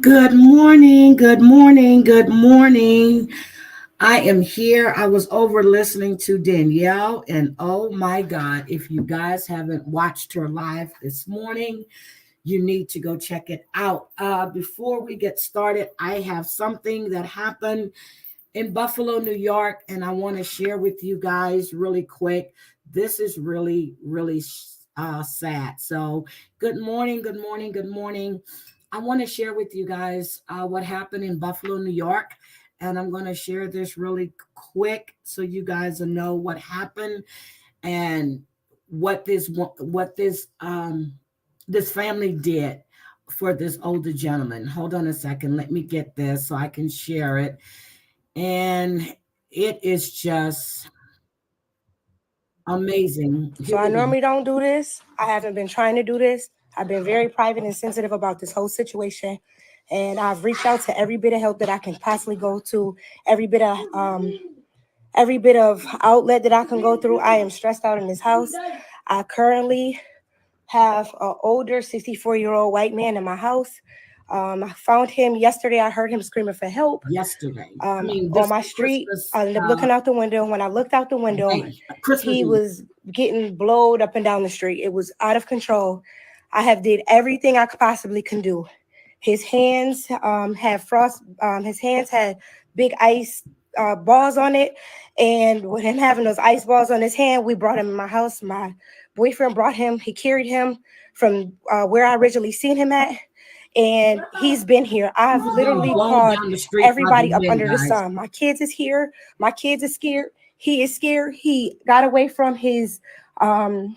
Good morning, good morning, good morning. I am here. I was over listening to Danielle, and oh my God, if you guys haven't watched her live this morning, you need to go check it out. Before we get started, I have something that happened in Buffalo, New York, and I want to share with you guys really quick. This is really sad. So, good morning, good morning, good morning. I want to share with you guys what happened in Buffalo, New York, and I'm going to share this really quick so you guys will know what happened and what this family did for this older gentleman. Hold on a second. Let me get this so I can share it. And it is just amazing. So Here I we go. normally don't do this. I haven't been trying to do this. I've been very private and sensitive about this whole situation. And I've reached out to every bit of help that I can possibly go to, every bit of outlet that I can go through. I am stressed out in this house. I currently have an older 64-year-old white man in my house. I found him yesterday. I heard him screaming for help Yesterday. I mean, on this my street. Christmas I ended up looking out the window. When I looked out the window, day, Christmas he Eve. was getting blowed up and down the street. It was out of control. I have did everything I possibly can do. His hands had frost. His hands had big ice balls on it, and with him having those ice balls on his hand, we brought him in my house. My boyfriend brought him. He carried him from where I originally seen him at, and he's been here. I've Being literally blown called down the street by the everybody up wind, under the guys. sun. My kids is here. My kids is scared. He is scared. He got away from his home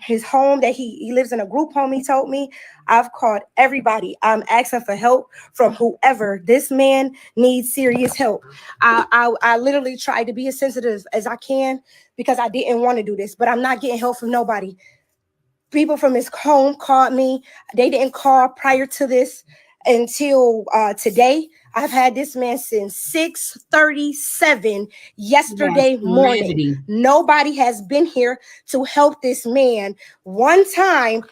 that he lives in a group home. He told me. I've called everybody. I'm asking for help from whoever. This man needs serious help. I literally tried to be as sensitive as I can because I didn't want to do this, but I'm not getting help from nobody. People from his home called me. They didn't call prior to this until today. I've had this man since 6:37 Yes, yesterday morning. humanity. Nobody has been here to help this man. One time,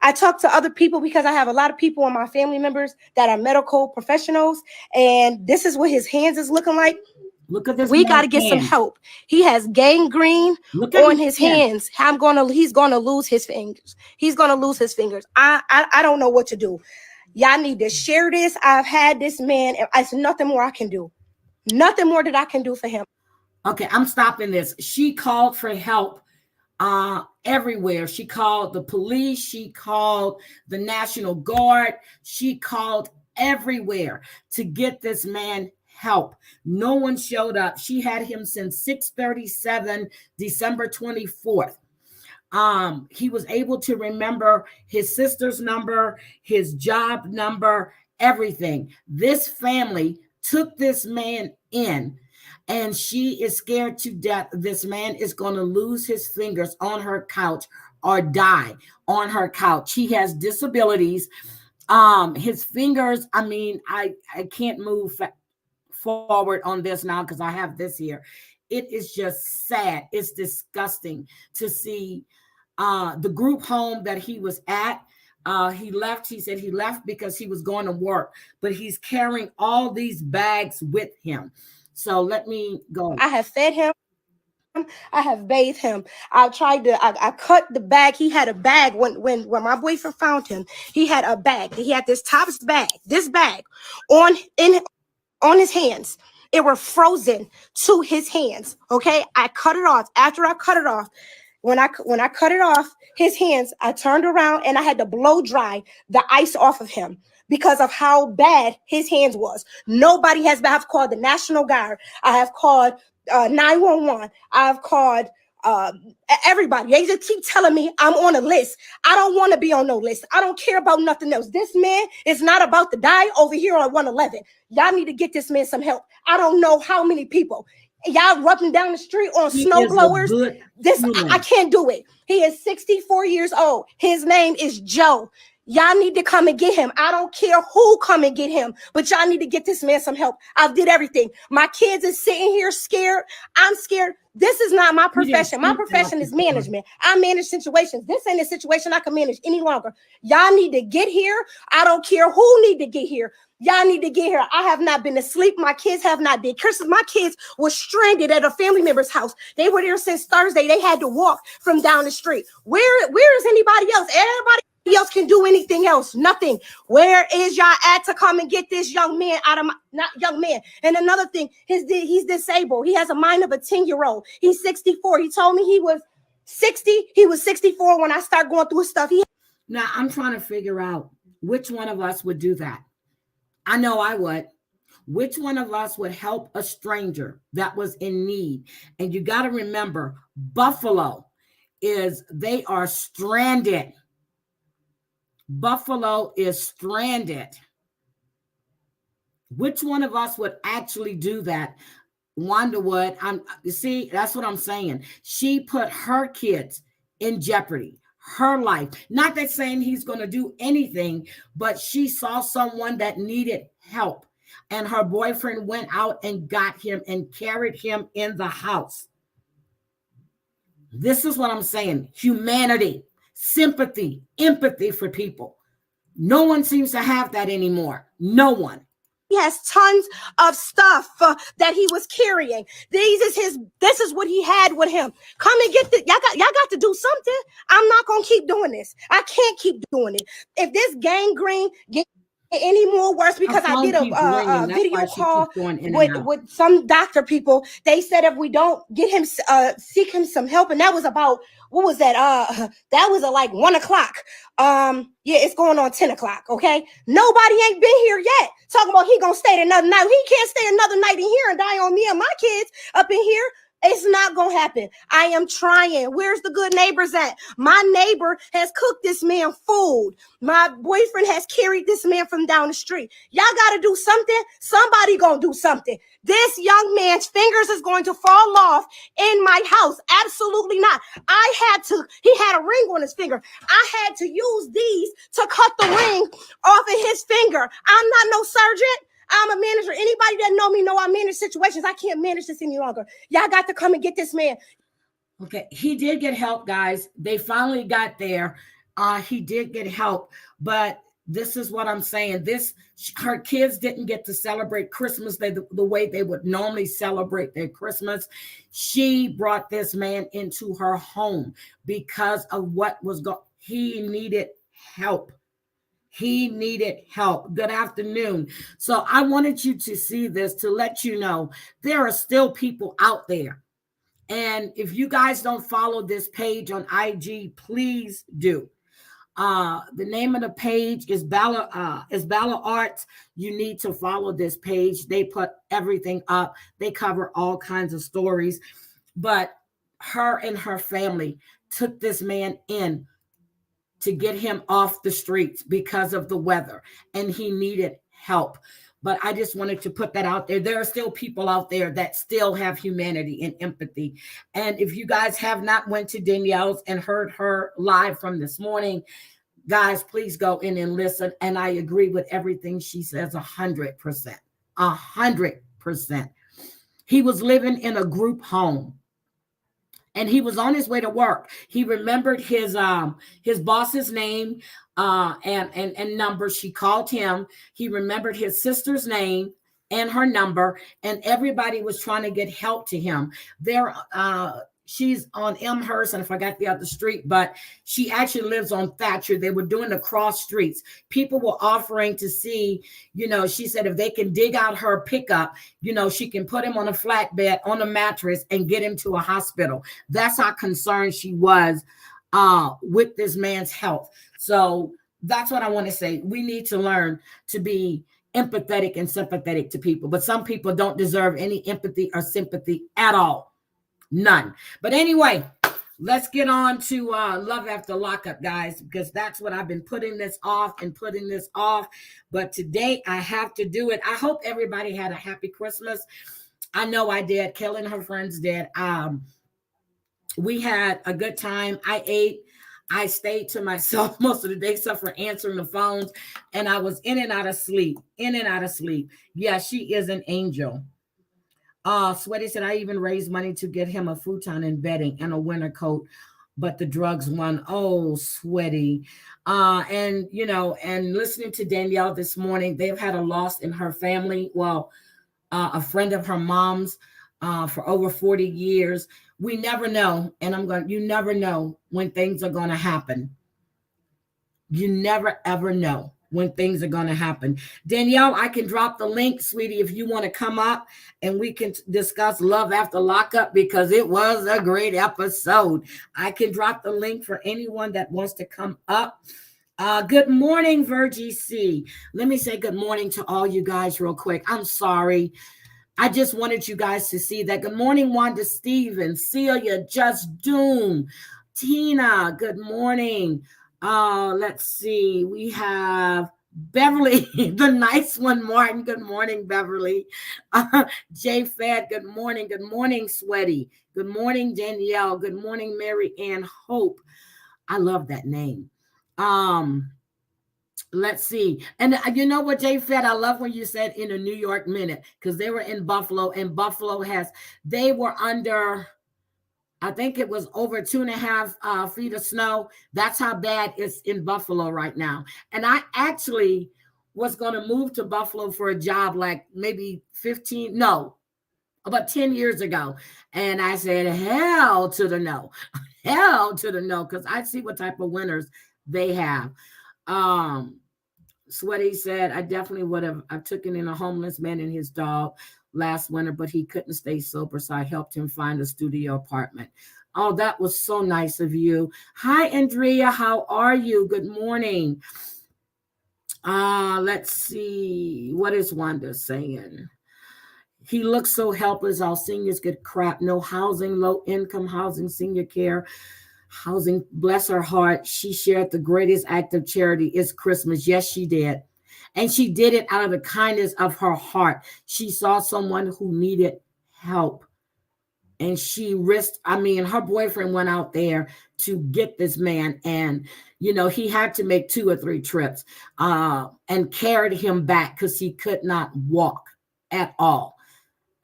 I talked to other people because I have a lot of people in my family members that are medical professionals, and this is what his hands is looking like. Look at this We got man's to get some hand. help. He has gangrene Look at on his his hand. hands. He's gonna lose his fingers. He's gonna lose his fingers. I don't know what to do. Y'all need to share this. I've had this man, and it's nothing more I can do. Nothing more that I can do for him. Okay, I'm stopping this. She called for help everywhere. She called the police. She called the National Guard. She called everywhere to get this man help. No one showed up. She had him since 6:37, December 24th. He was able to remember his sister's number, his job number, everything. This family took this man in, and she is scared to death. This man is going to lose his fingers on her couch or die on her couch. He has disabilities. His fingers, I mean, I can't move forward on this now because I have this here. It is just sad. It's disgusting to see the group home that he was at. He left. He said he left because he was going to work, but he's carrying all these bags with him. So let me go. I have fed him. I have bathed him. I cut the bag. He had a bag when my boyfriend found him. He had a bag. He had this bag on his hands. It were frozen to his hands. Okay, I cut it off. After I cut it off, when I cut it off his hands, I turned around and I had to blow dry the ice off of him because of how bad his hands was. Nobody has. I've called the National Guard. I have called 911. I've called uh, everybody. They just keep telling me I'm on a list. I don't want to be on no list. I don't care about nothing else. This man is not about to die over here on 111. Y'all need to get this man some help. I don't know how many people. Y'all running down the street on He snow is a blowers. good I human. can't do it. He is 64 years old. His name is Joe. Y'all need to come and get him. I don't care who come and get him, but y'all need to get this man some help. I did everything. My kids is sitting here scared. I'm scared. This is not my You didn't profession. My speak to us profession is before. management. I manage situations. This ain't a situation I can manage any longer. Y'all need to get here. I don't care who need to get here. Y'all need to get here. I have not been asleep. My kids have not been. Christmas, my kids were stranded at a family member's house. They were there since Thursday. They had to walk from down the street. Where is anybody else? Everybody else can do anything else. Nothing. Where is y'all at to come and get this young man out of my, not young man? And another thing, he's disabled. He has a mind of a 10-year-old. He's 64. He told me he was 60. He was 64 when I started going through his stuff. Now I'm trying to figure out which one of us would do that. I know I would. Which one of us would help a stranger that was in need? And you got to remember, Buffalo they are stranded. Buffalo is stranded. Which one of us would actually do that? Wanda would. You see, that's what I'm saying. She put her kids in jeopardy, her life. Not that saying he's going to do anything, but she saw someone that needed help. And her boyfriend went out and got him and carried him in the house. This is what I'm saying. Humanity, sympathy, empathy for people. No one seems to have that anymore. No one. He has tons of stuff that he was carrying. This is what he had with him. Come and get this. Y'all got to do something. I'm not going to keep doing this. I can't keep doing it. If this gangrene gets any more worse, because I did a video call with some doctor people. They said if we don't get him, seek him some help, and that was about, what was that? That was at like 1 o'clock. Yeah, it's going on 10 o'clock. Okay, nobody ain't been here yet. Talking about he gonna stay another night. He can't stay another night in here and die on me and my kids up in here. It's not going to happen. I am trying. Where's the good neighbors at? My neighbor has cooked this man food. My boyfriend has carried this man from down the street. Y'all got to do something. Somebody going to do something. This young man's fingers is going to fall off in my house. Absolutely not. He had a ring on his finger. I had to use these to cut the ring off of his finger. I'm not no surgeon. I'm a manager. Anybody that know me know I manage situations. I can't manage this any longer. Y'all got to come and get this man. Okay, he did get help, guys. They finally got there. He did get help, but this is what I'm saying. Her kids didn't get to celebrate Christmas the way they would normally celebrate their Christmas. She brought this man into her home because of what was going. He needed help. He needed help. Good afternoon. So I wanted you to see this to let you know there are still people out there. And if you guys don't follow this page on IG, please do. The name of the page is Bala Arts. You need to follow this page. They put everything up. They cover all kinds of stories. But her and her family took this man in to get him off the streets because of the weather, and he needed help. But I just wanted to put that out there. There are still people out there that still have humanity and empathy. And if you guys have not went to Danielle's and heard her live from this morning, guys, please go in and listen. And I agree with everything she says 100%. 100%. He was living in a group home. And he was on his way to work. He remembered his boss's name and number. She called him. He remembered his sister's name and her number. And everybody was trying to get help to him. She's on Elmhurst, and I forgot the other street, but she actually lives on Thatcher. They were doing the cross streets. People were offering to see, she said if they can dig out her pickup, she can put him on a flatbed, on a mattress, and get him to a hospital. That's how concerned she was with this man's health. So that's what I want to say. We need to learn to be empathetic and sympathetic to people, but some people don't deserve any empathy or sympathy at all. None. But anyway, let's get on to Love After Lockup, guys, because that's what I've been putting this off. But today I have to do it. I hope everybody had a happy Christmas. I know I did. Kelly and her friends did. We had a good time. I ate. I stayed to myself most of the day, except for answering the phones. And I was in and out of sleep. Yeah, she is an angel. Sweaty said, I even raised money to get him a futon and bedding and a winter coat, but the drugs won. Oh, Sweaty. And, you know, and listening to Danielle this morning, they've had a loss in her family. Well, a friend of her mom's for over 40 years. We never know. And you never know when things are going to happen. You never, ever know when things are going to happen. Danielle, I can drop the link, sweetie, if you want to come up and we can discuss Love After Lockup, because it was a great episode. I can drop the link for anyone that wants to come up. Good morning, Virgie C. Let me say good morning to all you guys real quick. I'm sorry. I just wanted you guys to see that. Good morning, Wanda Stevens, Celia, Just Doom, Tina, good morning. Let's see. We have Beverly, the nice one, Martin. Good morning, Beverly. Jay Fed, good morning. Good morning, Sweaty. Good morning, Danielle. Good morning, Mary Ann Hope. I love that name. Let's see. And you know what, Jay Fed, I love when you said in a New York minute, because they were in Buffalo, and Buffalo they were under, I think it was over 2.5 feet of snow. That's how bad it's in Buffalo right now. And I actually was going to move to Buffalo for a job like maybe about 10 years ago. And I said, hell to the no, hell to the no, because I see what type of winters they have. Sweaty said, I definitely would have. I've taken in a homeless man and his dog last winter, but he couldn't stay sober, so I helped him find a studio apartment. Oh, that was so nice of you. Hi, Andrea. How are you? Good morning. Let's see. What is Wanda saying? He looks so helpless. Our seniors get crap. No housing, low income housing, senior care housing. Bless her heart. She shared the greatest act of charity. It's Christmas. Yes, she did. And she did it out of the kindness of her heart. She saw someone who needed help. And she risked, her boyfriend went out there to get this man. And, you know, he had to make 2 or 3 trips and carried him back because he could not walk at all.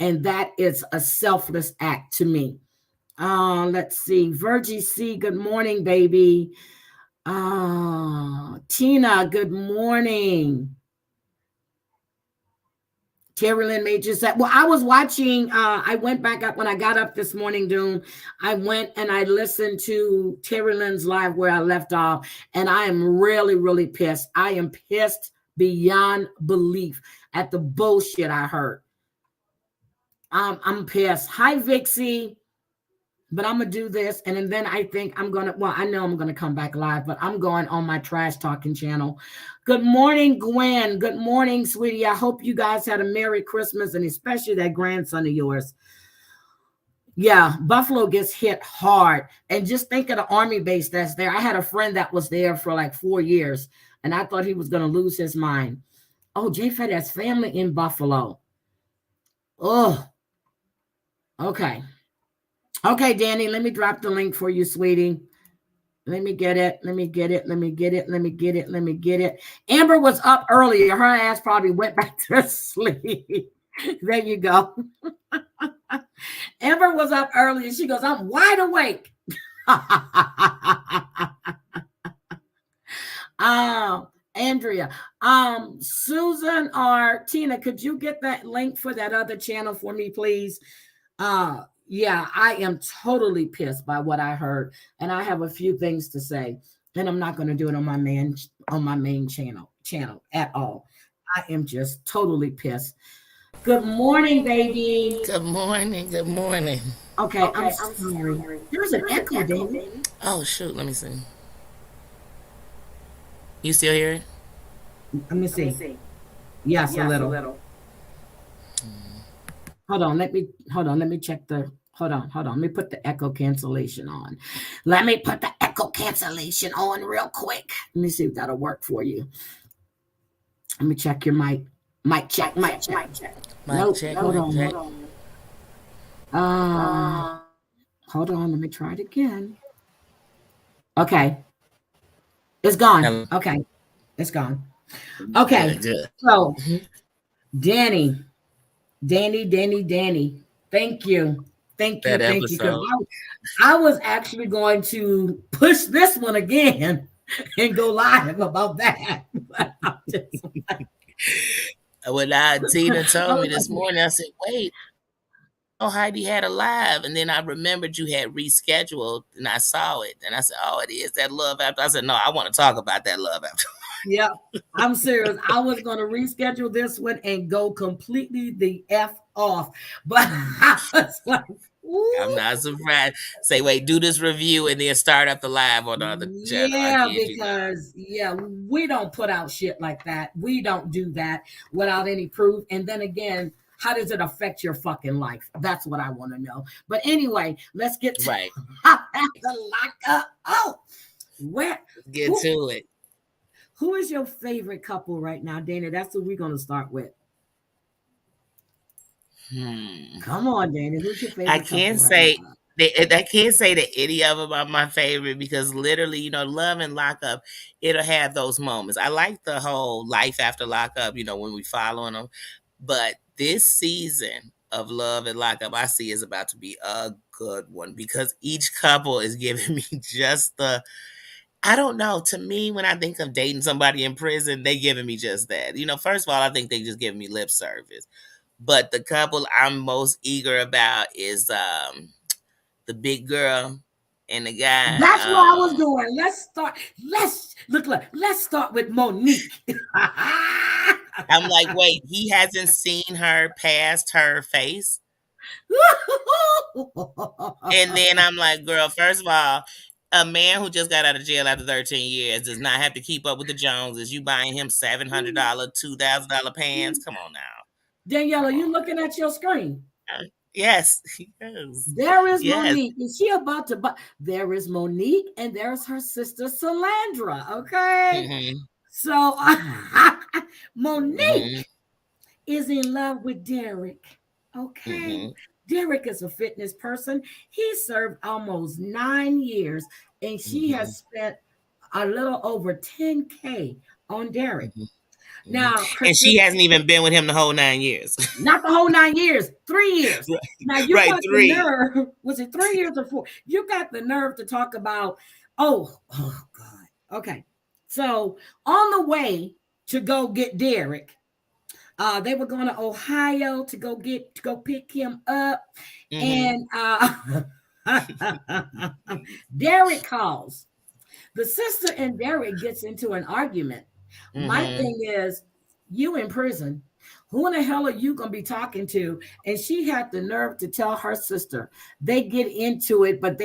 And that is a selfless act to me. Let's see. Virgie C, good morning, baby. Tina, good morning. Terry Lynn Major said, well, I was watching, I went back up when I got up this morning, Doom. I went and I listened to Terry Lynn's live where I left off, and I am really, really pissed. I am pissed beyond belief at the bullshit I heard. I'm pissed. Hi, Vixie. But I'm going to do this, and then I think I know I'm going to come back live, but I'm going on my trash talking channel. Good morning, Gwen. Good morning, sweetie. I hope you guys had a Merry Christmas, and especially that grandson of yours. Yeah, Buffalo gets hit hard. And just think of the Army base that's there. I had a friend that was there for like 4 years, and I thought he was going to lose his mind. Oh, J-Fed has family in Buffalo. Oh, okay. Okay, Danny, let me drop the link for you, sweetie. Let me get it. Amber was up earlier. Her ass probably went back to sleep. There you go. Amber was up earlier. She goes, I'm wide awake. Andrea, Susan or Tina, could you get that link for that other channel for me, please? Yeah, I am totally pissed by what I heard, and I have a few things to say, and I'm not going to do it on my main channel at all. I am just totally pissed. Good morning, baby. Good morning. Good morning. Okay, I'm sorry. There's an echo, baby. Oh shoot, let me see. You still hear it? Let me see. Yes, a little. Hold on, let me check the. Hold on. Let me put the echo cancellation on. Let me put the echo cancellation on real quick. Let me see if that'll work for you. Let me check your mic. Mic check. Mic check. Hold on. Let me try it again. Okay. It's gone. Okay. It's gone. Okay. Good. So, Danny. Thank you. Thank you. That Thank you. Because episode. I was actually going to push this one again and go live about that. But I'm just When Tina I told me was this like, morning, I said, "Wait, oh Heidi had a live," and then I remembered you had rescheduled, and I saw it, and I said, "Oh, it is that love after." I said, "No, I want to talk about that love after." yeah, I'm serious. I was going to reschedule this one and go completely the F off. But I was like, I'm ooh. not surprised. Say, wait, do this review and then start up the live on the other channel. I Yeah, kid you not. because we don't put out shit like that. We don't do that without any proof. And then again, how does it affect your fucking life? That's what I want to know. But anyway, let's get to Right. the lockup. Oh, where Let's get who, to it. who is your favorite couple right now, Dana? That's what we're gonna start with. Come on, Dana. Who's your I favorite couple can't right now? say I can't say that any of them are my favorite because literally, Love and Lockup, it'll have those moments. I like the whole life after Lockup, when we following them. But this season of Love and Lockup, I see is about to be a good one because each couple is giving me just the I don't know. To me, when I think of dating somebody in prison, they giving me just that. First of all, I think they just giving me lip service. But the couple I'm most eager about is the big girl and the guy. That's where I was going. Let's start with Monique. I'm like, wait, he hasn't seen her past her face. And then I'm like, girl, first of all, a man who just got out of jail after 13 years does not have to keep up with the Joneses. You buying him $700, $2,000 pants? Come on now. Danielle, are Come you on. looking at your screen? Yes. Yes. There is Yes. Monique. Is she about to buy? There is Monique, and there's her sister Salandra. Okay. Mm-hmm. So Mm-hmm. Monique is in love with Derek. Okay. Mm-hmm. Derek is a fitness person. He served almost 9 years, and she Mm-hmm. has spent a little over 10K on Derek. Mm-hmm. Now, her And she sister, hasn't even been with him the whole 9 years. not the whole 9 years, 3 years. Right, Now you right, got the 3. nerve. Was it 3 years or 4? You got the nerve to talk about, oh God. Okay. So on the way to go get Derek, they were going to Ohio to go pick him up. Mm-hmm. And Derek calls. The sister and Derek gets into an argument. My Mm-hmm. thing is, you in prison. Who in the hell are you going to be talking to? And she had the nerve to tell her sister. They get into it, but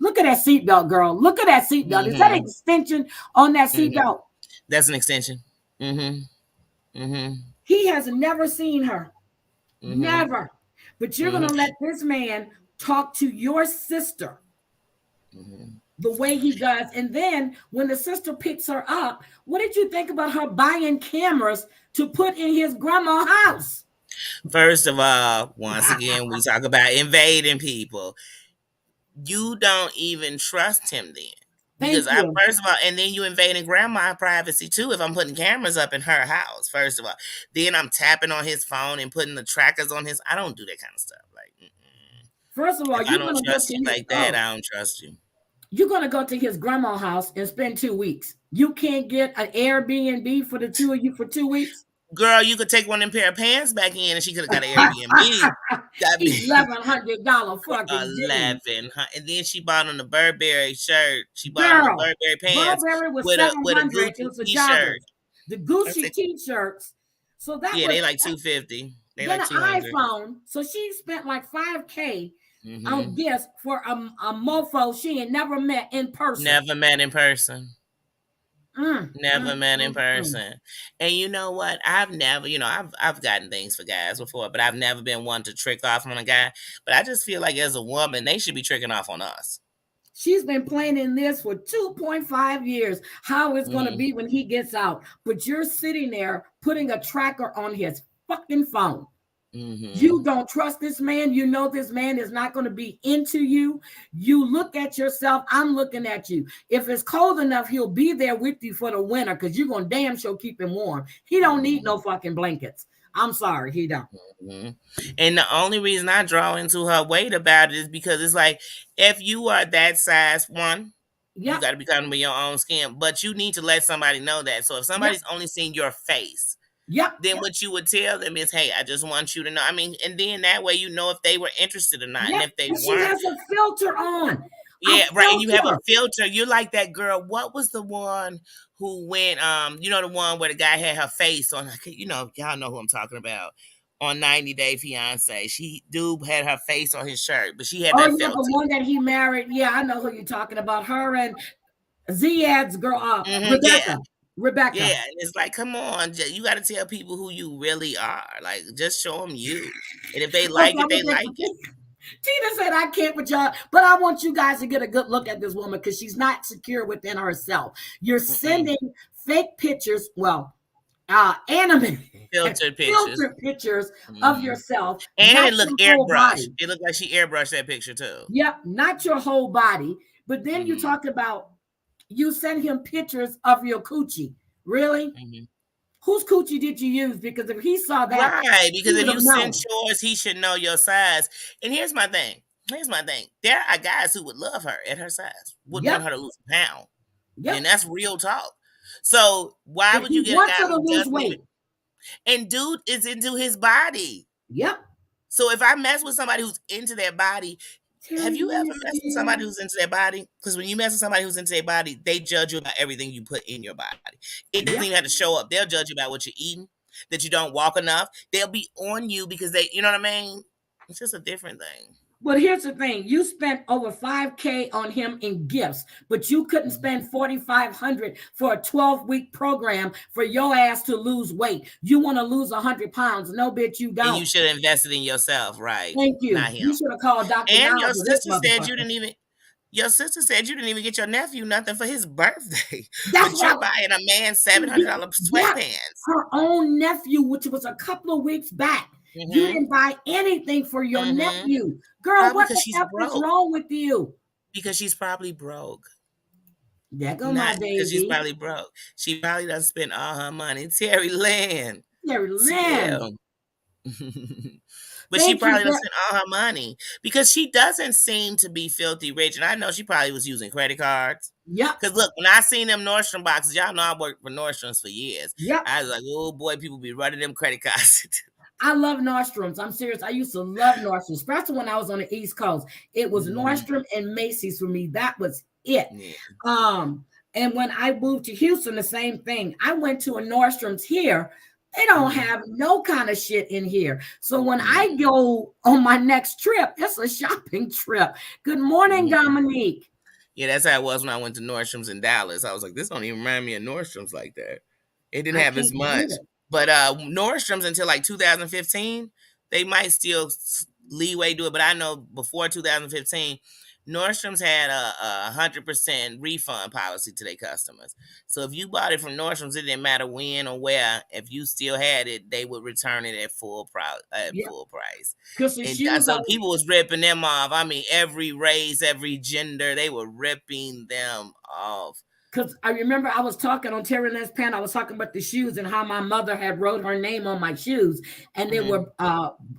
look at that seatbelt, girl. Look at that seatbelt. Mm-hmm. Is that an extension on that seatbelt? Mm-hmm. That's an extension. Mm-hmm. Mm-hmm. He has never seen her. Mm-hmm. Never. But you're going to let this man talk to your sister the way he does. And then when the sister picks her up, what did you think about her buying cameras to put in his grandma's house? First of all, once again, we talk about invading people. You don't even trust him then. Because first of all, and then you invading grandma's privacy too. If I'm putting cameras up in her house, first of all, then I'm tapping on his phone and putting the trackers on his. I don't do that kind of stuff. Like, first of all, if I don't trust you like that, I don't trust you. You're gonna go to his grandma's house and spend 2 weeks. You can't get an Airbnb for the two of you for 2 weeks. Girl, you could take one of them pair of pants back in, and she could have got an Airbnb. $1,100 fucking $11, and then she bought on the Burberry shirt. She bought on the Burberry pants Burberry was with $700. a Gucci It was a t-shirt. The Gucci t-shirts. So that they like $250. They then like an $200. iPhone. So she spent like $5K on this for a mofo she ain't never met in person. Never met in person. Never met in person. And you know what? I've never, I've gotten things for guys before, but I've never been one to trick off on a guy. But I just feel like as a woman, they should be tricking off on us. She's been planning this for 2.5 years, how it's going to be when he gets out. But you're sitting there putting a tracker on his fucking phone. You don't trust this man. You know this man is not going to be into you. You look at yourself. I'm looking at you. If it's cold enough, he'll be there with you for the winter because you're going to damn sure keep him warm. He don't need no fucking blankets. I'm sorry, he don't. Mhm. And the only reason I draw into her weight about it is because it's like, if you are that size, one, you Yep, got to be comfortable in your own skin, but you need to let somebody know that. So if yep, somebody's only seeing your face, yep, then yep, what you would tell them is, hey, I just want you to know. I mean, and then that way you know if they were interested or not. And yep. if they And she weren't, has a filter on. A yeah, right. And you have a filter. filter. You're like that girl. What was the one who went, you know, the one where the guy had her face on, you know, y'all know who I'm talking about. On 90 Day Fiance. She dude had her face on his shirt, but she had Oh that yeah, filter. the one that he married. Yeah, I know who you're talking about. Her and Ziad's girl, Yeah. Rebecca. Yeah. Rebecca. And it's like, come on, you got to tell people who you really are. Like, just show them you. And if they Okay, like it, I'm they gonna like it. Tina said, I can't with y'all, but I want you guys to get a good look at this woman because she's not secure within herself. You're Mm-mm. sending fake pictures, well, animated, Filtered pictures. filtered pictures of Hmm. yourself, And not it looked your whole airbrushed. body. It looked like she airbrushed that picture too. Yep, not your whole body. But then you Hmm. talk about you send him pictures of your coochie. Really? Hmm. Whose coochie did you use? Because if he saw that, Right, he because if would have you send known. yours, he should know your size. And here's my thing. Here's my thing. There are guys who would love her at her size, would want Yep, her to lose a pound. And yep. that's real talk. So why But would he you get a wants guy her to who lose doesn't even, weight. and dude is into his body. Yep. So if I mess with somebody who's into their body, have Terry you ever messed with somebody Listen. who's into their body? Because when you mess with somebody who's into their body, they judge you about everything you put in your body. It doesn't Yep. even have to show up. They'll judge you about what you're eating, that you don't walk enough. They'll be on you because they, you know what I mean? It's just a different thing. But here's the thing: you spent over 5K on him in gifts, but you couldn't Mhm. spend 4,500 for a 12-week program for your ass to lose weight. You want to lose 100 pounds? No, bitch, you And you don't. should have invested in yourself, right? Thank Not you. him. You should have called Dr. And Niles your with this sister said you motherfucker. didn't even. Your sister said you didn't even get your nephew nothing for his birthday, That's but what I you're was. buying a man $700 Yeah, sweatpants. her own nephew, which was a couple of weeks back. You Mm-hmm. didn't buy anything for your Mm-hmm. nephew. Girl, Probably what because the she's F is broke. wrong with you? Because she's probably broke. There go my Not because she's baby. probably broke. She probably done spent all her money. Terry Lynn. Terry Lynn. CL. But she Thank you. probably done spent all her money because she doesn't seem to be filthy rich. And I know she probably was using credit cards. Yep. Because look, when I seen them Nordstrom boxes, y'all know I worked for Nordstrom's for years. Yep. I was like, oh boy, people be running them credit cards. I love Nordstrom's. I'm serious. I used to love Nordstrom's, especially when I was on the East Coast. It was Mhm. Nordstrom and Macy's for me. That was it. Yeah. And when I moved to Houston, the same thing. I went to a Nordstrom's here. They don't Mhm. have no kind of shit in here. So when I Mhm. go on my next trip, it's a shopping trip. Good morning, Mhm. Dominique. Yeah, that's how it was when I went to Nordstrom's in Dallas. I was like, this don't even remind me of Nordstrom's like that. It didn't I have as can't believe much. it. But Nordstrom's until like 2015, they might still leeway do it. But I know before 2015, Nordstrom's had a 100% refund policy to their customers. So if you bought it from Nordstrom's, it didn't matter when or where. If you still had it, they would return it at full price. Yeah. Because the And shoes, so people was ripping them off. I mean, every race, every gender, they were ripping them off. because I remember I was talking on Terry Lynn's panel, I was talking about the shoes and how my mother had wrote her name on my shoes. And they Hmm. were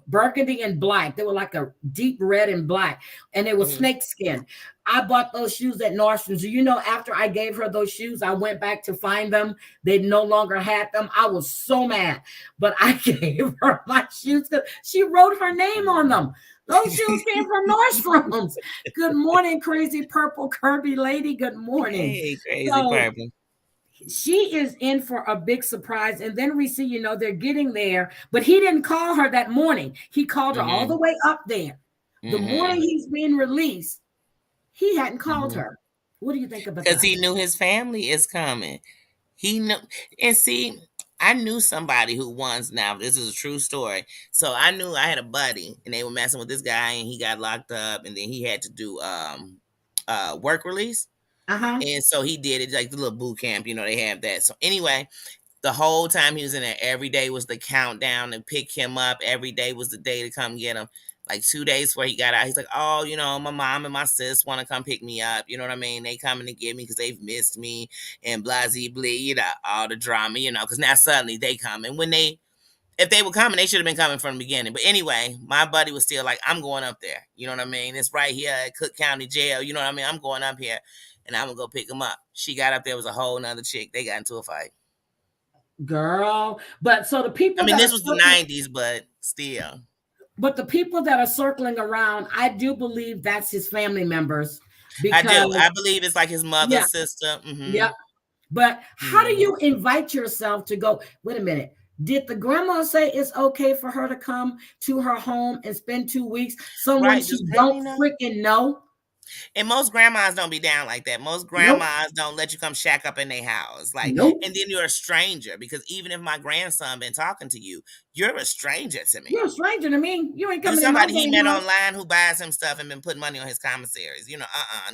burgundy and black. They were like a deep red and black. And they were Hmm. snakeskin. I bought those shoes at Nordstrom's. You know, after I gave her those shoes, I went back to find them. They no longer had them. I was so mad. But I gave her my shoes because she wrote her name on them. Those shoes came from Nordstrom's. Good morning, crazy purple Kirby lady. Good morning. Hey, crazy So purple. she is in for a big surprise. And then we see, they're getting there, but he didn't call her that morning. He called her all Hmm. the way up there. The morning Hmm. he's being released, he hadn't called Hmm. her. What do you think about Because that? he knew his family is coming. He knew, and see, I knew somebody who once. Now this is a true story. So I knew I had a buddy, and they were messing with this guy, and he got locked up, and then he had to do work release, Uh-huh. and so he did it like the little boot camp. They have that. So anyway, the whole time he was in there, every day was the countdown to pick him up. Every day was the day to come get him. Like 2 days before he got out, he's like, "Oh, my mom and my sis want to come pick me up. You know what I mean? They coming to get me because they've missed me and blah, blah, blah, all the drama, because now suddenly they come. And when they If they were coming, they should have been coming from the beginning. But anyway, my buddy was still like, I'm going up there. You know what I mean? It's right here at Cook County Jail. You know what I mean? I'm going up here and I'm going to go pick him up. She got up there, was a whole nother chick. They got into a fight. Girl. But so the people I mean, that this was the 90s, but still. But the people that are circling around, I do believe that's his family members. I do. I believe it's like his mother, sister. Mm-hmm. Yep. But how do you invite yourself to go? Wait a minute. Did the grandma say it's okay for her to come to her home and spend 2 weeks? Someone she don't freaking know. And most grandmas don't be down like that. Most grandmas don't let you come shack up in their house. Like, and then you're a stranger, because even if my grandson been talking to you, you're a stranger to me. You're a stranger to me. You ain't coming. You're somebody he met online who buys him stuff and been putting money on his commissaries. You know,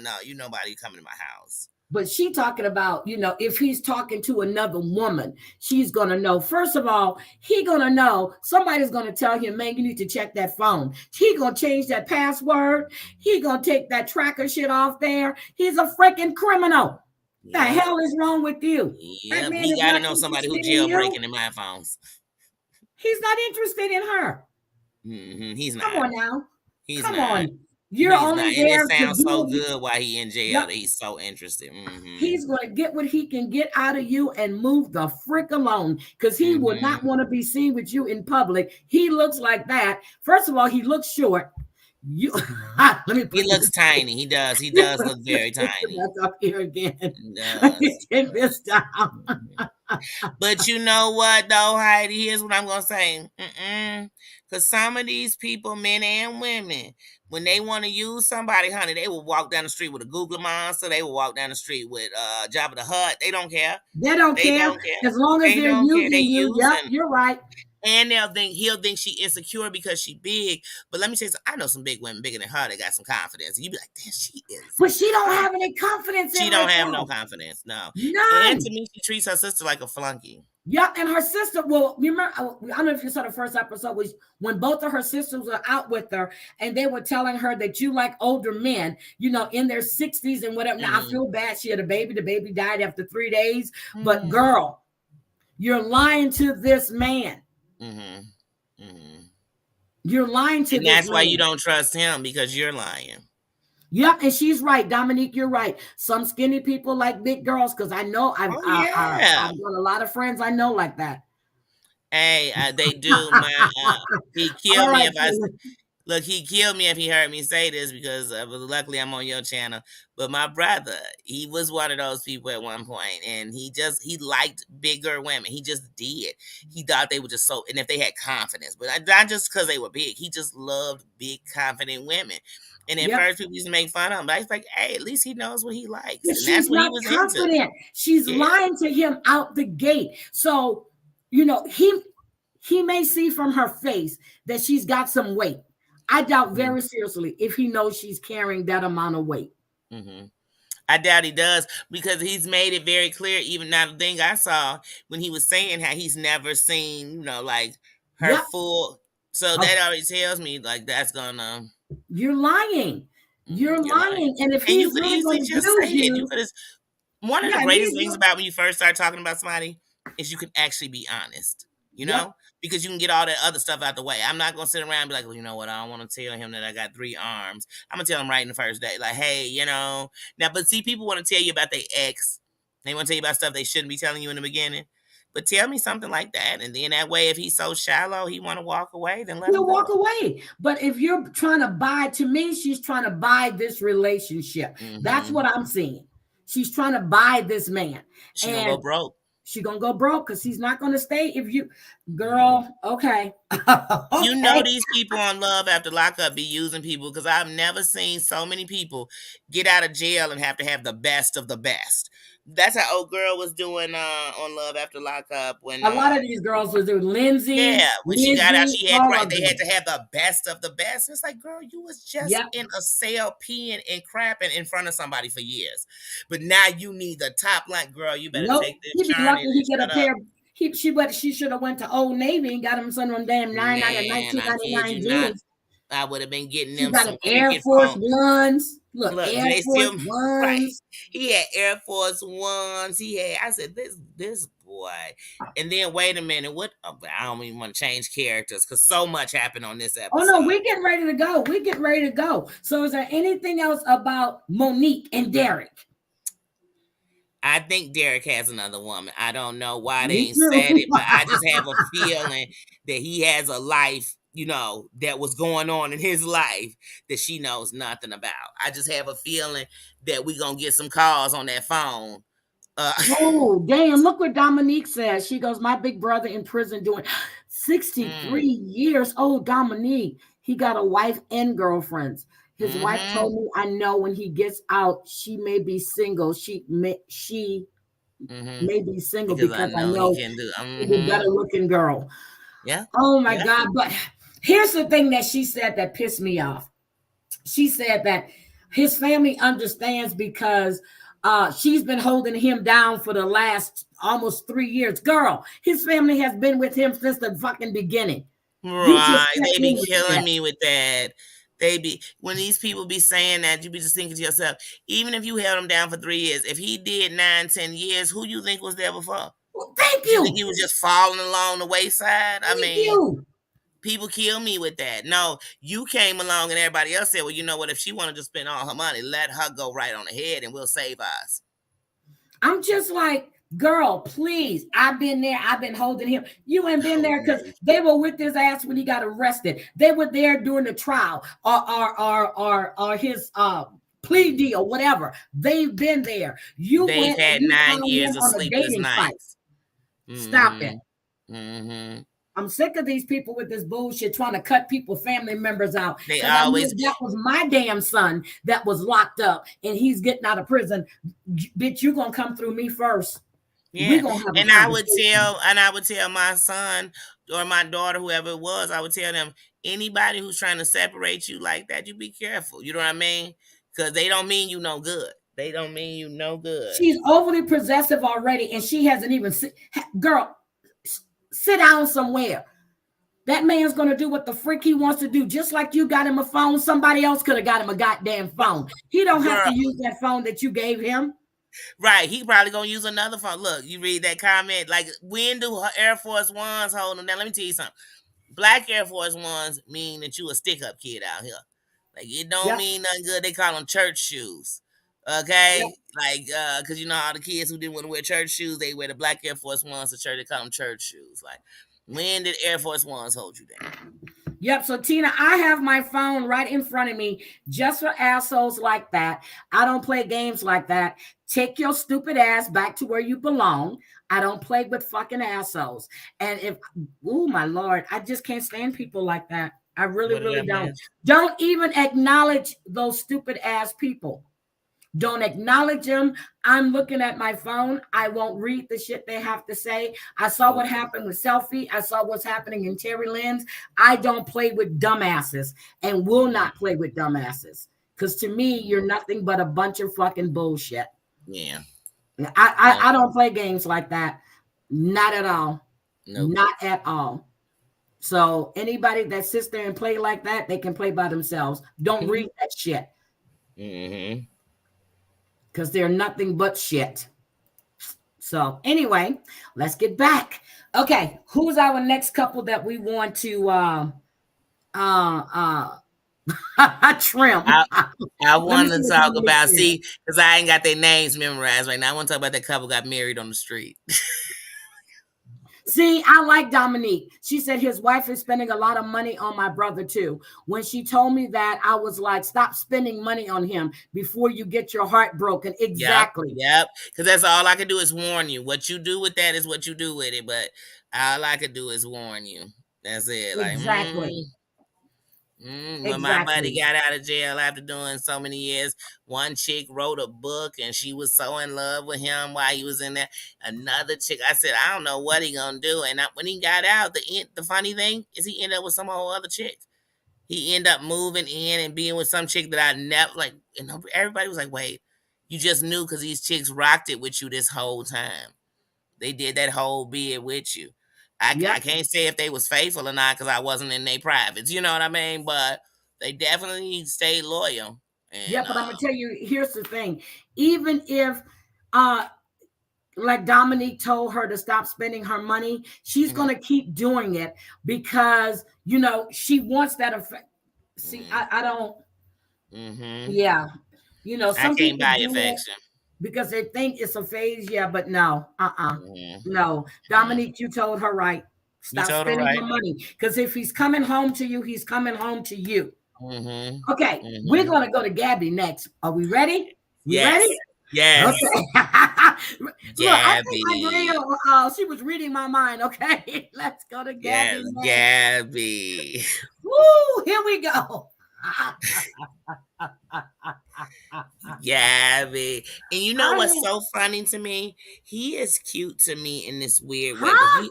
no, you nobody coming to my house. But she talking about, you know, if he's talking to another woman, she's going to know. First of all, he going to know. Somebody's going to tell him, man, you need to check that phone. He going to change that password. He going to take that tracker shit off there. He's a freaking criminal. The hell is wrong with you? Yeah, he got to know somebody who jailbreaking in my phones. He's not interested in her. Mm-hmm. He's not. Come on now. Come on. You're only there. And it sounds so good while he in jail. Yep. He's so interested. Mm-hmm. He's going to get what he can get out of you and move the frick alone, because he would not want to be seen with you in public. He looks like that. First of all, he looks short. He looks tiny. He does. He does look very tiny. That's up here again. Let me take this down. But you know what, though, Heidi? Here's what I'm going to say. Because some of these people, men and women, when they want to use somebody, honey, they will walk down the street with a Google Monster. They will walk down the street with Jabba the Hutt. They don't care. They don't care. As long as they're using you. Yep, you're right. And he'll think she insecure because she big. But let me say something. I know some big women bigger than her that got some confidence. And you be like, damn, she is. But she don't have any confidence in herself. She don't have no confidence. No. None. And to me, she treats her sister like a flunky. Yeah, and her sister, well, you remember, I don't know if you saw the first episode, was when both of her sisters were out with her and they were telling her that you like older men, you know, in their 60s and whatever. Now, I feel bad. She had a baby. The baby died after 3 days. But girl, you're lying to this man. You're lying to and this that's man. Why you don't trust him, because you're lying. Yep, and she's right, Dominique. You're right. Some skinny people like big girls, because I know I've got a lot of friends I know like that. Hey, they do. He killed me if I look. He killed me if he heard me say this, because luckily I'm on your channel. But my brother, he was one of those people at one point, and he liked bigger women. He just did. He thought they were just so, and if they had confidence, but not just because they were big. He just loved big, confident women. And at first, people used to make fun of him. But I was like, hey, at least he knows what he likes. And and that's what he was confident. Into. She's lying to him out the gate. So, you know, he may see from her face that she's got some weight. I doubt very seriously if he knows she's carrying that amount of weight. I doubt he does, because he's made it very clear. Even now, the thing I saw when he was saying how he's never seen, you know, like her full. So that already tells me, like, that's gonna. You're lying. You're lying. And if he's really going to use you, one of the greatest things about when you first start talking about somebody is you can actually be honest, you know, because you can get all that other stuff out the way. I'm not going to sit around and be like, well, you know what? I don't want to tell him that I got 3 arms. I'm going to tell him right in the first day, like, hey, you know, now, but see, people want to tell you about their ex. They want to tell you about stuff they shouldn't be telling you in the beginning. But tell me something like that. And then that way, if he's so shallow, he want to walk away, then he'll walk away. But if you're trying to buy, to me, she's trying to buy this relationship. That's what I'm seeing. She's trying to buy this man. She's going to go broke. She's going to go broke because he's not going to stay if you, girl, okay. You know these people on Love After Lockup be using people, because I've never seen so many people get out of jail and have to have the best of the best. That's how old girl was doing on Love After Lockup. When a lot of these girls was doing Lindsay. Yeah, when she got out, they had to have the best of the best. It's like, girl, you was just in a cell peeing and crapping in front of somebody for years, but now you need the top line, girl. You better take this journey. He get a pair. She should have went to Old Navy and got him some of them damn $1999 jeans. I would have been getting them some Air Force Ones. Look, Air Force Ones. Right. He had Air Force Ones. I said, this boy boy. And then wait a minute, what? Oh, I don't even want to change characters because so much happened on this episode. Oh no, we getting ready to go. We getting ready to go. So is there anything else about Monique and Derek? I think Derek has another woman. I don't know why they Me ain't too. said it, but I just have a feeling that he has a life, that was going on in his life that she knows nothing about. I just have a feeling that we gonna get some calls on that phone. Oh, damn. Look what Dominique says. She goes, my big brother in prison doing 63 years old. Dominique, he got a wife and girlfriends. His wife told me, I know when he gets out, she may be single. She may be single because I know he can do. she's a better looking girl. Yeah. Oh my God. But here's the thing that she said that pissed me off. She said that his family understands because she's been holding him down for the last almost 3 years. Girl, his family has been with him since the fucking beginning. Right. They be killing me with that. They be, when these people be saying that, you be just thinking to yourself, even if you held him down for 3 years, if he did 9, 10 years, who you think was there before? Well, thank you. You think he was just falling along the wayside? Thank you. People kill me with that. No, you came along and everybody else said, well, you know what? If she wanted to spend all her money, let her go right on ahead and we'll save us. I'm just like, girl, please. I've been there. I've been holding him. You ain't been there because they were with his ass when he got arrested. They were there during the trial or his plea deal, whatever. They've been there. They've had 9 years of sleepless nights. Stop it. I'm sick of these people with this bullshit trying to cut people, family members out. They always. That was my damn son that was locked up and he's getting out of prison. Bitch, you gonna come through me first. Yeah, and I would tell my son or my daughter, whoever it was, I would tell them, anybody who's trying to separate you like that, you be careful. You know what I mean? Because they don't mean you no good. They don't mean you no good. She's overly possessive already, and she hasn't even. Girl, sit down somewhere. That man's going to do what the freak he wants to do. Just like you got him a phone, somebody else could have got him a goddamn phone. He don't have to use that phone that you gave him. Right. He probably going to use another phone. Look, you read that comment. Like, when do Air Force Ones hold them down? Let me tell you something. Black Air Force Ones mean that you a stick-up kid out here. Like, it don't mean nothing good. They call them church shoes. Okay? Like, because you know all the kids who didn't want to wear church shoes, they wear the Black Air Force Ones to church. They call them church shoes. Like, when did Air Force Ones hold you down? Yep. So, Tina, I have my phone right in front of me just for assholes like that. I don't play games like that. Take your stupid ass back to where you belong. I don't play with fucking assholes. And oh my Lord, I just can't stand people like that. I really don't. Don't even acknowledge those stupid ass people. Don't acknowledge them. I'm looking at my phone. I won't read the shit they have to say. I saw what happened with Selfie. I saw what's happening in Terry Lynn's. I don't play with dumbasses and will not play with dumbasses. Because to me, you're nothing but a bunch of fucking bullshit. Yeah. I don't play games like that. Not at all. Nope. Not at all. So anybody that sits there and play like that, they can play by themselves. Don't read that shit. Because they're nothing but shit. So anyway, let's get back. Okay, who's our next couple that we want to trim? I want to talk about, because I ain't got their names memorized right now. I want to talk about that couple got married on the street. See, I like Dominique. She said his wife is spending a lot of money on my brother too. When she told me that, I was like, stop spending money on him before you get your heart broken. Exactly. Yep. Because that's all I can do is warn you. What you do with that is what you do with it. But all I can do is warn you. That's it. Like, exactly. When my buddy got out of jail after doing so many years, one chick wrote a book and she was so in love with him while he was in there. Another chick, I said, I don't know what he gonna do. And when he got out, the funny thing is he ended up with some whole other chick. He ended up moving in and being with some chick that I never, like, and everybody was like, wait, you just knew because these chicks rocked it with you this whole time. They did that whole bid with you. I can't say if they was faithful or not because I wasn't in their privates. You know what I mean? But they definitely stayed loyal. And, but I'm going to tell you, here's the thing. Even if like Dominique told her to stop spending her money, she's Mhm. going to keep doing it because, she wants that effect. See, I don't, Mhm. yeah. I Some can't people buy do it affection. because they think it's a phase. Yeah, but no, Mhm. no. Mhm. Dominique, you told her right. You Stop told her spending her right. money because if he's coming home to you, he's coming home to you. Mhm. Okay, we're Mhm. going to go to Gabby next. Are we ready? We ready? Yes. Yes. Okay. Look, I think my Gabby. girl, she was reading my mind. Okay, let's go to Gabby Yes, next. Gabby. Woo, here we go. Gabby. And you know what's Honey, so funny to me? He is cute to me in this weird way, but huh?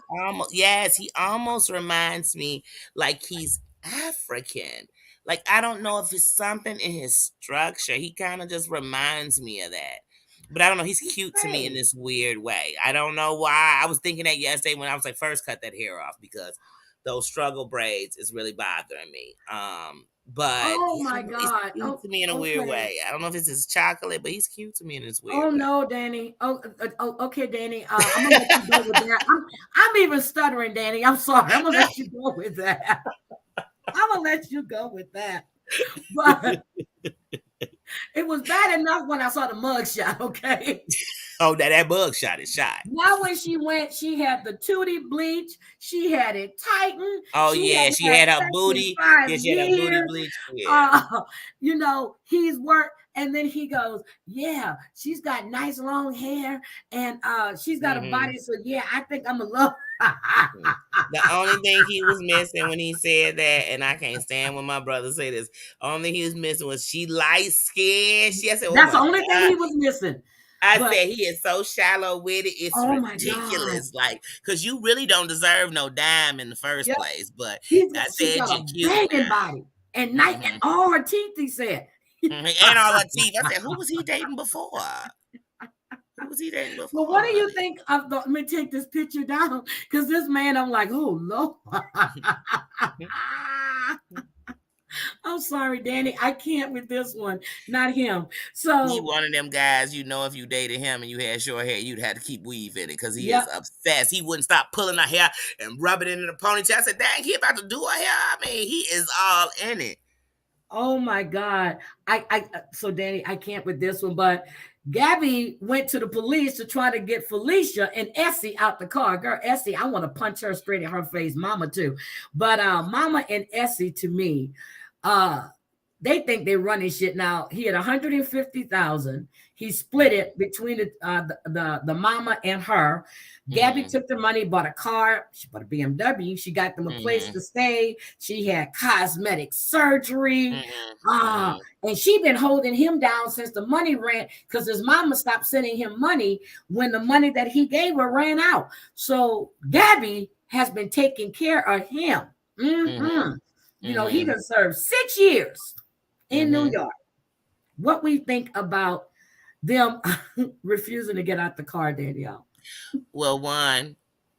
he almost reminds me like he's African. Like I don't know if it's something in his structure. He kind of just reminds me of that. But I don't know. He's cute to me in Hey. this weird way. I don't know why. I was thinking that yesterday when I was like, first cut that hair off because those struggle braids is really bothering me. But Oh yeah, I my don't know, he's God. cute Oh, to me in a weird okay. way. I don't know if it's his chocolate, but he's cute to me in this Oh weird way. no, Danny. Okay, Danny. I'm gonna let you go with that. I'm even stuttering, Danny. I'm sorry. I'm gonna let you go with that. I'm gonna let you go with that. But it was bad enough when I saw the mug shot. Okay. Oh, that bug shot is shot. Now when she went, she had the tootie bleach. She had it tightened. Oh She yeah, hadn't she had had her sex in booty. Yeah, 5 she had her booty years. bleached. Yeah. Uh, he's worked. And then he goes, yeah, she's got nice long hair and she's got a hmm body. So yeah, I think I'm a love. The only thing he was missing when he said that, and I can't stand when my brother say this. Only thing he was missing was she light skinned. I said, "Oh That's the my only thing god." he was missing. I But said he is so shallow with it. It's oh my God. ridiculous. Like, cause you really don't deserve no dime in the first Yep. place. But I She's said got you're a cute banging body and night and now. all her teeth, he said. And all her teeth. I said, who was he dating before? Who was he dating Well, what before, do you honey? think of the? Let me take this picture down because this man, I'm like, oh Lord. I'm sorry, Danny. I can't with this one. Not him. He So, one of them guys, if you dated him and you had short hair, you'd have to keep weave in it because he is yep. obsessed. He wouldn't stop pulling her hair and rubbing it in the ponytail. I said, dang, he about to do her hair. I mean, he is all in it. Oh my God. So Danny, I can't with this one, but Gabby went to the police to try to get Felicia and Essie out the car. Girl, Essie, I want to punch her straight in her face, mama too. But Mama and Essie to me, uh, they think they're running shit now. He had 150,000. He split it between the mama and her. Gabby Mm-hmm. took the money, bought a car. She bought a BMW. She got them a place Mm-hmm. to stay. She had cosmetic surgery. Mm-hmm. Mm-hmm. And she been holding him down since the money ran because his mama stopped sending him money when the money that he gave her ran out. So Gabby has been taking care of him. Mm-hmm. Mm-hmm. He Mm-hmm. done served 6 years in New Mm-hmm. York. What we think about them refusing to get out the car, Danielle? Well, one,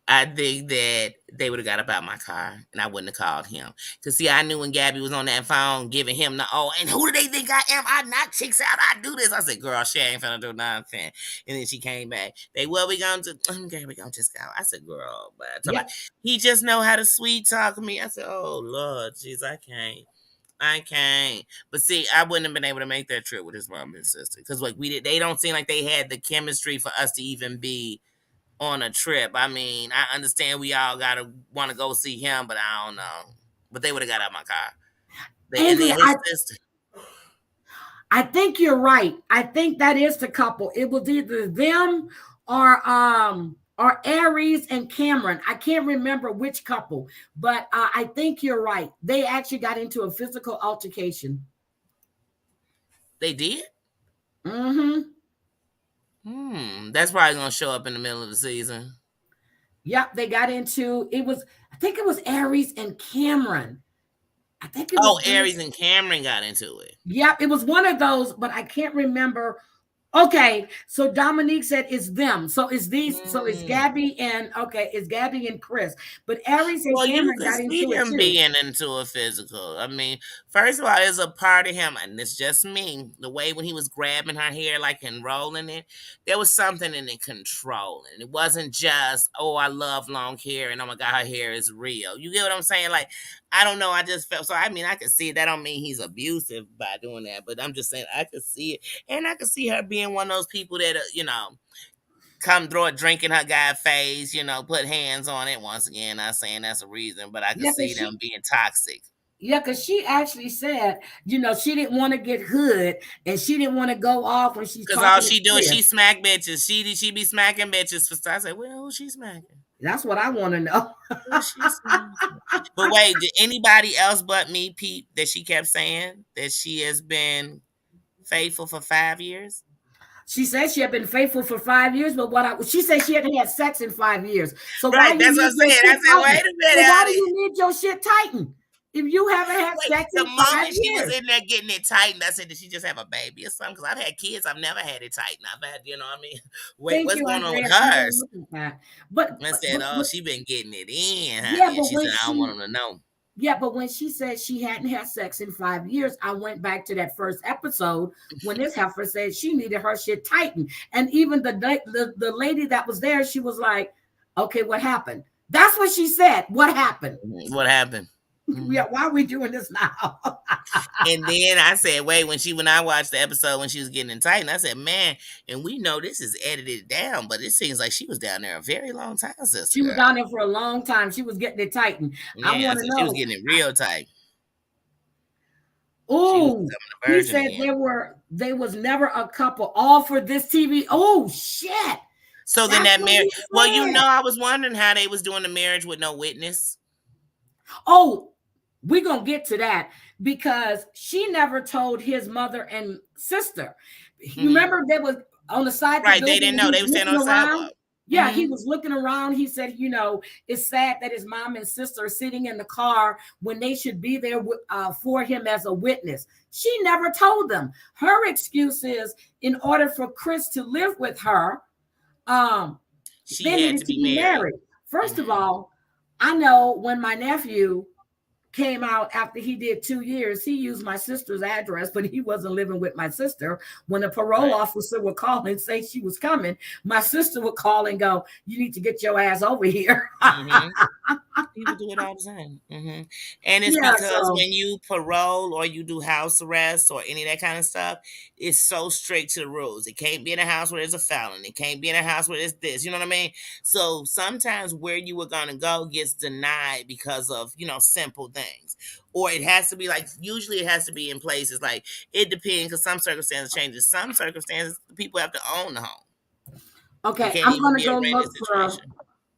I think that they would have got up out my car and I wouldn't have called him. Cause see, I knew when Gabby was on that phone giving him the and who do they think I am? I knock chicks out. I do this. I said, girl, she ain't finna do nothing. And then she came back. What we gonna do? Okay, we gonna just go. I said, girl, but Yep. he just know how to sweet talk me. I said, oh Lord, jeez, I can't. I can't. But see, I wouldn't have been able to make that trip with his mom and sister. Cause like they don't seem like they had the chemistry for us to even be on a trip. I mean, I understand we all gotta want to go see him, but I don't know. But they would have got out my car. And then Andrea, his sister. I think you're right. I think that is the couple. It was either them or Aries and Cameron. I can't remember which couple, but I think you're right. They actually got into a physical altercation. They did. Mm-hmm. That's probably gonna show up in the middle of the season. Yep, they got into it was I think it was Aries and Cameron. I think it Oh, was them. Aries and Cameron got into it. Yep, it was one of those, but I can't remember Okay, so Dominique said it's them. So it's these. So it's Mm. Gabby and okay, it's Gabby and Chris. But Aries and Well, you Cameron could got see into it him too. being into a physical. I mean, first of all, there's a part of him, and it's just me. The way when he was grabbing her hair, like and rolling it, there was something in it controlling. It wasn't just, oh, I love long hair, and oh my god, her hair is real. You get what I'm saying? Like, I don't know. I just felt so. I mean, I could see it. That don't mean he's abusive by doing that, but I'm just saying I could see it, and I could see her being one of those people that, come throw a drink in her guy face, put hands on it. Once again, not saying that's a reason, but I could Yeah, see because them being toxic. yeah, because she actually said, she didn't want to get hood and she didn't want to go off when she's Cause all talking to she do is she Chris. smack bitches. She be smacking bitches for stuff. I say, well, who she smacking? That's what I want to know. Who she smacking? But wait, did anybody else but me peep that she kept saying that she has been faithful for 5 years? She said she had been faithful for 5 years, but she said she hadn't had sex in 5 years. So why Right, you that's what need I'm your saying. I shit said, wait tightened? a So minute, why do honey. you need your shit tightened if you haven't had Wait, sex the in five moment she was years? in there getting it tightened, I said, did she just have a baby or something? Because I've had kids, I've never had it tightened. I've had, I mean, wait, Thank what's you, going on with Andrea. I'm gonna hers? look at that. But, I but, said, but, oh, but she been getting it in, yeah, honey. And but she said, I don't want them to know. yeah, but when she said she hadn't had sex in 5 years, I went back to that first episode when this heifer said she needed her shit tightened. And even the lady that was there, she was like, okay, what happened? That's what she said. What happened? What happened? Yeah, why are we doing this now? And then I said, wait, when I watched the episode when she was getting in tightened, I said, man, and we know this is edited down, but it seems like she was down there a very long time, sister She was girl. down there for a long time. She was getting it tightened. I Yeah, I want to said she was know. getting it real tight. She was Oh, becoming a he virgin said again. they was never a couple, all for this TV. Oh shit. So then That's that what marriage, he well, said. I was wondering how they was doing the marriage with no witness. Oh, we're gonna get to that because she never told his mother and sister. You remember they was on the side of the Right, they building didn't and know. he They was were standing looking on the around. sidewalk. Yeah, he was looking around. He said, it's sad that his mom and sister are sitting in the car when they should be there for him as a witness. She never told them. Her excuse is in order for Chris to live with her, She they had needed to to be be married. married. First of all, I know when my nephew came out after he did 2 years, he used my sister's address, but he wasn't living with my sister. When a parole Right. officer would call and say she was coming, my sister would call and go, you need to get your ass over here. People do it all the time. And it's Yeah, because so when you parole or you do house arrest or any of that kind of stuff, it's so strict to the rules. It can't be in a house where there's a felon. It can't be in a house where there's this. You know what I mean? So sometimes where you were going to go gets denied because of, simple things. Or it has to be like, usually it has to be in places like, it depends because some circumstances changes. Some circumstances, the people have to own the home. It okay, can't I'm even gonna be a go rented look for situation.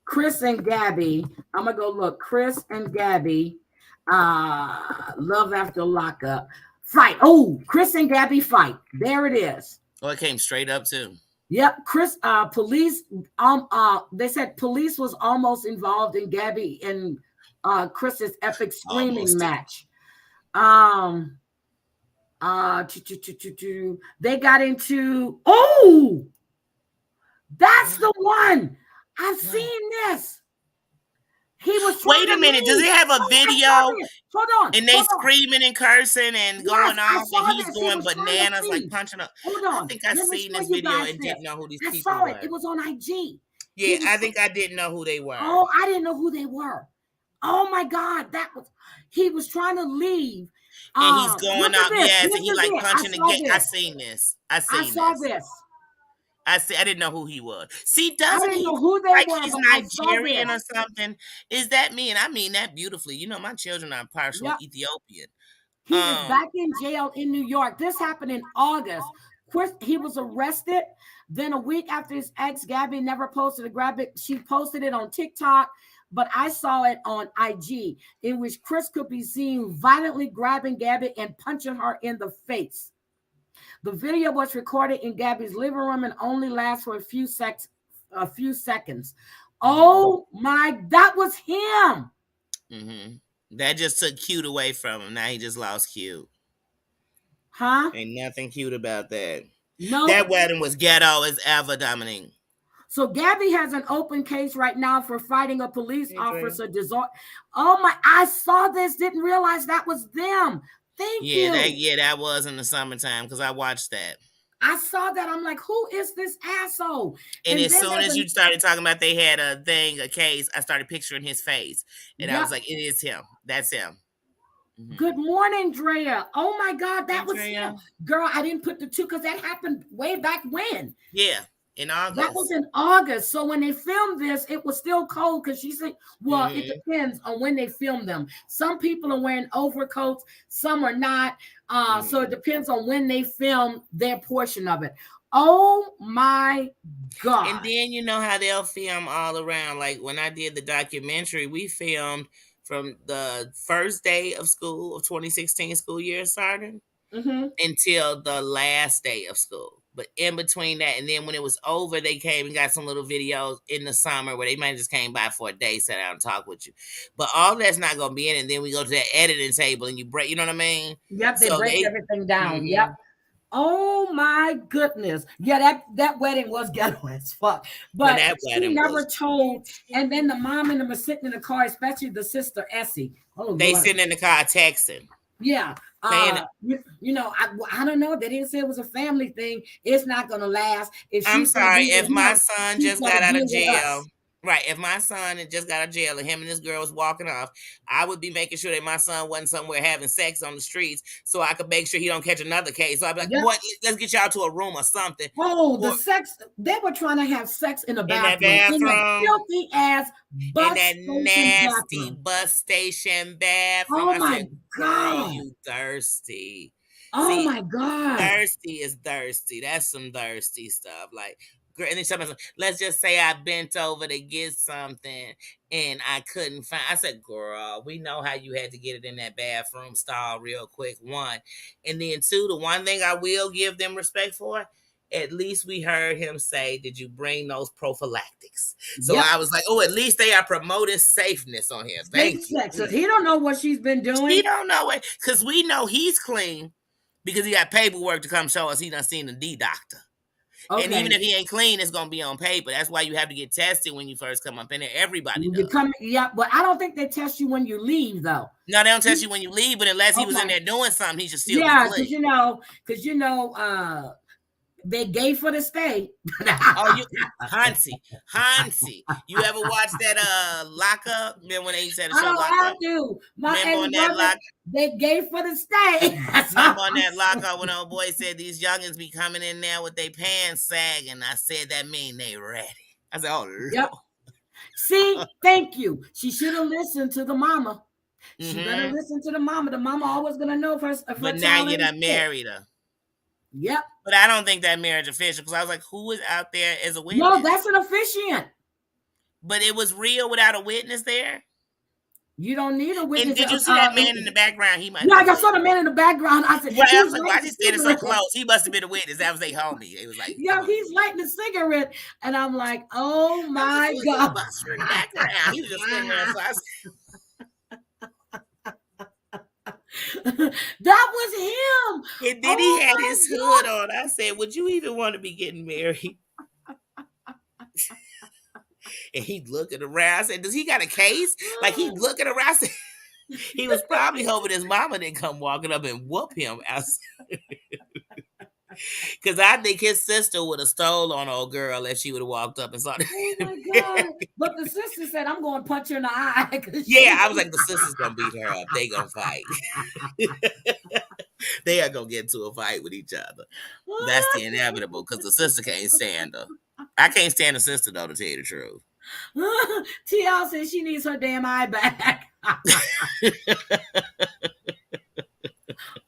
Chris and Gabby. I'm gonna go look. Chris and Gabby, love after lockup. Fight. Oh, Chris and Gabby fight. There it is. Oh, it came straight up too. Yep, Chris. Police. They said police was almost involved in Gabby and Chris's epic screaming Almost. match. They got into. Oh, that's the one. I've seen this. He was trying Wait a to minute. Does leave. it have a Oh, I video saw this. Hold on. and they Hold on. screaming and cursing and Yes, going I off and saw he's this. He going was trying to bananas like leave. punching up? Hold I on. think I Let me seen show this you video guys and this. didn't know who these I people saw it. were. It was on IG. Yeah, I think I didn't know who they were. Oh, I didn't know who they were. Oh my God, he was trying to leave. And he's going Look off, at this. yes, This and he is like it. punching the gate. I seen this. I saw this. I didn't know who he was. See, I doesn't didn't he know look who they like were, he's but I saw Nigerian or this. something? Is that me? And I mean that beautifully. My children are partial Yep. Ethiopian. He is back in jail in New York. This happened in August. Chris, he was arrested. Then a week after his ex, Gabby never posted a grab it. She posted it on TikTok, but I saw it on IG, in which Chris could be seen violently grabbing Gabby and punching her in the face. The video was recorded in Gabby's living room and only lasts for a few seconds. Oh my, that was him. That just took cute away from him. Now he just lost cute. Huh? Ain't nothing cute about that. No. That wedding was ghetto as ever, Dominique. So Gabby has an open case right now for fighting a police Hey, officer. Oh my! I saw this. Didn't realize that was them. Thank you. That was in the summertime because I watched that. I saw that. I'm like, who is this asshole? And as soon as you started talking about they had a case, I started picturing his face. And I was like, it is him. That's him. Mm-hmm. Good morning, Drea. Oh my God, that was him. Girl, I didn't put the two because that happened way back when. Yeah. In August. That was in August. So when they filmed this, it was still cold because she said, well, it depends on when they film them. Some people are wearing overcoats, some are not. So it depends on when they film their portion of it. Oh my God. And then you know how they'll film all around. Like when I did the documentary, we filmed from the first day of school of 2016 school year starting until the last day of school. But in between that, and then when it was over, they came and got some little videos in the summer where they might have just came by for a day, sat down and talk with you. But all that's not going to be in it. And then we go to that editing table and you break, you know what I mean? Yep, they break everything down. Yep. Oh my goodness. Yeah, that wedding was ghetto as fuck. But she never told. And then the mom and them are sitting in the car, especially the sister Essie. Oh, they sitting in the car texting. Yeah. You know, I don't know. They didn't say it was a family thing. It's not gonna last. I'm sorry. If my son just got out of jail. Right. If my son had just got out of jail and him and this girl was walking off, I would be making sure that my son wasn't somewhere having sex on the streets so I could make sure he don't catch another case. So I'd be like, what? Let's get y'all to a room or something. Oh, the sex. They were trying to have sex in the bathroom. In that filthy ass bus station bathroom. In that nasty bus station bathroom. Oh my God. You thirsty. Oh my God. Thirsty is thirsty. That's some thirsty stuff. Like, and then somebody said, let's just say I bent over to get something and I couldn't find. I said, girl, we know how you had to get it in that bathroom stall real quick, one. And then two, the one thing I will give them respect for, at least we heard him say, did you bring those prophylactics? So I was like, oh, at least they are promoting safeness on here. Thank you. He don't know what she's been doing. He don't know it because we know he's clean because he got paperwork to come show us he done seen the D doctor. Okay. And even if he ain't clean, it's going to be on paper. That's why you have to get tested when you first come up in there. Everybody does. But I don't think they test you when you leave, though. No, they don't test you when you leave, but unless he was in there doing something, he should still be clean. Because, they gay for the stay. Hansi. You ever watch that Lockup? Remember when they used to have the show Lockup? I do. Remember on that Lockup? They gay for the stay. Remember on that Lockup when old boy said these youngins be coming in there with their pants sagging. I said that mean they ready. I said, oh, yep. See, thank you. She should have listened to the mama. She better listen to the mama. The mama always gonna know if her but now you done married her. Yep. But I don't think that marriage official because I was like, who is out there as a witness? No, that's an officiant. But it was real without a witness there? You don't need a witness. And did you see that man in the background? He might. Yeah, I saw the man in the background. I said, I was like, why is he standing so close? He must have been a witness. That was their homie. It was like, yeah, he's lighting a cigarette. And I'm like, oh my God. In the background. He was just sitting there. That was him. And then he had his hood on. I said, would you even want to be getting married? And he's looking around. I said, does he got a case? Like he's looking around. I said, he was probably hoping his mama didn't come walking up and whoop him outside. Because I think his sister would have stole on old girl if she would have walked up and saw that. Oh my God. But the sister said, I'm going to punch her in the eye. Yeah, I was like, the sister's going to beat her up. They going to fight. They are going to get into a fight with each other. That's the inevitable because the sister can't stand her. I can't stand the sister, though, to tell you the truth. TL says she needs her damn eye back.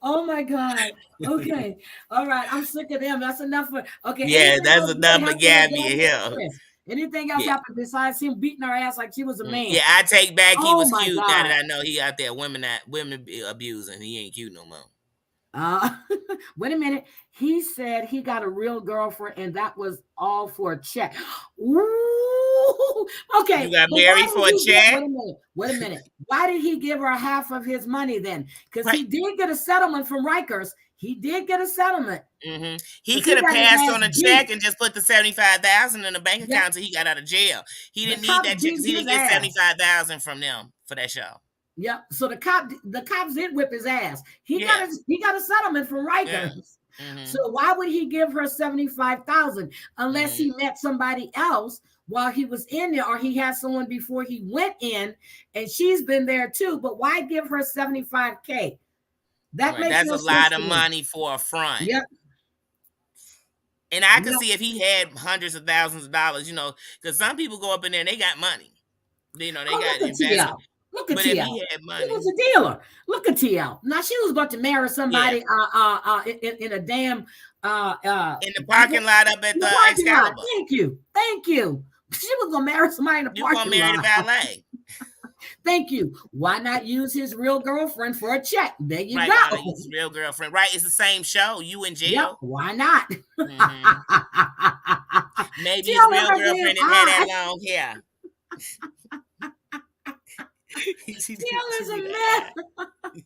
Oh my God. Okay. All right. I'm sick of them. That's enough for okay. Yeah, that's enough for Gabby and him. Anything else happened besides him beating her ass like she was a man? Yeah, I take back he was cute. God. Now that I know he out there women abusing. He ain't cute no more. Uh, wait a minute. He said he got a real girlfriend and that was all for a check. Ooh. You Okay, got but why married did for a he get? Wait check? a minute. Wait a minute. Why did he give her half of his money then? Because Right. he did get a settlement from Rikers. He did get a settlement He because could he have got his passed ass on a check beat. and just put the 75,000 in the bank Yep. account till he got out of jail. He The didn't need cops that check beat because he his didn't get ass. 75,000 from them for that show. Yep. So the cops did whip his ass. He Yeah. got a settlement from Yeah. Rikers. So why would he give her 75,000 unless he met somebody else while he was in there, or he had someone before he went in, and she's been there too? But why give her 75K? That Right. makes That's no a sense lot to of me. money for a front. Yep. And I could Yep. see if he had hundreds of thousands of dollars, because some people go up in there and they got money. They got Look at investment. TL. Look at But if TL. he had He money, was a dealer. Look at TL. Now she was about to marry yeah, somebody in a damn in the parking lot up at in the the parking lot. Excalibur, Thank you. Thank you. She was gonna marry somebody in the you gonna parking marry the lot. valet. Thank you. Why not use his real girlfriend for a check? There you Right, go. why not use his real girlfriend? Right, it's the same show. You in Yep. jail. Why not? Maybe his TL real with her damn girlfriend didn't have that eye. long hair. TL is a mess. She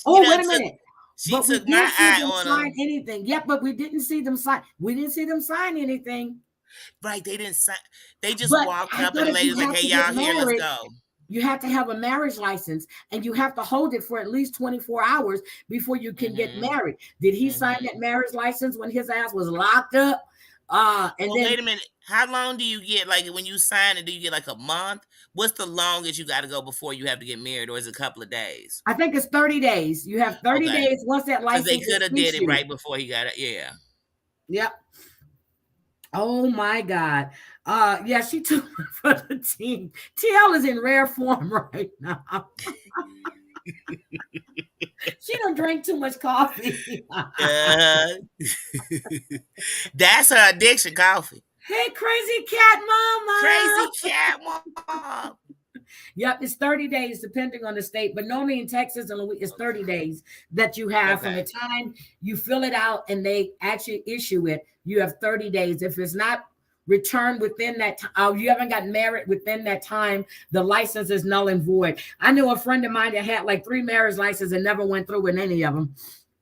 Oh, done wait a took minute. she But we took my did see eye them on sign her. anything. Yep, but we didn't see them sign. We didn't see them sign anything. Right, they didn't sign. They just But walked I up and thought the if lady you was like, have "Hey, to get y'all here? Let's married, go." you have to have a marriage license and you have to hold it for at least 24 hours before you can get married. Did he sign that marriage license when his ass was locked up? And Well, then wait a minute. How long do you get? Like when you sign it, do you get like a month? What's the longest you got to go before you have to get married, or is it a couple of days? I think it's 30 days. You have 30 Okay, days once that because they license is could have did it issued. right before he got it. Yeah. Yep. Oh my God. Yeah, she took one for the team. TL is in rare form right now. She don't drink too much coffee. That's her addiction, coffee. Hey, crazy cat mama. Crazy cat mom. Yep, it's 30 days depending on the state, but normally in Texas it's 30 days that you have from the time you fill it out and they actually issue it. You have 30 days. If it's not returned within that time, you haven't gotten married within that time, the license is null and void. I knew a friend of mine that had like 3 marriage licenses and never went through with any of them.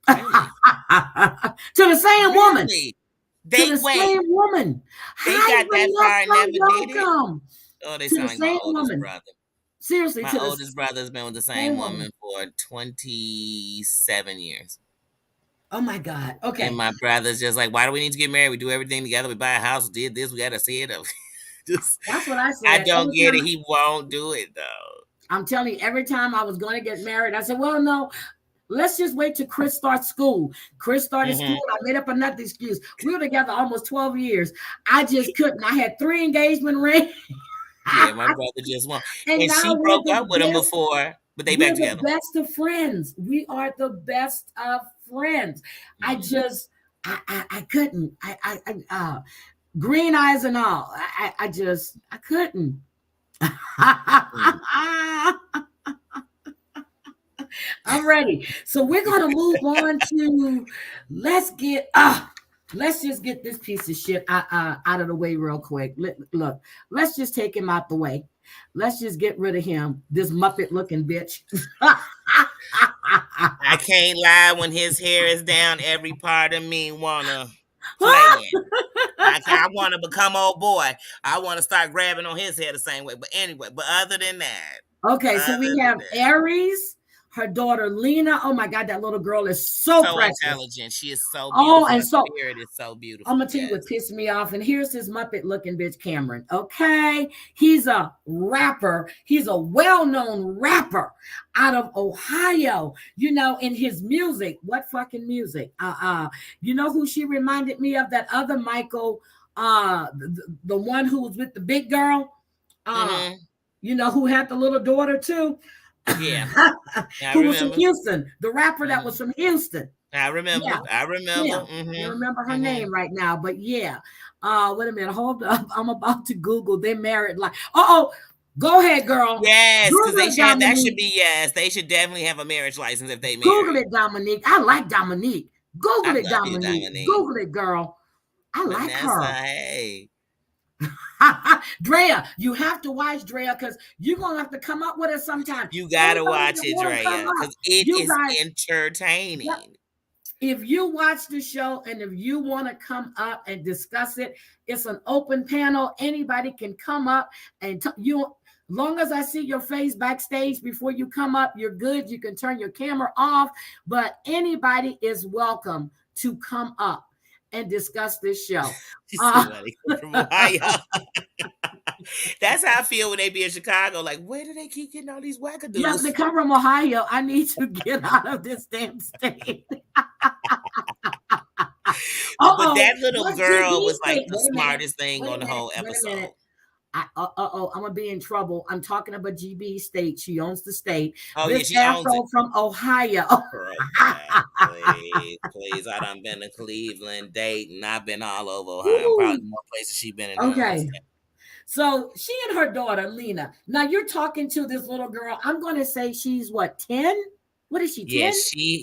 Really? To the same woman. They same woman. They Hi, got that far and never did it. Welcome. Oh, they To sound the like my same oldest woman. brother. Seriously, My to oldest brother's been with the same woman woman. for 27 years. Oh my God. Okay. And my brother's just like, why do we need to get married? We do everything together. We buy a house, did this, we gotta see it. That's what I said. I don't get it. He won't do it though. I'm telling you, every time I was going to get married, I said, well, no, let's just wait till Chris starts school. Chris started school. I made up another excuse. We were together almost 12 years. I just couldn't. I had 3 engagement rings. Yeah, my brother just won't. And she broke up with him before, but they back together. We're the best of friends. We are the best of friends. I just, I couldn't. Green eyes and all. I couldn't. I'm ready. So we're going to move on to let's just get this piece of shit out of the way real quick. Look, let's just take him out the way. Let's just get rid of him, this Muppet looking bitch. I can't lie, when his hair is down, every part of me wanna play it. I want to become old boy. I want to start grabbing on his hair the same way. But anyway, other than that. Okay, so we have Aries, her daughter Lena. Oh my God, that little girl is so precious. Intelligent. She is so beautiful. Oh, and so her spirit is so beautiful. I'm gonna tell you what pissed me off. And here's this Muppet looking bitch, Cameron. Okay, he's a rapper. He's a well-known rapper out of Ohio. You know, in his music, what fucking music? You know who she reminded me of? That other Michael, the one who was with the big girl. You know, who had the little daughter too. Yeah. Who was from Houston, the rapper that was from Houston. I remember. Yeah. I remember. Yeah. I remember her name right now, but yeah. Wait a minute, hold up. I'm about to Google. They married like Go ahead, girl. Yes, because Google they it, should have, that should Dominique. be yes. They should definitely have a marriage license if they Google marry. it, Dominique. I like Dominique. I Google it, love you, Dominique. Dominique. Google it, girl. I like Vanessa, her. hey. Drea, you have to watch Drea because you're gonna have to come up with it sometime. You gotta Anybody watch that it, want to come Drea, up, because it you is guys. entertaining. Yep. If you watch the show and if you want to come up and discuss it, it's an open panel. Anybody can come up and you. Long as I see your face backstage before you come up, you're good. You can turn your camera off, but anybody is welcome to come up and discuss this show. From Ohio. That's how I feel when they be in Chicago. Like, where do they keep getting all these wackadoos? Yeah, they come from Ohio. I need to get out of this damn state. But that little girl was like the Wait smartest thing on the whole Wait a episode. minute. I'm gonna be in trouble. I'm talking about GB State. She owns the state. Oh, this yeah, she owns it. From Ohio. Girl, yeah, please. I done been to Cleveland, Dayton. I've been all over Ohio. Ooh. Probably more places she been in. Okay. So she and her daughter, Lena. Now you're talking to this little girl. I'm going to say she's what, 10? What is she, 10? Yeah,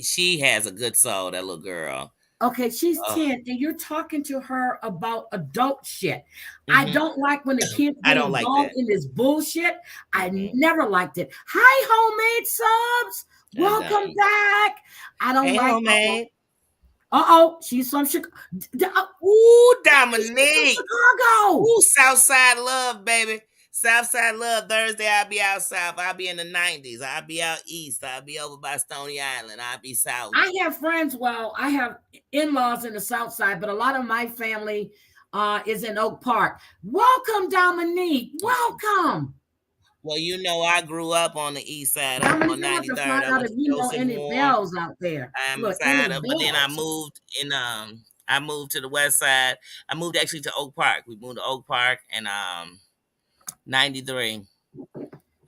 she has a good soul, that little girl. Okay, she's 10, and you're talking to her about adult shit. Mm-hmm. I don't like when the kids get involved like in this bullshit. I never liked it. Hi, homemade subs. Welcome back. I don't like homemade. She's from Chicago. Ooh, Dominique. Chicago. Ooh, Southside love, baby. Southside love. Thursday, I'll be out south. I'll be in the 90s. I'll be out east. I'll be over by Stony Island. I'll be south. I have friends. Well, I have in-laws in the south side, but a lot of my family is in Oak Park. Welcome, Dominique. Welcome. Well, you know, I grew up on the east side on 93rd. I was you know any bells out there. But then I moved in I moved to the west side. I moved actually to Oak Park. We moved to Oak Park in 93.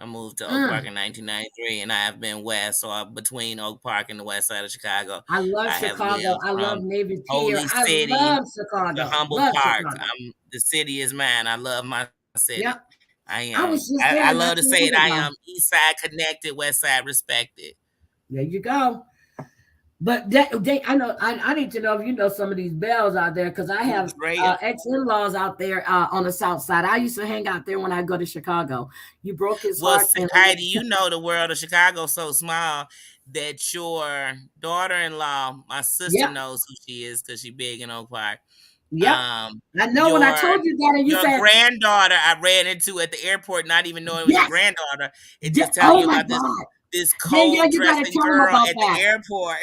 I moved to Oak Park in 1993, and I have been west, so I'm between Oak Park and the west side of Chicago. I love Chicago. I love Navy Pier. I love Chicago. The humble part. The city is mine. I love my city. Yep. I am. I love to say it. I am east side connected, west side respected. There you go. But I know I need to know if you know some of these bells out there, because I have ex-in-laws out there on the south side. I used to hang out there when I go to Chicago. You broke his heart. Well, Heidi, you know the world of Chicago so small that your daughter-in-law, my sister knows who she is because she's big in Oak Park. Yep. I know when I told you that, and you said granddaughter I ran into at the airport, not even knowing it was your granddaughter. It just tells you about this cold dressing girl at the airport.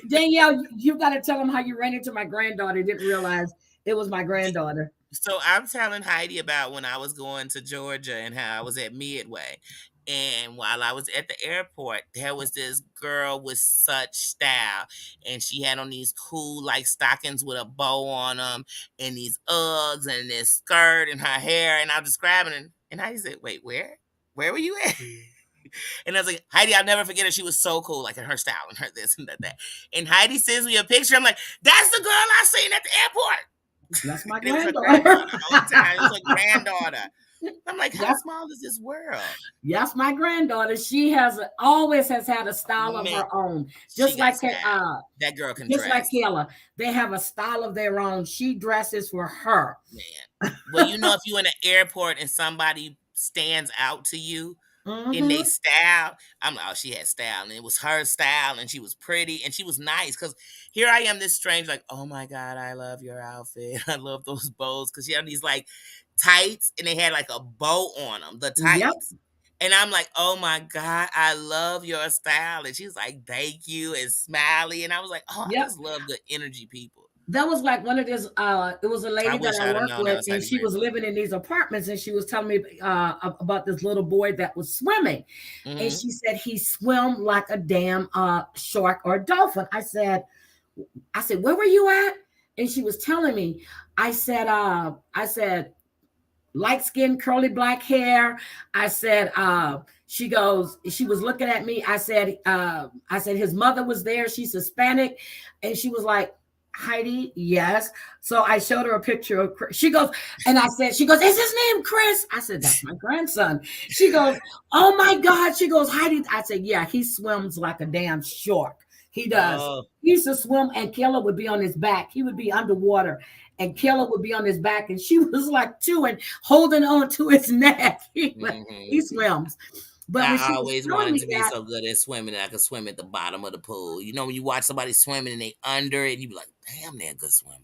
Danielle, you got to tell them how you ran into my granddaughter. Didn't realize it was my granddaughter. So I'm telling Heidi about when I was going to Georgia and how I was at Midway. And while I was at the airport, there was this girl with such style. And she had on these cool, like, stockings with a bow on them and these Uggs and this skirt and her hair. And I was describing it. And Heidi said, wait, where? Where were you at? And I was like, Heidi, I'll never forget her. She was so cool, like in her style and her this and that. And Heidi sends me a picture. I'm like, that's the girl I seen at the airport. That's my granddaughter. It was a granddaughter. I'm like, how small is this world? Yes, my granddaughter. She always has had a style of her own. Just like that girl can just dress. like Kayla. They have a style of their own. She dresses for her. Man. Well, you know, if you're in an airport and somebody stands out to you in their style, I'm like, oh, she had style. And it was her style, and she was pretty, and she was nice. Because here I am, this strange, like, oh my God, I love your outfit. I love those bows. Because she had these like tights, and they had like a bow on them, the tights. Yep. And I'm like, oh my God, I love your style. And she's like, thank you, and smiley. And I was like, oh, I just love the energy people. That was like one of this, it was a lady that I worked with, and she was living in these apartments, and she was telling me about this little boy that was swimming. And she said he swam like a damn shark or dolphin. I said, where were you at? And she was telling me, I said, light skin, curly black hair. I said, she was looking at me. I said, his mother was there. She's Hispanic. And she was like, Heidi, yes. So I showed her a picture of Chris. She goes, and I said, she goes, is his name Chris? I said, that's my grandson. She goes, oh my God. She goes, Heidi. I said, yeah, he swims like a damn shark. He does. Oh, He used to swim, and Kayla would be on his back. He would be underwater, and Kayla would be on his back, and she was like chewing, holding on to his neck. He swims. But when she I was always telling wanted me to be that, so good at swimming that I could swim at the bottom of the pool. You know, when you watch somebody swimming and they under it, you be like, damn, they're a good swimmer.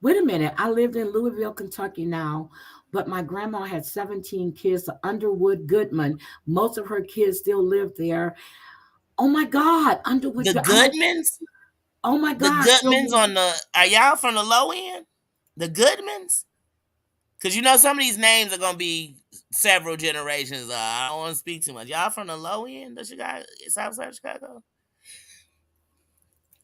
wait a minute, I lived in Louisville, Kentucky now, but my grandma had 17 kids, the Underwood Goodman. Most of her kids still live there. Oh my God, Underwood. The Goodmans? Oh my The God. Goodmans on the, are y'all from the low end? The Goodmans? Because you know some of these names are going to be several generations. I don't want to speak too much. Y'all from the low end of Chicago, Southside Chicago?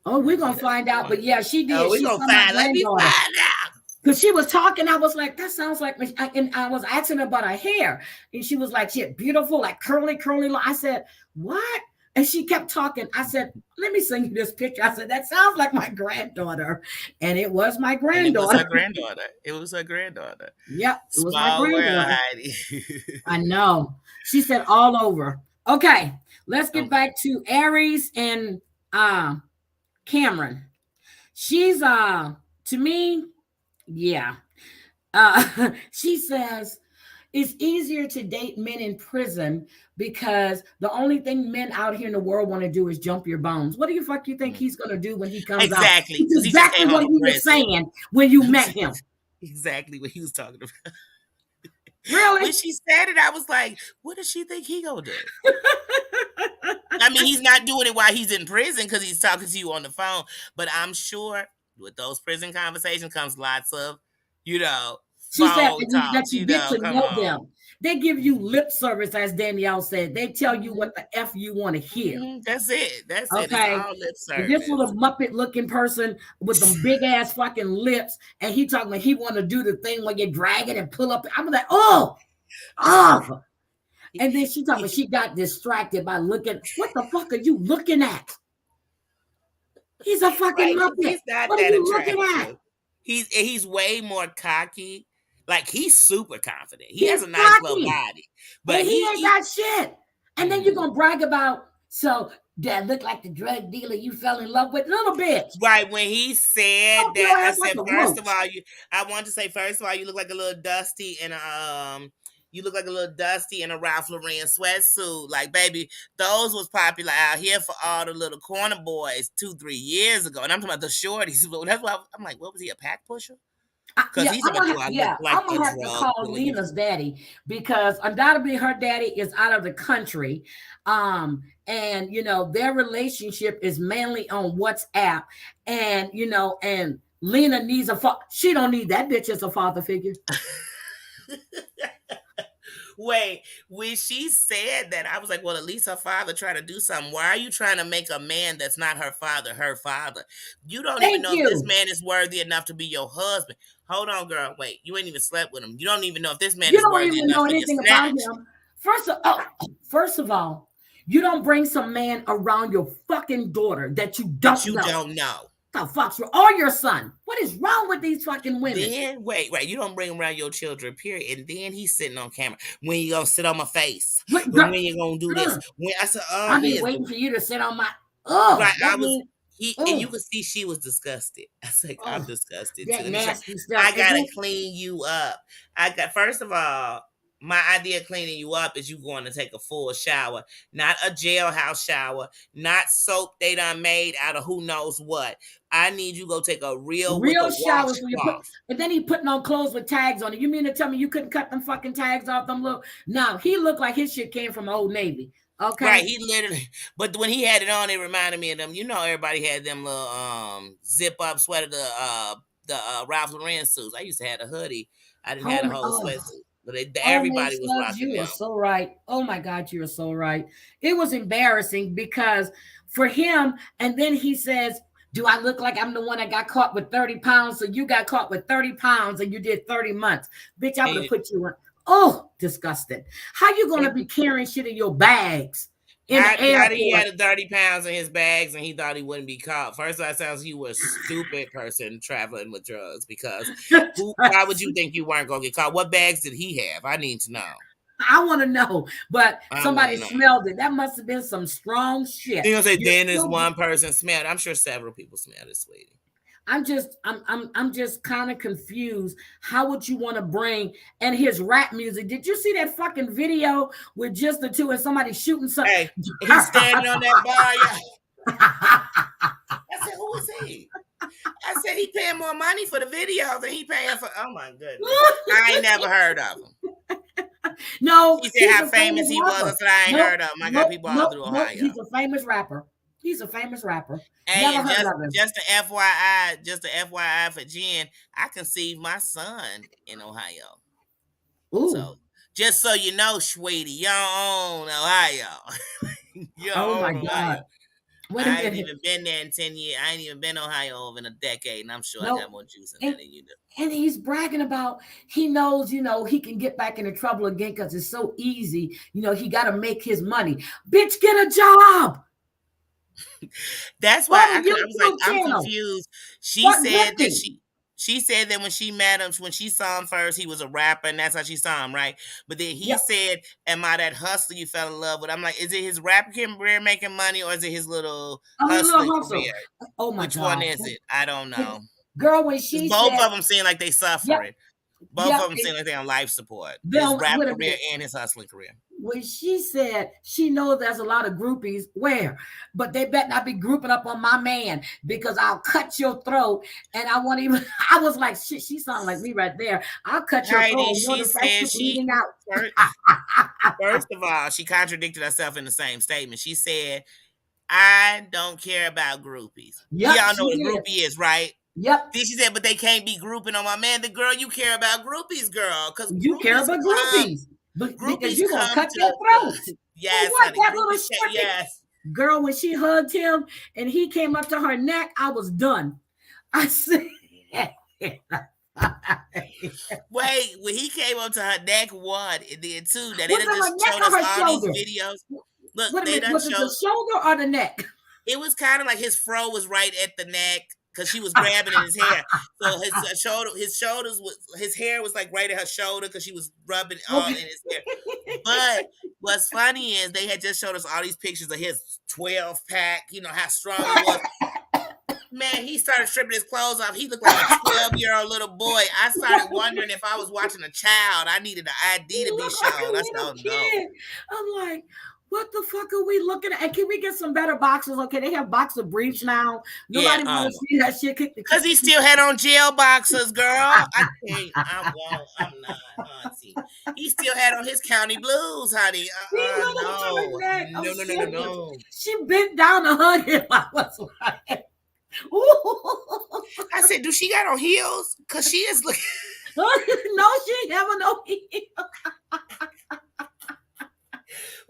Oh, we're See, gonna that's find the out. point. But yeah, she Oh, did. we're She going to saw my find. Let me granddaughter. find out. Because she was talking, I was like, that sounds like me. And I was asking her about her hair. And she was like, she had beautiful, like curly, curly. I said, what? And she kept talking. I said, let me send you this picture. I said, that sounds like my granddaughter. And it was my And it was her granddaughter. granddaughter. It was her granddaughter. Yep, it was my Small world, granddaughter. Heidi. I know. She said all over. Okay, let's get Okay. back to Aries and Cameron. She's to me, yeah. She says it's easier to date men in prison because the only thing men out here in the world want to do is jump your bones. What do you fuck you think he's gonna do when he comes out? Exactly. It's Because he just exactly came home what from you were prison. saying when you met him. Exactly what he was talking about. Really? When she said it, I was like, what does she think he gonna do? I mean, he's not doing it while he's in prison because he's talking to you on the phone. But I'm sure with those prison conversations comes lots of, you know, She said phone that talks, you you get know, to come know on. them. They give you lip service, as Danielle said. They tell you what the F you want to hear. That's it. That's it. It's Okay. all lip And this service. little Muppet looking person with them big ass fucking lips, and he talking like he want to do the thing where you drag it and pull up. I'm like, oh. And then she talking about she got distracted by looking. What the fuck are you looking at? He's a fucking Right, because Muppet. he's not What are that you looking at? attractive. He's way more cocky. Like he's super confident. He has He's a nice little cocky. body, And but he ain't got shit. And then you're Mhm. gonna brag about, so that look like the drug dealer you fell in love with, little bitch. Right, when he said Fuck your that, I ass like said, a first of roach. all, I want to say, first of all, you look like a little dusty in a you look like a little dusty in a Ralph Lauren sweatsuit. Like, baby, those was popular out here for all the little corner boys 2-3 years ago. And I'm talking about the shorties. That's why I'm like, what was he, a pack pusher? Because he's about to, I look like I'm a gonna have to drug call dealer. Lena's daddy because undoubtedly her daddy is out of the country. And you know, their relationship is mainly on WhatsApp. And you know, and Lena needs she don't need that bitch as a father figure. Wait, when she said that, I was like, well, at least her father tried to do something. Why are you trying to make a man that's not her father her father? You don't even Thank know if this you. man is worthy enough to be your husband. Hold on, girl. Wait, you ain't even slept with him. You don't even know if this man You is don't worthy even enough know for your anything about snatch. him. First of all, you don't bring some man around your fucking daughter that you don't But you know. don't know. The fuck's wrong? Or your son. What is wrong with these fucking women? Then wait, right? You don't bring him around your children, period. And then he's sitting on camera. When you gonna sit on my face? When you gonna do this? When I said, oh, I've he been is waiting for you to sit on my. right. That I was means and you could see she was disgusted. I was like, I'm disgusted too. that And he's like, nasty stuff. I gotta clean you up. First of all, my idea of cleaning you up is you going to take a full shower, not a jailhouse shower, not soap they done made out of who knows what. I need you to go take a real with a showers where you put, washcloth. and then he putting on clothes with tags on it. You mean to tell me you couldn't cut them fucking tags off them little? No, he looked like his shit came from Old Navy. Okay. Right, he literally, but when he had it on, it reminded me of them. You know, everybody had them little zip up sweater, the Ralph Lauren suits. I used to have a hoodie. I didn't have a whole sweatsuit, but everybody was rocking you them. are so right. Oh my God, you are so right. It was embarrassing because for him, and then he says, do I look like I'm the one that got caught with 30 pounds? So you got caught with 30 pounds and you did 30 months. Bitch, I would have put you in. Oh, disgusting. How you going to be carrying shit in your bags? in the How did he airport. had 30 pounds in his bags and he thought he wouldn't be caught? First of all, it sounds like you were a stupid person traveling with drugs because why would you think you weren't going to get caught? What bags did he have? I need to know. I want to know, but somebody know. smelled it. That must have been some strong shit. You're gonna say then this one person smelled. I'm sure several people smelled it, sweetie. I'm just kind of confused. How would you want to bring and his rap music? Did you see that fucking video with just the two and somebody shooting something? Hey, he's standing on that bar. Yeah. I said, who is he? I said he paying more money for the video than he paying for. Oh my goodness, I ain't never heard of him. No, he said how famous he was. I said I ain't heard of him. I got people all through Ohio. He's a famous rapper. He's a famous rapper. Hey, just an FYI for Jen, I conceived my son in Ohio. Ooh. So just so you know, sweetie, you're on Ohio. Oh my God. I ain't even been there in 10 years. I ain't even been to Ohio over in a decade, and I'm sure I got more juice in that than you do. And he's bragging about he knows, he can get back into trouble again because it's so easy. He got to make his money. Bitch, get a job. That's why I was like, I'm confused. She said that when she met him, when she saw him first, he was a rapper, and that's how she saw him, right? But then he said, "Am I that hustler you fell in love with?" I'm like, is it his rap career making money, or is it his little hustling career? Oh my Which God. one is it? I don't know. Girl, when she both of them seem like they suffering. Both of them seem like they're on life support. His rap career and his hustling career. When she said she knows there's a lot of groupies, but they better not be grouping up on my man because I'll cut your throat. And I was like, shit, she sounded like me right there. I'll cut your throat. She said first of all, she contradicted herself in the same statement. She said, I don't care about groupies. Yep, y'all know what a groupie is, right? Yep. Then she said, but they can't be grouping on my man. The girl, you care about groupies, girl. Because you care about groupies. Because you're going to cut your throat. Yes, honey. That little yes. Girl, when she hugged him and he came up to her neck, I was done. I said, wait, when he came up to her neck, one, and then two, that they just showed us all these videos. Look, they done was it the shoulder or the neck? It was kind of like his fro was right at the neck because she was grabbing in his hair. So his hair was like right at her shoulder because she was rubbing all in his hair. But what's funny is they had just showed us all these pictures of his 12-pack, how strong he was. Man, he started stripping his clothes off. He looked like a 12-year-old little boy. I started wondering if I was watching a child. I needed an ID to be shown. That's no. I'm like, what the fuck are we looking at? And can we get some better boxers? Okay, they have boxer briefs now. Nobody wants to see that shit. Because he still had on jail boxers, girl. I can't. I'm not, auntie. He still had on his county blues, honey. No. She bent down to hug him. I was like, I said, do she got on heels? Because she is looking. No, she ain't having no heels.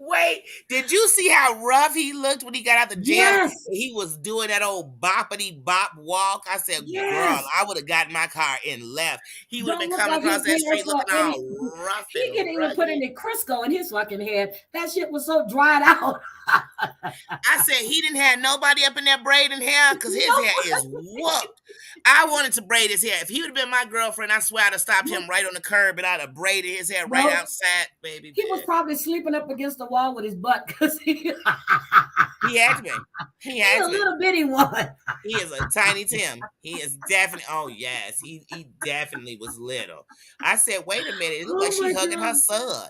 Wait, did you see how rough he looked when he got out the jail? Yes. He was doing that old boppity bop walk. I said, girl, I would have gotten my car and left. He would have been coming across that street looking all rough. He didn't even put any Crisco in his fucking head. That shit was so dried out. I said he didn't have nobody up in there braiding hair because his hair is whooped. I wanted to braid his hair. If he would have been my girlfriend, I swear I'd have stopped him right on the curb and I'd have braided his hair right outside, baby. He was probably sleeping up against the wall with his butt because he had to be. He's a little bitty one. He is a tiny Tim. He is definitely. Oh yes, he definitely was little. I said, wait a minute. It looked like she hugging her son.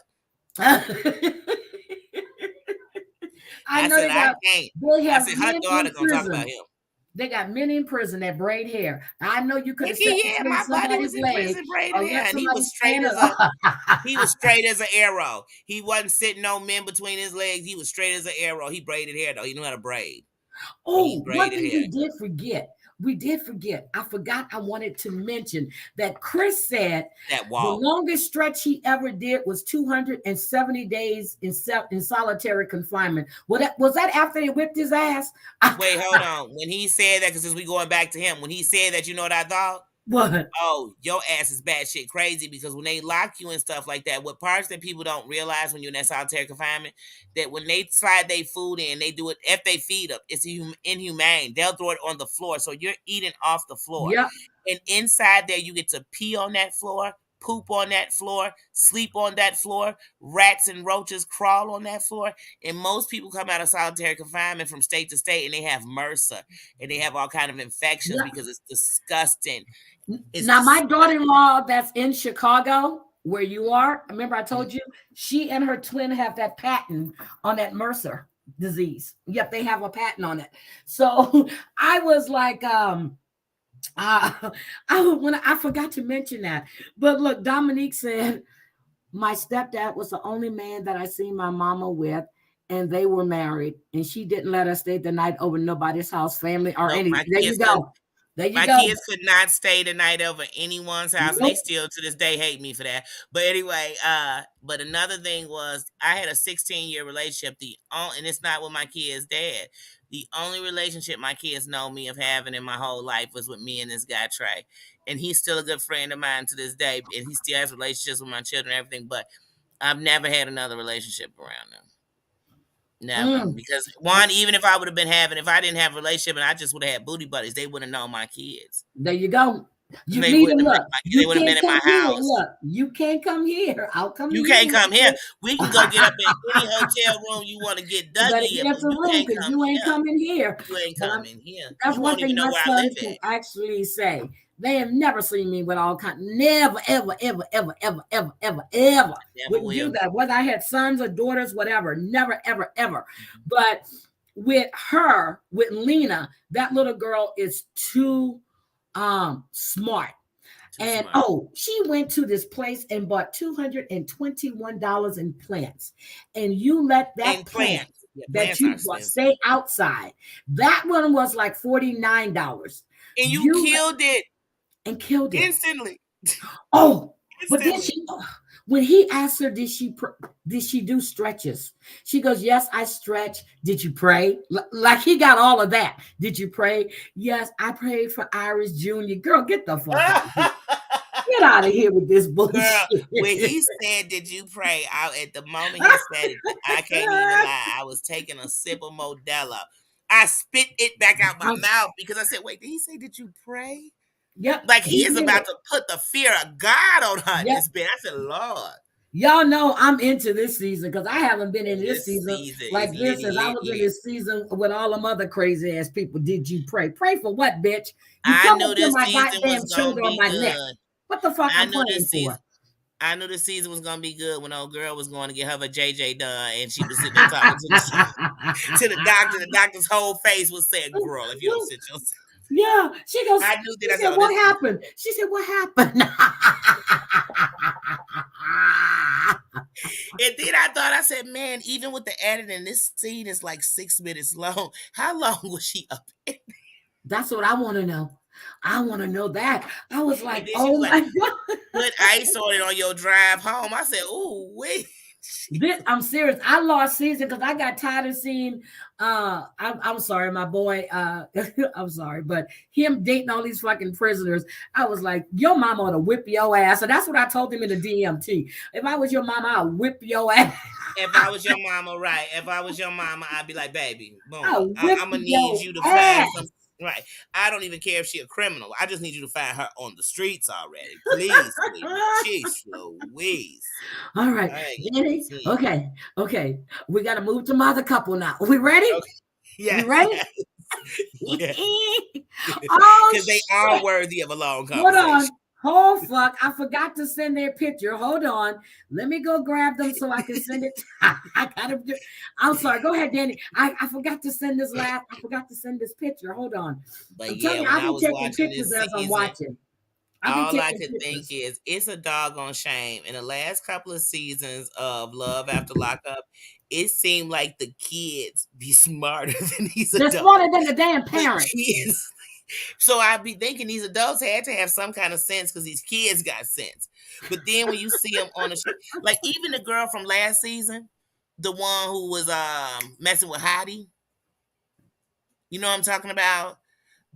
I know said, I can't. I said, her daughter gonna talk about him. They got men in prison that braid hair. I know you could have said my buddy was in prison braiding hair, and he was straight as an arrow. He wasn't sitting no men between his legs. He was straight as an arrow. He braided hair though. He knew how to braid. Oh, one thing we did forget. I forgot I wanted to mention that Chris said that the longest stretch he ever did was 270 days in solitary confinement. Was that after they whipped his ass? Wait, hold on. When he said that, because since we going back to him, when he said that, you know what I thought? What? Oh, your ass is batshit crazy because when they lock you and stuff like that, what parts that people don't realize when you're in that solitary confinement, that when they slide their food in, they do it if they feed them. It's inhumane. They'll throw it on the floor, so you're eating off the floor. Yep. And inside there, you get to pee on that floor, poop on that floor, sleep on that floor. Rats and roaches crawl on that floor. And most people come out of solitary confinement from state to state, and they have MRSA, and they have all kind of infections Yep. because it's disgusting. Now, my daughter-in-law that's in Chicago, where you are, remember I told you, she and her twin have that patent on that MRSA disease. Yep, they have a patent on it. So I was like, I forgot to mention that. But look, Dominique said, my stepdad was the only man that I seen my mama with, and they were married, and she didn't let us stay the night over nobody's house, family, or anything. There you go. There you my go. kids could not stay the night over anyone's house, and they still to this day hate me for that. But anyway, but another thing was I had a 16-year relationship. And it's not with my kid's dad. The only relationship my kids know me of having in my whole life was with me and this guy Trey, and he's still a good friend of mine to this day, and he still has relationships with my children and everything. But I've never had another relationship around them. Never. Because one, even if I would have been if I didn't have a relationship and I just would have had booty buddies, they wouldn't know my kids. There you go. You they would have been in my house. Look, you can't come here. I'll come You here. can't come here. We can go get up in any hotel room you want to get dug in. You ain't coming here. You ain't coming here. That's one thing my son can actually say. They have never seen me with all kind. Never, ever, ever, ever, ever, ever, ever, ever. Wouldn't do that. Whether I had sons or daughters, whatever. Never, ever, ever. But with her, with Lena, that little girl is too smart. She went to this place and bought $221 in plants. And you let that plant that you stay outside. That one was like $49. And you killed it. And killed it instantly. Oh, but then when he asked her, did she do stretches? She goes, yes, I stretch. Did you pray? Like he got all of that. Did you pray? Yes, I prayed for Aries Jr. Girl, get the fuck out. Get out of here with this bullshit. Girl, when he said, did you pray? At the moment he said it, I can't even lie. I was taking a sip of Modelo. I spit it back out my mouth because I said, wait, did he say, did you pray? Yep. Like he is about to put the fear of God on her. This bitch. I said, Lord. Y'all know I'm into this season because I haven't been in this season like this as I was in this season with all them other crazy ass people. Did you pray? Pray for what, bitch? I knew this season was gonna be good. What the fuck I'm praying for? I knew the season was gonna be good when old girl was going to get her JJ done, and she was sitting there talking to the doctor. The doctor's whole face was saying, "Girl, if you don't sit yourself." Yeah, she goes. I knew that. She said, "What happened?" She said, "What happened?" And then I said, "Man, even with the editing, this scene is like 6 minutes long. How long was she up in?" That's what I want to know. I want to know that. I was like, "Oh my God!" Put ice on it on your drive home. I said, "Ooh, wait." I'm serious. I lost season because I got tired of seeing. I'm sorry, my boy. I'm sorry, but him dating all these fucking prisoners. I was like, your mama ought to whip your ass. And that's what I told him in the DMT. If I was your mama, I'll whip your ass. If I was your mama, right? If I was your mama, I'd be like, baby, boom. I'm gonna need you to find some. Right. I don't even care if she's a criminal. I just need you to find her on the streets already. Please. Jeez Louise. All right. Okay. We got to move to mother couple now. Are we ready? Okay. Yeah. You ready? Yes. Oh, because they are worthy of a long conversation. Hold on. Oh, fuck. I forgot to send their picture. Hold on. Let me go grab them so I can send it. I'm sorry. Go ahead, Danny. I forgot to send this I forgot to send this picture. Hold on. But I'm telling you, I've been taking pictures as I'm watching. All I can think is it's a doggone shame. In the last couple of seasons of Love After Lockup, it seemed like the kids be smarter than these adults. They're smarter than the damn parents. So I'd be thinking these adults had to have some kind of sense because these kids got sense. But then when you see them on the show, like even the girl from last season, the one who was messing with Hottie, you know what I'm talking about?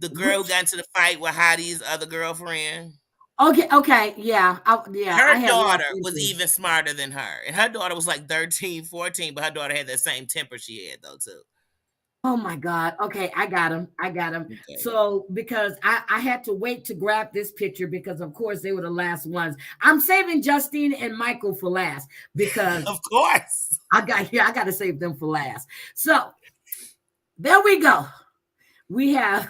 The girl who got into the fight with Heidi's other girlfriend. Okay, yeah, I Her had lost daughter was interest. even smarter than her. And her daughter was like 13, 14, but her daughter had that same temper she had, though, too. Oh my God. Okay, I got him. Okay. So because I had to wait to grab this picture because of course they were the last ones. I'm saving Justine and Michael for last because Of course. I got to save them for last. So there we go. We have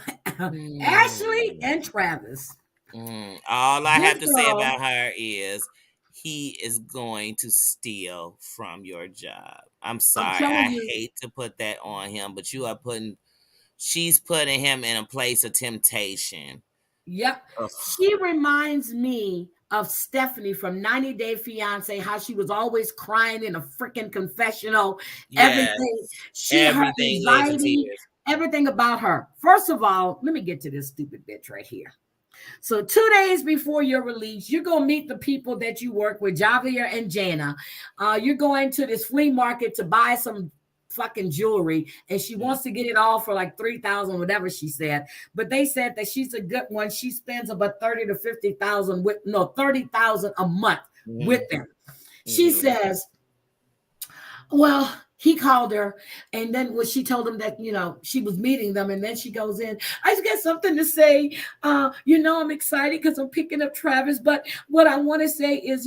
Ashley and Travis. All I This have to say girl, about her is he is going to steal from your job. I'm I'm sorry. telling I you, hate to put that on him, but she's putting him in a place of temptation. yep. Ugh. She reminds me of Stephanie from 90 Day Fiance, how she was always crying in a freaking confessional. Yes. Everything, her Everything led to anxiety, tears. everything about her. First of all, let me get to this stupid bitch right here. So 2 days before your release, you're going to meet the people that you work with, Javier and Jana. You're going to this flea market to buy some fucking jewelry, and she wants to get it all for like 3,000, whatever she said. But they said that she's a good one. She spends about 30 to 50,000 with 30,000 a month with them. She says, well, he called her, and then when she told him that, she was meeting them, and then she goes in, I just got something to say. I'm excited because I'm picking up Travis, but what I want to say is,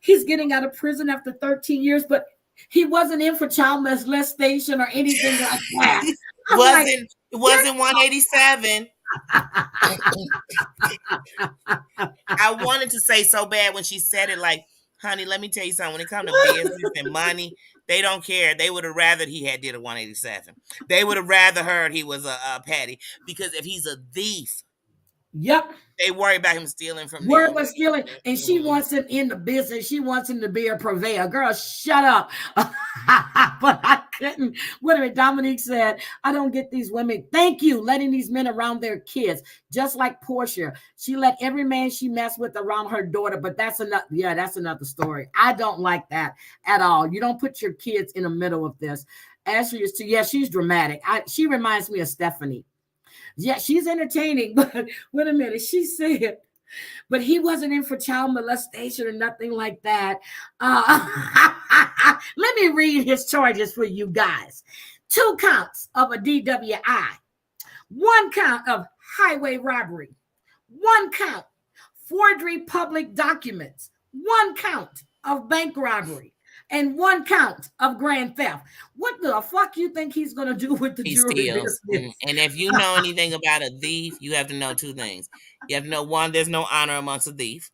he's getting out of prison after 13 years, but he wasn't in for child molestation or anything like that. It wasn't 187. I wanted to say so bad when she said it, like, honey, let me tell you something. When it comes to business and money, they don't care. They would have rather he had did a 187. They would have rather heard he was a patty, because if he's a thief, yep, they worry about him stealing from word them. was stealing, and she wants him in the business. She wants him to be a purveyor. Girl, shut up. But I couldn't. Whatever Dominique said, I don't get these women. Thank you, letting these men around their kids. Just like Portia, she let every man she messed with around her daughter. But that's another story. I don't like that at all. You don't put your kids in the middle of this. Ashley is too. Yeah, she's dramatic. She reminds me of Stephanie. Yeah, she's entertaining, but wait a minute. She said, but he wasn't in for child molestation or nothing like that. Let me read his charges for you guys. 2 counts of a DWI, 1 count of highway robbery, 1 count forgery public documents, 1 count of bank robbery, and 1 count of grand theft. What the fuck you think he's going to do with the jury business? And if you know anything about a thief, you have to know 2 things. You have to know, 1, there's no honor amongst a thief.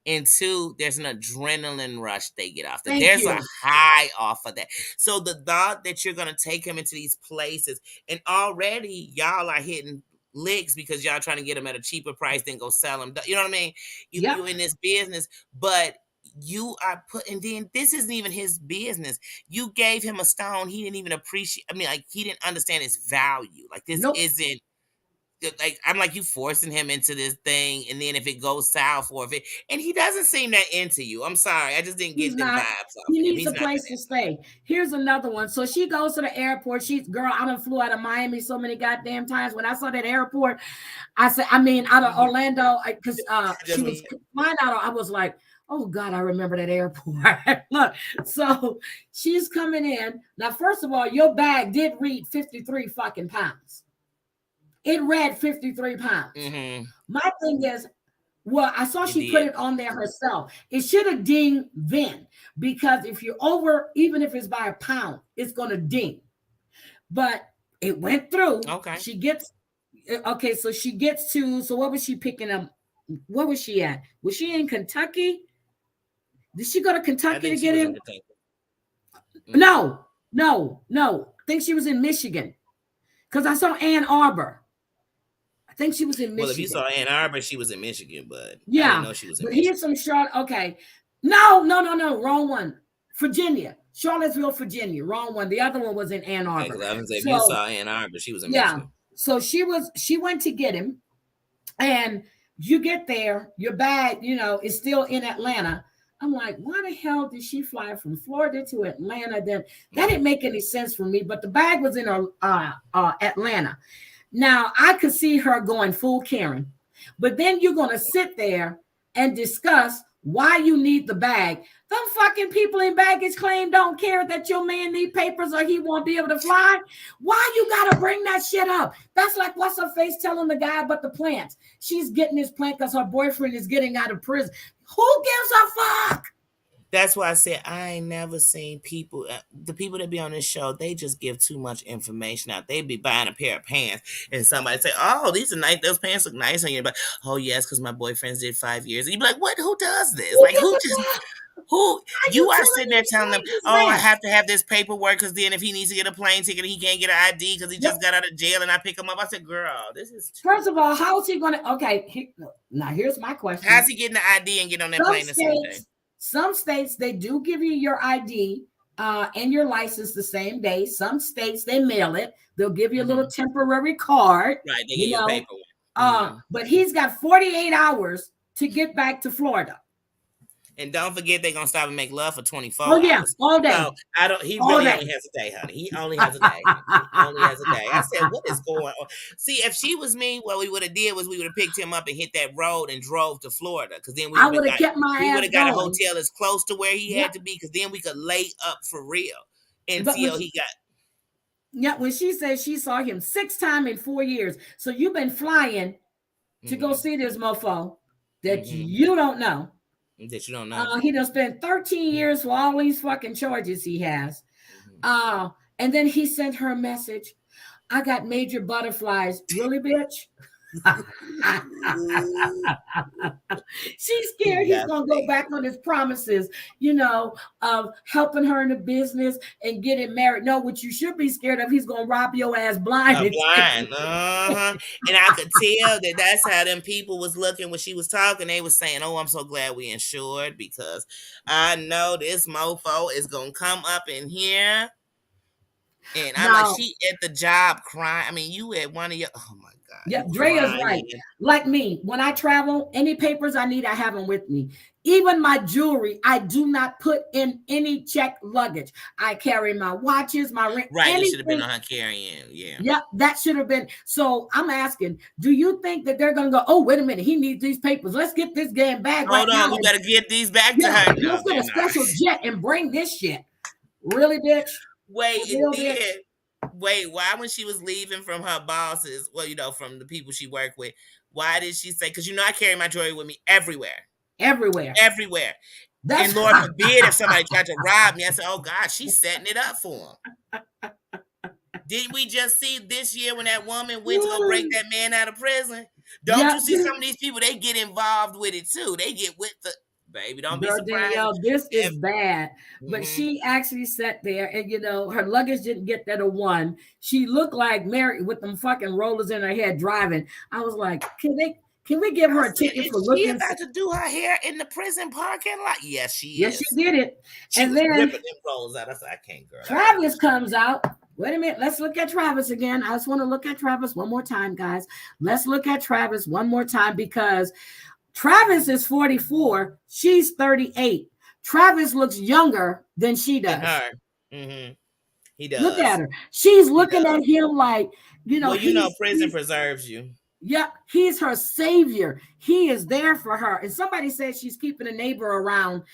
And 2, there's an adrenaline rush they get off. There's a high off of that. So the thought that you're going to take him into these places, and already y'all are hitting licks because y'all trying to get them at a cheaper price than go sell them. You know what I mean? You in this business, but you are and then this isn't even his business. You gave him a stone he didn't even appreciate. I mean, like, he didn't understand its value. Like, this isn't, like, I'm like, you forcing him into this thing, and then if it goes south, and he doesn't seem that into you. I'm sorry, I just didn't get the vibes off he him. needs a place to stay. Here's another one. So she goes to the airport. I done flew out of Miami so many goddamn times. When I saw that airport, out of Orlando, because she was flying out. I was like, oh God, I remember that airport. Look, so she's coming in. Now, first of all, your bag did read 53 fucking pounds. It read 53 pounds. My thing is, well, I saw she put it on there herself. It should have dinged then, because if you're over, even if it's by a pound, it's going to ding. But it went through. Okay. So she gets to, so what was she picking up? Where was she at? Was she in Kentucky? Did she go to Kentucky to get him? No. I think she was in Michigan, because I saw Ann Arbor. I think she was in Michigan. Well, if you saw Ann Arbor, she was in Michigan, but yeah, I didn't know she was in Michigan. Here's some Charlotte. Okay. No, wrong one. Virginia. Charlottesville, Virginia. Wrong one. The other one was in Ann Arbor. Okay, if you saw Ann Arbor, she was in Michigan. So she went to get him, and you get there, your bag, is still in Atlanta. I'm like, why the hell did she fly from Florida to Atlanta? Then that didn't make any sense for me. But the bag was in Atlanta. Now, I could see her going full Karen, but then you're going to sit there and discuss why you need the bag. Them fucking people in baggage claim don't care that your man need papers or he won't be able to fly. Why you got to bring that shit up? That's like what's her face telling the guy about the plants. She's getting his plant because her boyfriend is getting out of prison. Who gives a fuck? That's why I said I ain't never seen people, the people that be on this show, they just give too much information out. They be buying a pair of pants and somebody say, oh, these are nice, those pants look nice on you. But, oh, yes, because my boyfriends did 5 years. And you be like, what? Who does this? Like, who? You are sitting there telling them, oh, I have to have this paperwork because then if he needs to get a plane ticket, he can't get an ID because he just got out of jail and I pick him up. I said, girl, this is. First of all, how is he going to? Okay, now here's my question. How's he getting the ID and get on that plane the same day? Some states, they do give you your ID and your license the same day. Some states, they mail it. They'll give you a little temporary card. Right, they give you a paperwork. But he's got 48 hours to get back to Florida. And don't forget they're gonna stop and make love for 24 hours. Yeah, all day. So he really only has a day, honey. He only has a day. I said, what is going on? See, if she was me, what we would have did was we would have picked him up and hit that road and drove to Florida. Because then we would have got a hotel as close to where he had to be, because then we could lay up for real until he got. Yeah, when she said she saw him 6 times in 4 years. So you've been flying to go see this mofo that you don't know. That you don't know. He done spent 13 years for all these fucking charges he has. And then he sent her a message. I got major butterflies. Really, bitch? She's scared he's going to go back on his promises, of helping her in the business and getting married. No, what you should be scared of, he's going to rob your ass blind. And I could tell that's how them people was looking when she was talking. They was saying, oh, I'm so glad we insured, because I know this mofo is going to come up in here. And I'm like, she at the job crying. I mean, you at one of your, oh my God. Yeah, Drea's right. Like me, when I travel, any papers I need, I have them with me. Even my jewelry, I do not put in any checked luggage. I carry my watches, my ring. Right, anything. It should have been on her carrying. Yeah, that should have been. So I'm asking, do you think that they're going to go, oh, wait a minute, he needs these papers. Let's get this damn bag Hold on, we better get these back to her. Let's get a special jet and bring this shit. Really, bitch? Wait, why when she was leaving from her bosses, from the people she worked with, why did she say, because I carry my jewelry with me everywhere. And Lord forbid if somebody tried to rob me, I said, oh God, she's setting it up for him. Didn't we just see this year when that woman went to go break that man out of prison? Don't you see some of these people, they get involved with it too. They get with the... Baby, don't be surprised. This is bad. But she actually sat there and, her luggage didn't get there to 1. She looked like Mary with them fucking rollers in her head driving. I was like, can we give her a ticket for looking? She about to do her hair in the prison parking lot? Yes, she is. Yes, she did it. And then ripping them rolls out. I said, I can't, girl. Travis comes out. Wait a minute. Let's look at Travis again. I just want to look at Travis one more time, guys. Let's look at Travis one more time, because Travis is 44. She's 38. Travis looks younger than she does. He does. Look at her. She's looking at him like, prison preserves you. Yeah, he's her savior. He is there for her. And somebody said she's keeping a neighbor around.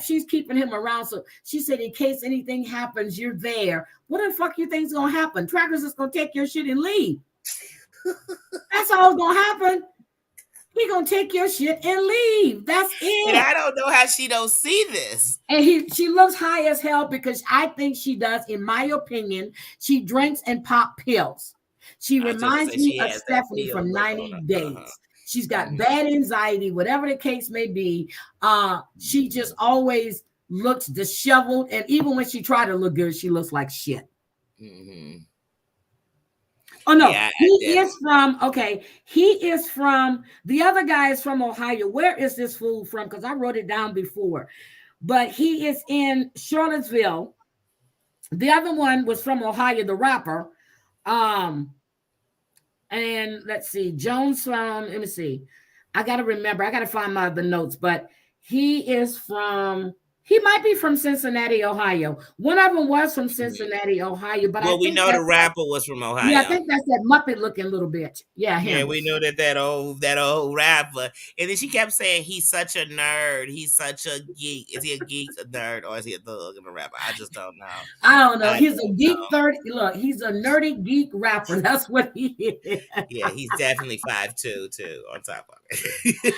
She's keeping him around. So she said, in case anything happens, you're there. What the fuck you think's gonna happen? Travis is gonna take your shit and leave. That's all gonna happen. He gonna take your shit and leave. That's it. And I don't know how she don't see this. And she looks high as hell, because I think she does, in my opinion, she drinks and pop pills. She reminds me of Stephanie from 90 Days. She's got bad anxiety, whatever the case may be. She just always looks disheveled. And even when she tried to look good, she looks like shit. Oh, no, he is from, the other guy is from Ohio. Where is this fool from? Because I wrote it down before. But he is in Charlottesville. The other one was from Ohio, the rapper. And let's see, Jones from, let me see. I got to remember, I got to find the notes. But he is from He might be from Cincinnati, Ohio. One of them was from Cincinnati, Ohio, but I Well, we think know the that's rapper was from yeah, I Ohio. think that's that Muppet looking little bitch. Yeah, Yeah, him. we know that old rapper. And then she kept saying he's such a nerd. He's such a geek. Is he a geek, a nerd, or is he a thug and a rapper? I just don't know. I don't know. I He's a don't geek know. 30. Look, he's a nerdy geek rapper. That's what he is. Yeah, he's definitely 5'2" too. On top of it,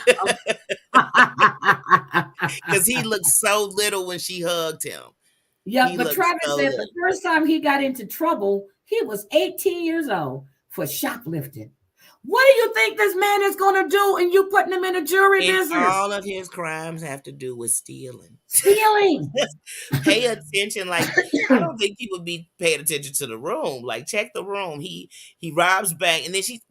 because he looked so little when she hugged him. Yeah, He but looked Travis so said the little. first time he got into trouble, he was 18 years old for shoplifting. What do you think this man is going to do? And you putting him in a jury And business? all of his crimes have to do with stealing. Stealing. Pay attention. Like, I don't think people be paying attention to the room. Like, check the room. He robs bank, and then she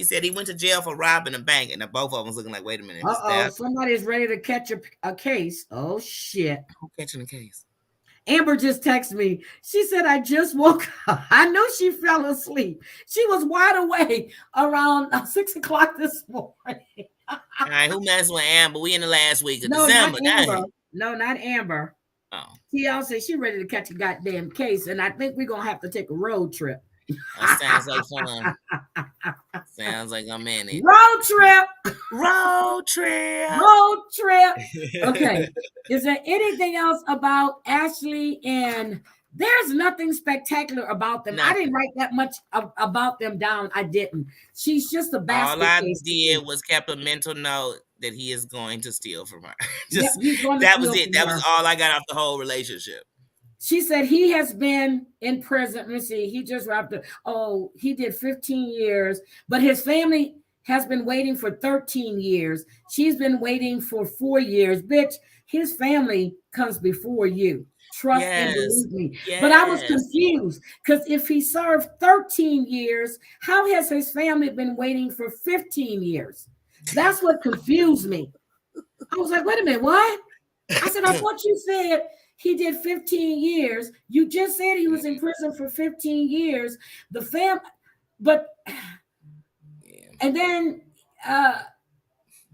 said he went to jail for robbing a bank, and the both of them was looking like, wait a minute, is Uh-oh, that somebody's ready to catch a case. Oh, shit. who catching the case? Amber just texted me. She said, I just woke up. I knew she fell asleep. She was wide awake around 6 o'clock this morning. All right, who messing with Amber? We in the last week of No, not December. Amber. Dang. No, not Amber. Oh, TL said she ready to catch a goddamn case, and I think we're going to have to take a road trip. that sounds like fun. Sounds like I'm in it. Road trip. Road trip. Road trip. Okay. Is there anything else about Ashley? And there's nothing spectacular about them. I didn't write that much about them down. I didn't. She's just a basket All I case. did was kept a mental note that he is going to steal from her. Yep, Just he's going to that steal was it. from That her. was all I got off the whole relationship. She said he has been in prison. Let me see. He just wrapped up. Oh, he did 15 years, but his family has been waiting for 13 years. She's been waiting for 4 years. Bitch, his family comes before you. Trust and believe me. Yes. But I was confused because if he served 13 years, how has his family been waiting for 15 years? That's what confused me. I was like, wait a minute, what? I said, I thought you said he did 15 years. You just said he was in prison for 15 years. The but and then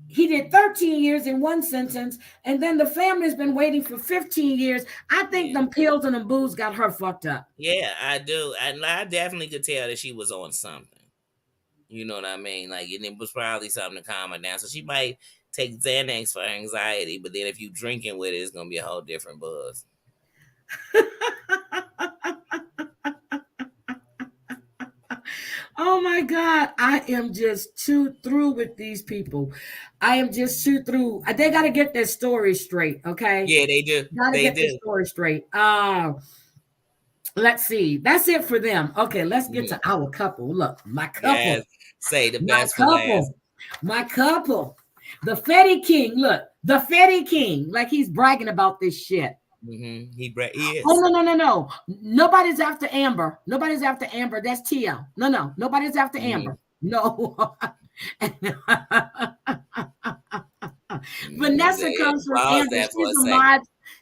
he did 13 years in one sentence, and then the family's been waiting for 15 years. I think them pills and them booze got her fucked up. Yeah, I do. And I definitely could tell that she was on something. You know what I mean? Like, and it was probably something to calm her down. So she might take Xanax for anxiety, but then if you drinking with it, it's gonna be a whole different buzz. Oh my God, I am just too through with these people. I am just too through. They got to get their story straight, okay? Yeah, they do. Gotta get their story straight. Let's see. That's it for them. Okay, let's get to our couple. Look, my couple. Yes, say the best my for couple. last. My couple. The Fetty King. Look, the Fetty King. Like he's bragging about this shit. Mm-hmm. He is. Oh, no. Nobody's after Amber. Nobody's after Amber. That's TL. No. Nobody's after Amber. No. Vanessa comes from Amber.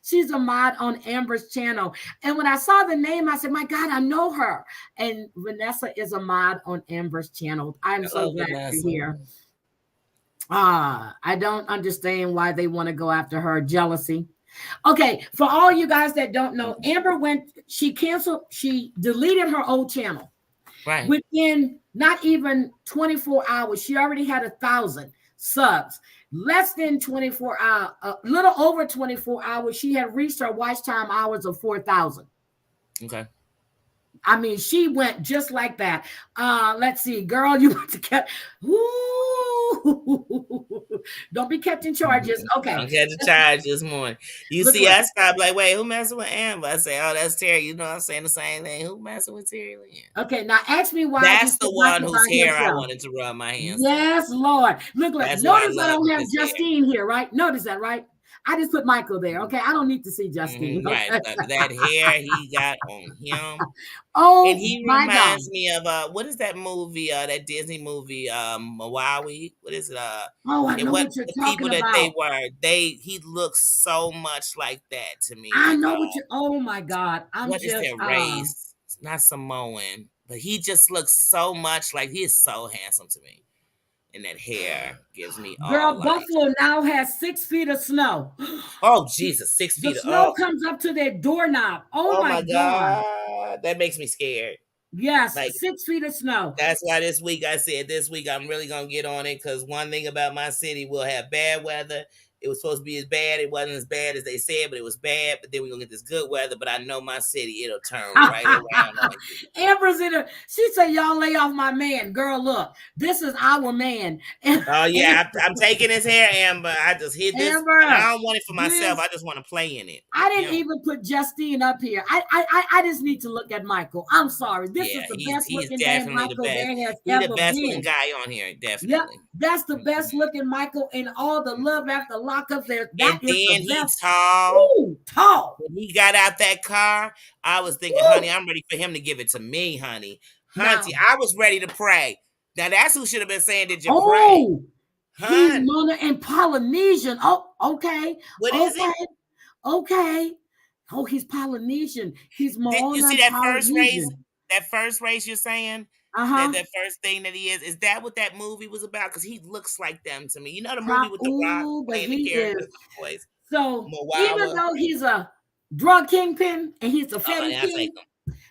She's a mod on Amber's channel. And when I saw the name, I said, my God, I know her. And Vanessa is a mod on Amber's channel. I'm so glad to hear. I don't understand why they want to go after her. Jealousy. Okay, for all you guys that don't know, Amber she deleted her old channel. Right. Within not even 24 hours, she already had 1,000 subs. Less than 24 hours, a little over 24 hours, she had reached her watch time hours of 4,000. Okay. I mean, she went just like that. Let's see, girl, you want to get. Don't be kept in charges. Okay. I'm catching charges this morning. You see, I stopped like, wait, who messing with Amber? I say, oh, that's Terry. You know, I'm saying the same thing. Who messing with Terry Lynn? Okay, now ask me why. That's the one whose hair I wanted to rub my hands. Yes, Lord. Look, notice I don't have Justine here, right? Notice that, right? I just put Michael there. Okay, I don't need to see Justine. Right, that hair he got on him. Oh, and he reminds me of what is that movie? That Disney movie, Maui. What is it? Oh, I know what you're talking about. That he looks so much like that to me. I know what you. Oh my God, what is that race? It's not Samoan, but he just looks so much like he is so handsome to me. and that hair gives me all Girl, life. Buffalo now has 6 feet of snow. Oh Jesus, 6 feet. The snow comes up to their doorknob. Oh oh my my God. God, that makes me scared. Yes, Like 6 feet of snow. that's why this week I'm really gonna get on it, because one thing about my city, we'll have bad weather. It was supposed to be as bad. It wasn't as bad as they said, but it was bad. But then we're gonna get this good weather. But I know my city, it'll turn right around on you. Amber's in her. She said, "Y'all lay off my man." Girl, look, this is our man. Oh yeah, I'm taking his hair, Amber. I just hid this. Amber, I don't want it for myself. this, I just want to play in it. I didn't even put Justine up here. I just need to look at Michael. I'm sorry. This is the best he's looking definitely Michael the best. there has He's ever the best been. looking guy on here, definitely. Yep, that's the best looking Michael in all the Love After Lockup. There, and then he's tall. Ooh, tall. When he got out that car, I was thinking, honey, I'm ready for him to give it to me, honey. Hunty, I was ready to pray. Now that's who should have been saying, "Did you pray?" He's Mona and Polynesian. Oh, okay. What is it? Okay. Oh, he's Polynesian. He's Mona. Did you see that first race? That first race you're saying? That first thing that he is that what that movie was about? Because he looks like them to me. You know the movie with the Rock playing the characters, boys. So even though he's a drug kingpin and he's a fatty king,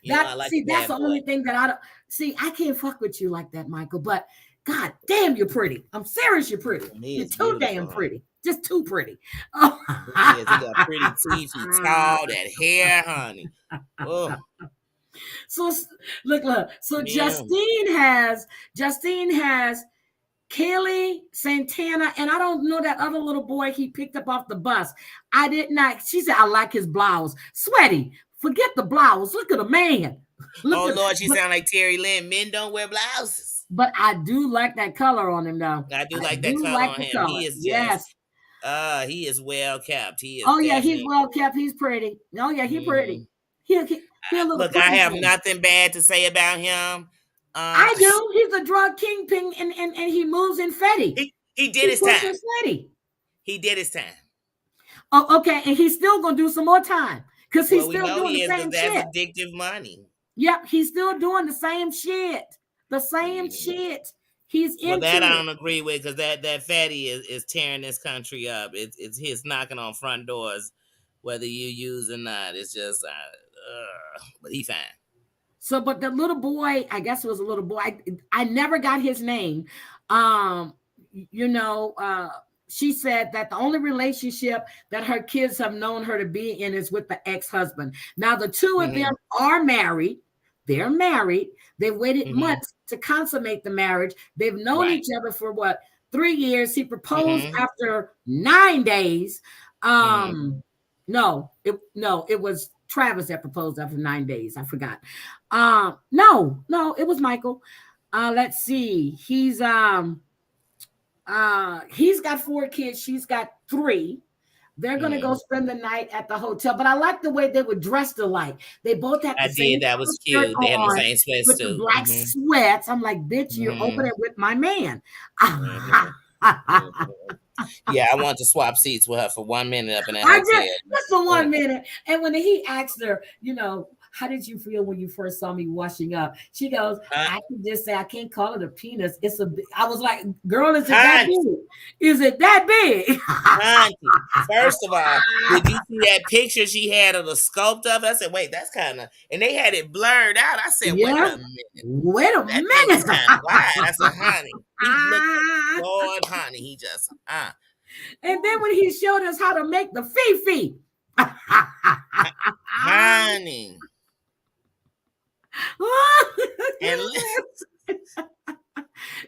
that's the only thing that I don't see. I can't fuck with you like that, Michael. But God damn, you're pretty. I'm serious, you're pretty. You're too damn pretty. Just too pretty. Oh. He got pretty teeth. He's tall. That hair, honey. Oh. So look. So Justine has Kaylee Santana, and I don't know that other little boy he picked up off the bus. I did not. She said, "I like his blouse." Sweaty. Forget the blouse. Look at the man. Lord, she sound like Terry Lynn. Men don't wear blouses. But I do like that color on him, though. I do like that color on him. He is just, he is well kept. He is. Oh yeah, he's well kept. He's pretty. Oh yeah, he's pretty. Look, I have nothing bad to say about him. I do. He's a drug kingpin, and he moves in Fetty. He did his time. He did his time. Oh, okay, and he's still gonna do some more time because he's still doing the same shit. That's addictive money. Yep, he's still doing the same shit. The same shit. He's into that. I don't agree with, because that fatty is tearing this country up. It's his knocking on front doors, whether you use or not. It's just, but he fine. So, but the little boy, I guess it was a little boy. I never got his name. She said that the only relationship that her kids have known her to be in is with the ex-husband. Now, the two of them are married. They're married. They waited months to consummate the marriage. They've known each other for 3 years. He proposed after 9 days. No, it was Travis that proposed after 9 days. I forgot. No, it was Michael. Let's see. He's got 4 kids. She's got 3. They're gonna go spend the night at the hotel. But I like the way they were dressed alike. They both had the same. That was cute. They had the same sweats with too. The black sweats. I'm like, bitch, you're opening with my man. Yeah, I wanted to swap seats with her for 1 minute up in that hotel. Just for 1 minute. And when he asked her, how did you feel when you first saw me washing up? She goes, I can just say I can't call it a penis. I was like, girl, is it that big? Is it that big? First of all, did you see that picture she had of the sculpt of it? I said, wait, that's kind of, and they had it blurred out. I said, wait a minute. That's kind of wide. I said, honey, he looked Lord, honey, he just, And then when he showed us how to make the fifi. Honey. And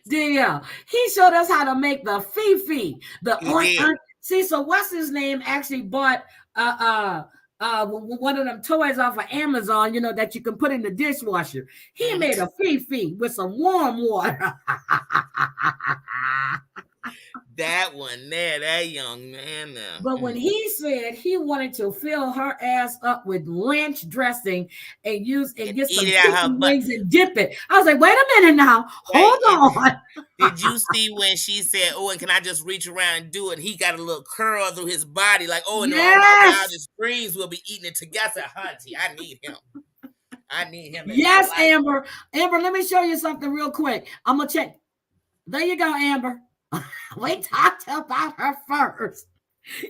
yeah, he showed us how to make the fifi. See, so what's his name actually bought one of them toys off of Amazon, that you can put in the dishwasher. He made a fifi with some warm water. That one there, that young man there. But when he said he wanted to fill her ass up with ranch dressing and get some chicken wings and dip it, I was like, wait a minute now. Hold on. Did you see when she said, and can I just reach around and do it? He got a little curl through his body, like, and all my wildest dreams will be eating it together, hunty. I need him. Yes, Amber. Amber, let me show you something real quick. I'm going to check. There you go, Amber. We talked about her first.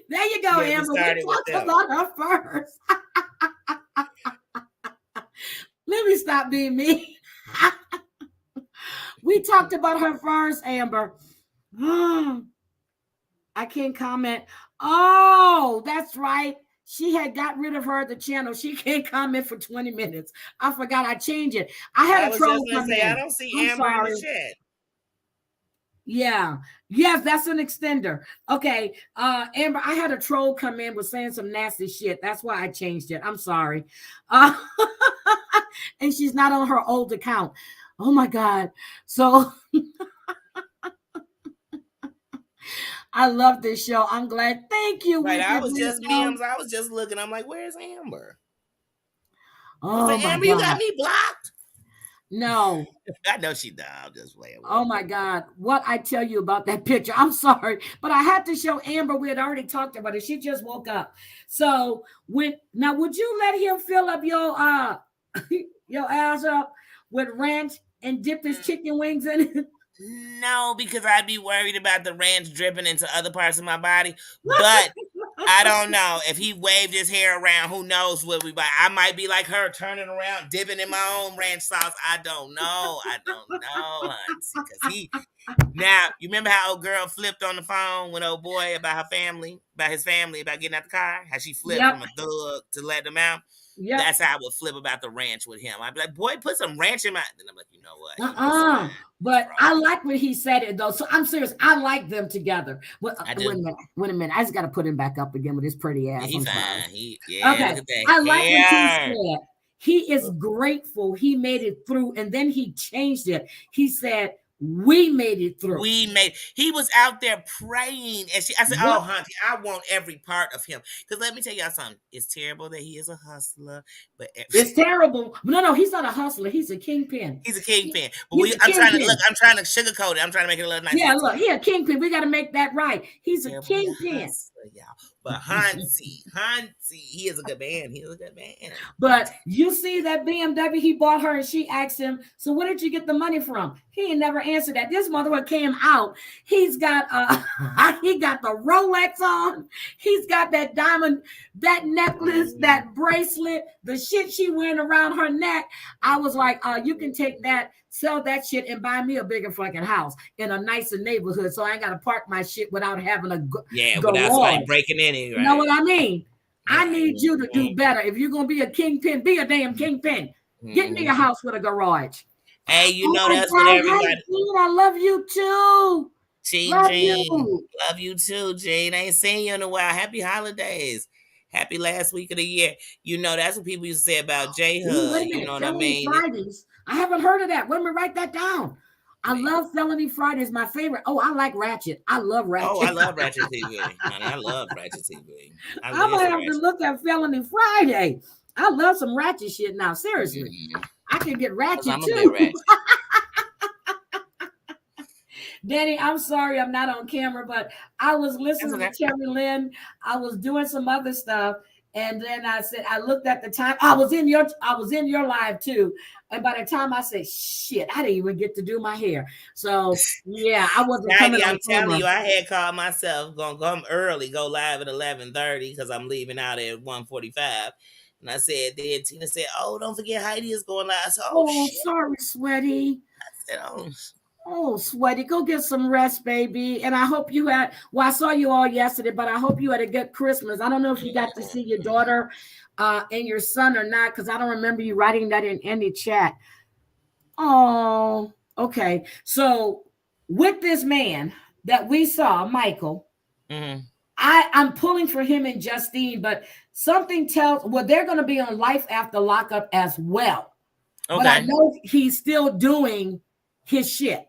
There you go, Yeah, we Amber. We started with talked them. about her first. Let me stop being mean. We talked about her first, Amber. I can't comment. Oh, that's right. She had got rid of her at the channel. She can't comment for 20 minutes. I forgot I changed it. I had I a was troll just gonna come say I in. don't see I'm Amber in the sorry. chat. Yeah. Yes, that's an extender. Okay. Amber, I had a troll come in with saying some nasty shit. That's why I changed it. I'm sorry. Uh, and she's not on her old account. Oh my God. So I love this show. I'm glad. Thank you, Right, I Wicked was just Wisdom. memes. I was just looking. I'm like, where's Amber? I was Oh like, my Amber, you got God. me blocked. No. I know she died. I'm just playing with Oh her. my God. What I tell you about that picture. I'm sorry, but I had to show Amber. We had already talked about it. She just woke up. So now would you let him fill up your your ass up with ranch and dip his chicken wings in it? No, because I'd be worried about the ranch dripping into other parts of my body. But I don't know. If he waved his hair around, who knows what we buy. I might be like her, turning around, dipping in my own ranch sauce. I don't know. I don't know, Hunts. Because now, you remember how old girl flipped on the phone with old boy about his family, about getting out the car? How she flipped Yep. from a thug to let them out? Yep. That's how I would flip about the ranch with him. I'd be like, boy, put some ranch in my. Then I'm like, you know what? It's fine. But I like when he said it though. So I'm serious. I like them together. Well, I do. wait a minute. I just got to put him back up again with his pretty ass. He I'm fine. sorry. Look Okay. at that I like what he hair. said. He is grateful he made it through, and then he changed it. He said, "We made it through." He was out there praying. And I said, oh, Yep. honey, I want every part of him. Because let me tell y'all something. It's terrible that he is a hustler, but It's terrible. No, he's not a hustler. He's a kingpin. he's a kingpin. But He's a I'm trying kingpin. to sugarcoat it. I'm trying to make it a little nicer. Yeah, look, he a kingpin. We got to make that right. He's a kingpin. Hustler, y'all. But Hansi, he is a good man. He is a good man. But you see that BMW he bought her, and she asked him, "So where did you get the money from?" He ain't never answered that. This motherfucker came out. He's got he got the Rolex on. He's got that diamond, that necklace, that bracelet, the shit she wearing around her neck. I was like, you can take that, sell that shit, and buy me a bigger fucking house in a nicer neighborhood, so I ain't gotta park my shit without having a without somebody breaking in it. Right? You know what I mean? I need you to do better. If you're gonna be a kingpin, be a damn kingpin. Get me a house with a garage. Hey, you know that's what everybody. Hey, Gene, I love you too. Love you too, Gene. I ain't seen you in a while. Happy holidays. Happy last week of the year. You know, that's what people used to say about J Hud. You know what I mean? Fridays. I haven't heard of that. Let me write that down. I love Felony Fridays. My favorite. Oh, I like Ratchet. I love Ratchet. Oh, I love Ratchet TV. Honey, I love Ratchet TV. I'm gonna have to look at Felony Friday. I love some Ratchet shit now. Seriously, I can get Ratchet too. Danny, I'm sorry I'm not on camera, but I was listening to Terry Lynn. I was doing some other stuff, and then I said I looked at the time. I was in your live too, and by the time I said shit, I didn't even get to do my hair. So yeah, I wasn't coming. I'm telling you, I had called myself gonna come early, go live at 11:30 because I'm leaving out at 1:45. And I said, then Tina said, "Oh, don't forget Heidi is going live." I said, "Oh shit. Sorry, Sweaty." I said, Oh, Sweaty, go get some rest, baby. And I hope you had, I saw you all yesterday, but I hope you had a good Christmas. I don't know if you got to see your daughter and your son or not, because I don't remember you writing that in any chat. Oh, okay. So with this man that we saw, Michael, I'm pulling for him and Justine, but something tells, they're going to be on Life After Lockup as well. Okay. But I know he's still doing his shit.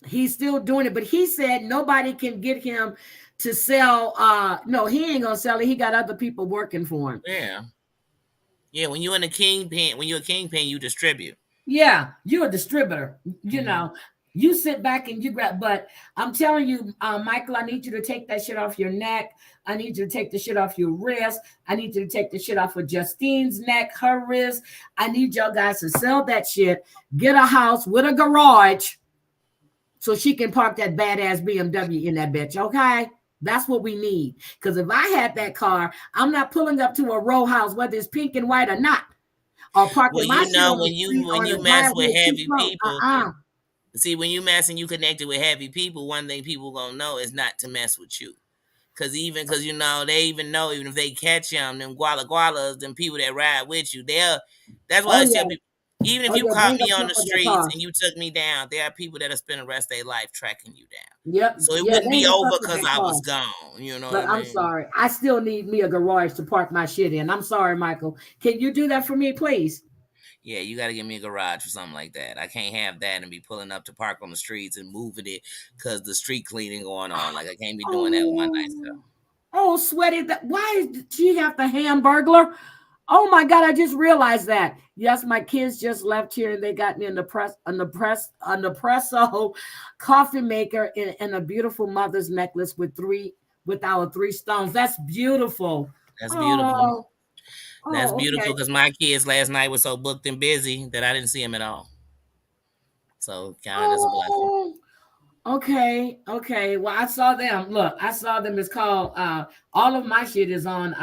He's still doing it, but he said nobody can get him to sell. No, he ain't gonna sell it. He got other people working for him. Yeah. When you're a kingpin, you distribute. Yeah, you're a distributor. You know, you sit back and you grab. But I'm telling you, Michael, I need you to take that shit off your neck. I need you to take the shit off your wrist. I need you to take the shit off of Justine's neck, her wrist. I need y'all guys to sell that shit. Get a house with a garage. so she can park that badass BMW in that bitch. Okay. That's what we need. Because if I had that car, I'm not pulling up to a row house, whether it's pink and white or not, or Well, parking my you shit know, on the street or when in you the mess with driveway too heavy close. people, see, when you mess and you connected with heavy people, one thing people gonna know is not to mess with you. Cause you know, they even know, even if they catch them, them guala them people that ride with you, that's why Oh I yeah. tell people, even if Oh you yeah. caught Bring me up on some the of their streets cars. and you took me down, there are people that'll spend the rest of their life tracking you down. Yep. So it Yeah. wouldn't Bring be us over up with because their I was cars. gone. You know what But I I'm mean? sorry. I still need me a garage to park my shit in. I'm sorry, Michael. Can you do that for me, please? Yeah, you got to give me a garage or something like that. I can't have that and be pulling up to park on the streets and moving it because the street cleaning going on. Like I can't be doing that with my nice Oh, stuff. oh, sweaty. Why did she have the Hamburglar? Oh my God! I just realized that. Yes, my kids just left here and they got me an espresso coffee maker and a beautiful mother's necklace with our 3 stones. That's beautiful. That's beautiful. Oh, That's oh, beautiful okay. because my kids last night were so booked and busy that I didn't see them at all. So counted as a blessing. Oh, okay, okay. Well, I saw them. Look, I saw them. It's called all of my shit is on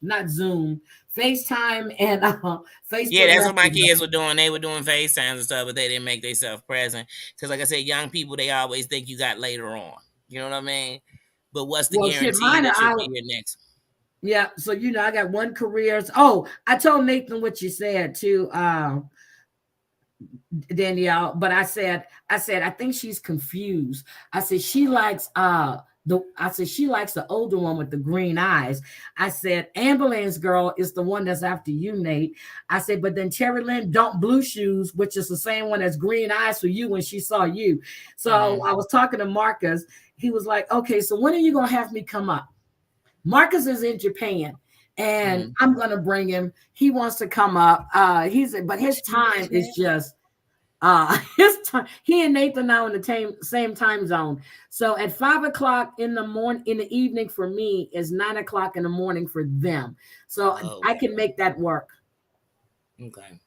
not Zoom, FaceTime and Yeah, Facebook that's what my Messenger. kids were doing. They were doing FaceTimes and stuff, but they didn't make themselves present. Because, like I said, young people, they always think you got later on. You know what I mean? But what's the Well, shit, guarantee mine that are you'll out. be here next? Yeah, so I got one career. Oh, I told Nathan what you said too, Danielle, but I said I think she's confused. I said she likes she likes the older one with the green eyes. I said ambulance girl is the one that's after you, Nate. I said, but then Terry Lynn don't blue shoes, which is the same one as green eyes for you when she saw you. So I was talking to Marcus. He was like, okay, so when are you gonna have me come up? Marcus is in Japan and I'm gonna bring him. He wants to come up. But his time is just his time. He and Nathan now in the same time zone. So at 5 o'clock in the morning, in the evening for me is 9 o'clock in the morning for them. So Oh, I can make that work. okay.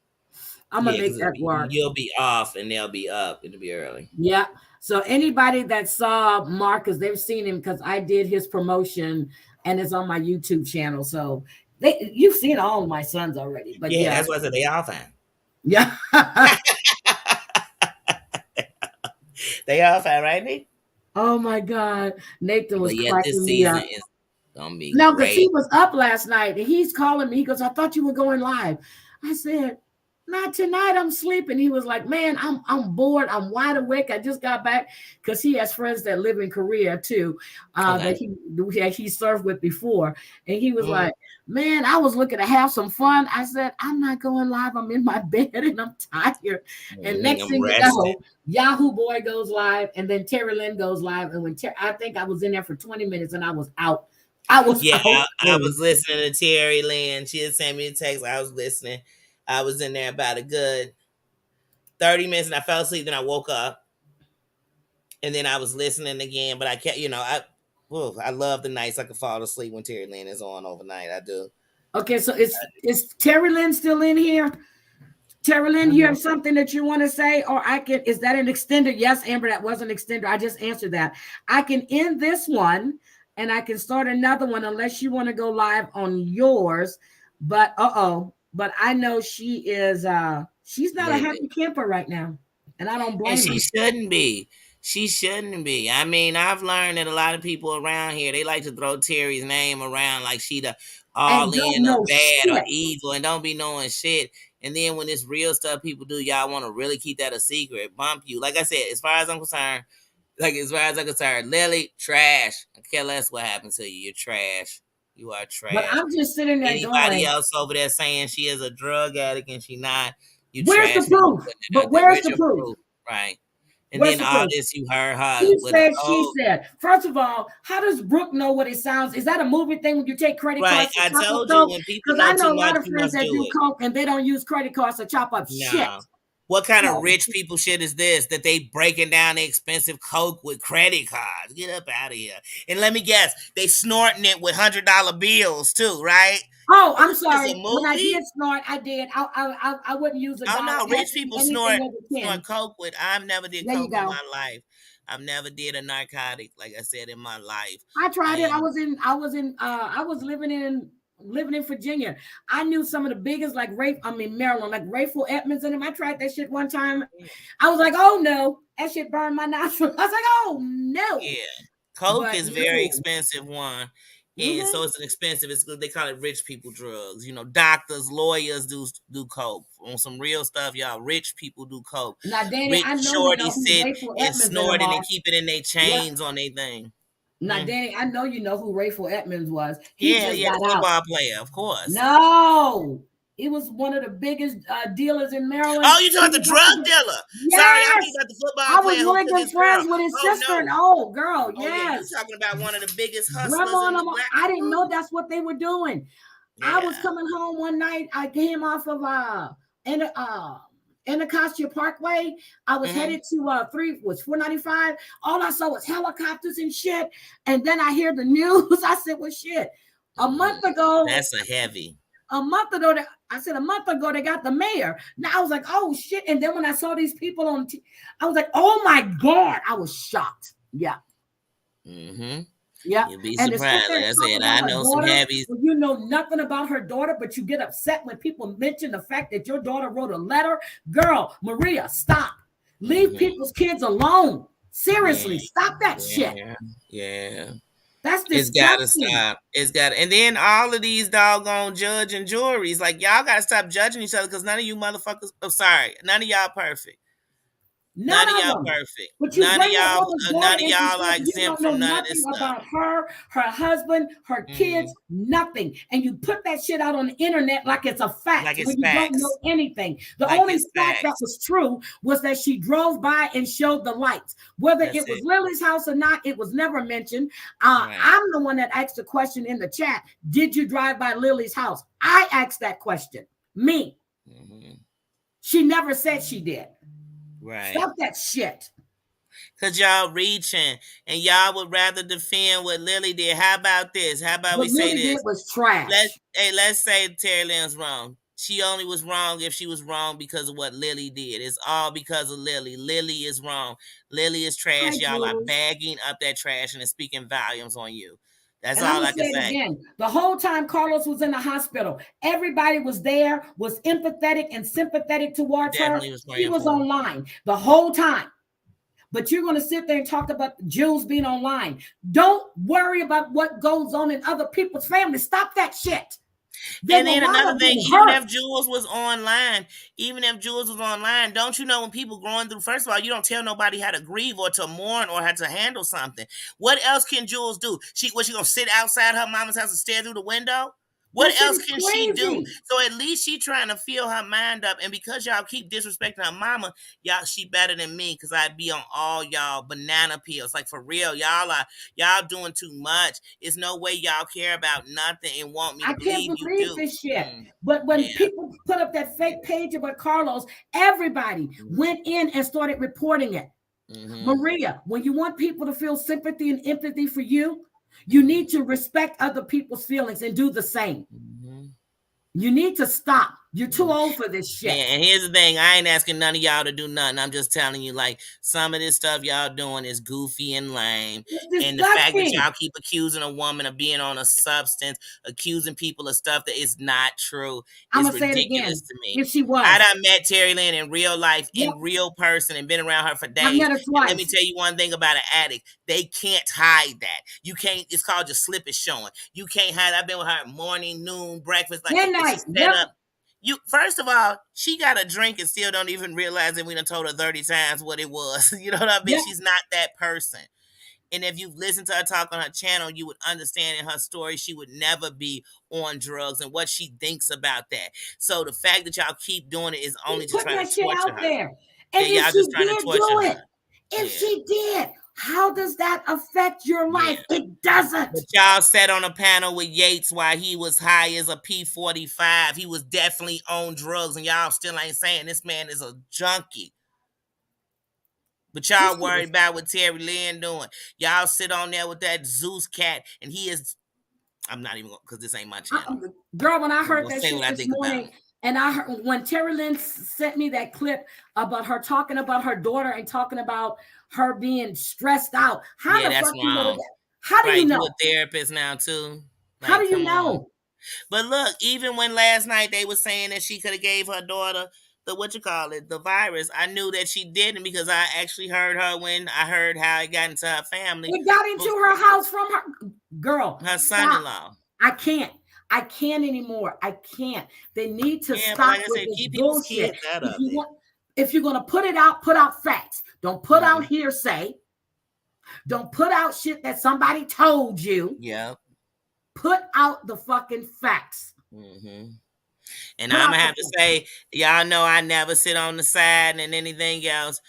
I'm gonna Yeah, make because that work. you'll be off and they'll be up. It'll be early. Yeah. So anybody that saw Marcus, they've seen him because I did his promotion and it's on my YouTube channel. So you've seen all of my sons already. But Yeah, yeah, that's why I said they all fine. yeah. They all fine, right, Nick? Oh my God, Nathan was But yeah, this cracking me season up. is gonna be No, because he great. was up last night and he's calling me. He goes, I thought you were going live. I said, not tonight. I'm sleeping. He was like, man, I'm bored. I'm wide awake. I just got back because he has friends that live in Korea too, Okay. that he served with before. And he was Mm. like, man, I was looking to have some fun. I said, I'm not going live. I'm in my bed and I'm tired. And next I'm thing you resting. know, Yahoo Boy goes live and then Terry Lynn goes live. And when I think I was in there for 20 minutes and I was out. I was Yeah, out I cold. was listening to Terry Lynn. She had sent me a text. I was listening. I was in there about a good 30 minutes and I fell asleep. Then I woke up and then I was listening again. But I kept, I love the nights I could fall asleep when Terry Lynn is on overnight. I do. Okay, so is Terry Lynn still in here? Terry Lynn, you have something that you want to say, or is that an extender? Yes, Amber, that was an extender. I just answered that. I can end this one and I can start another one unless you want to go live on yours. But but I know she's not a Living. happy camper right now. And I don't And blame she her. shouldn't be. She shouldn't be. I mean, I've learned that a lot of people around here, they like to throw Terry's name around like she the all And don't in or know bad or shit. evil and don't be knowing shit. And then when it's real stuff people do, y'all want to really keep that a secret, bump you. Like I said, as far as I'm concerned, Lily, trash. I care less what happened to you. You're trash. You are But trash. I'm just sitting there Anybody going, else over there saying she is a drug addict and she not, you where's the trash me for proof? putting it But out there. where's Where's the your proof? proof? Right. And Where's then the all proof? this you heard her He with a said, she said. First of all, how does Brooke know what it sounds? Is that a movie thing when you take credit right. cards to I chop up told you dope? when people Because know I too know a much, lot of you friends must that do do it. coke and they don't use credit cards to chop up shit. No. What kind of So, rich people shit is this that they breaking down the expensive coke with credit cards? Get up out of here. And let me guess, they snorting it with $100 bills too, right? Oh, I'm It's a sorry. When I movie. did snort, I did. I wouldn't use a Oh dollar no, rich anything people over 10. snort coke with. I've never did There you coke in go. my life. I've never did a narcotic, like I said, in my life. I tried it. And I was living in Virginia. I knew some of the biggest, like Maryland, like Rayful Edmonds and them. I tried that shit one time. I was like, oh no, that shit burned my nostrils. I was like, oh no. yeah, coke But is very no. expensive one. And Mm-hmm. so it's an expensive. It's good. They call it rich people drugs. You know, doctors, lawyers do coke on some real stuff. Y'all, rich people do coke. Now, Danny, Rich I know you know shorties who sit Rayful and Edmonds and them snort it and are. keep it in their Yeah. chains on their thing. Now, Danny, I know you know who Rayful Edmonds was. He Yeah, just yeah, got the out. football player, of course. No, he was one of the biggest dealers in Maryland. Oh, you talking about the drug dealer? Sorry, I'm Yes, thinking about the football I was player who really took good his girl. friends with his Oh sister. no. And oh, girl, Oh yeah, you yes. talking about one of the biggest hustlers Grandma in and the them, black. I didn't know that's what they were doing. I was Yeah. coming home one night. I came off of Anacostia Parkway. I was headed to 495. All I saw was helicopters and shit. And then I hear the news. I said, well, shit. A month ago, That's a heavy. a month ago, a month ago, they got the mayor. Now I was like, oh shit. And then when I saw these people I was like, oh my God. I was shocked. Yeah. Mm-hmm. Yeah. You'll be And to sit surprised. there Like and I talk said, I about her know some daughter, heavies. when you know nothing about her daughter, but you get upset when people mention the fact that your daughter wrote a letter. Girl, Maria, stop. Leave people's kids alone. Seriously, stop that shit. Yeah. That's It's gotta disgusting. stop. It's got, and then all of these doggone judge and juries, like y'all gotta stop judging each other because none of you motherfuckers. I'm sorry, none of y'all perfect. None of None of y'all them. perfect. But you bring that woman's None daughter of into y'all shit, are you exempt don't know from none of nothing this stuff. about her husband, her kids, nothing. And you put that shit out on the internet like it's a fact Like it's when you don't know facts. anything. The Like only it's fact that facts. was true was that she drove by and showed the lights. Whether That's it was it. Lily's house or not, it was never mentioned. Right. I'm the one that asked the question in the chat. Did you drive by Lily's house? I asked that question. Me. She never said she did. Right. Stop that shit. Cause y'all reaching and y'all would rather defend what Lily did. How about this? How about What we say Lily did this? was trash. Let's say Terry Lynn's wrong. She only was wrong if she was wrong because of what Lily did. It's all because of Lily. Lily is wrong. Lily is trash. Hi, Y'all are Jules. bagging up that trash and it's speaking volumes on you. That's And I'm all gonna I can say it say. again. The whole time Carlos was in the hospital, everybody was there, was empathetic and sympathetic towards Definitely her. was She praying was for her. online the whole time. But you're gonna sit there and talk about Jules being online. Don't worry about what goes on in other people's families. Stop that shit. And then another thing, even if Jules was online, don't you know when people going through, first of all, you don't tell nobody how to grieve or to mourn or how to handle something. What else can Jules do? She gonna sit outside her mama's house and stare through the window? What else can she do? So at least she trying to fill her mind up. And because y'all keep disrespecting her mama, she better than me because I'd be on all y'all banana peels. Like for real, y'all doing too much. It's no way y'all care about nothing and want me to believe you do. This shit. But when people put up that fake page about Carlos, everybody went in and started reporting it. Maria, when you want people to feel sympathy and empathy for you, you need to respect other people's feelings and do the same. You need to stop. You're too old for this shit. Yeah, and here's the thing. I ain't asking none of y'all to do nothing. I'm just telling you, like, some of this stuff y'all doing is goofy and lame. And the fact that y'all keep accusing a woman of being on a substance, accusing people of stuff that is not true, is ridiculous to me. If she was. I done met Terry Lynn in real life, in real person, and been around her for days. I met her twice. Let me tell you one thing about an addict. They can't hide that. You can't, it's called your slip is showing. You can't hide. I've been with her morning, noon, breakfast, like it's set up. You first of all, she got a drink and still don't even realize that we done told her 30 times what it was. You know what I mean? Yep. She's not that person. And if you've listened to her talk on her channel, you would understand in her story she would never be on drugs and what she thinks about that. So the fact that y'all keep doing it is only to try to torture her. There. And yeah, y'all just trying to torture her. If she did, how does that affect your life? It doesn't. But y'all sat on a panel with Yates while he was high as a P45. He was definitely on drugs, and y'all still ain't saying this man is a junkie. But y'all worried about what Terry Lynn doing. Y'all sit on there with that Zeus cat, and he is I'm not even because this ain't my channel. Girl, when I I'm heard gonna that say shit what I this think about morning, it. and I heard when Terry Lynn sent me that clip about her talking about her daughter and talking about her being stressed out. How Yeah, the that's fuck you know wrong. that? How do Right, you you know? a therapist now too. How do Like, you come on. know? But look, even when last night they were saying that she could have gave her daughter the virus, I knew that she didn't because I actually heard her when I heard how it got into her family. It got into her house from her girl. Her Stop. son-in-law. I can't. I can't anymore. I can't. They need to Yeah, but stop like I with said, this keep people's bullshit. kids out If of you it. want, if you're gonna put it out, put out facts. Don't put out hearsay. Don't put out shit that somebody told you. Yep. Put out the fucking facts. And Put I'm out gonna the have to facts. say, y'all know I never sit on the side and anything else,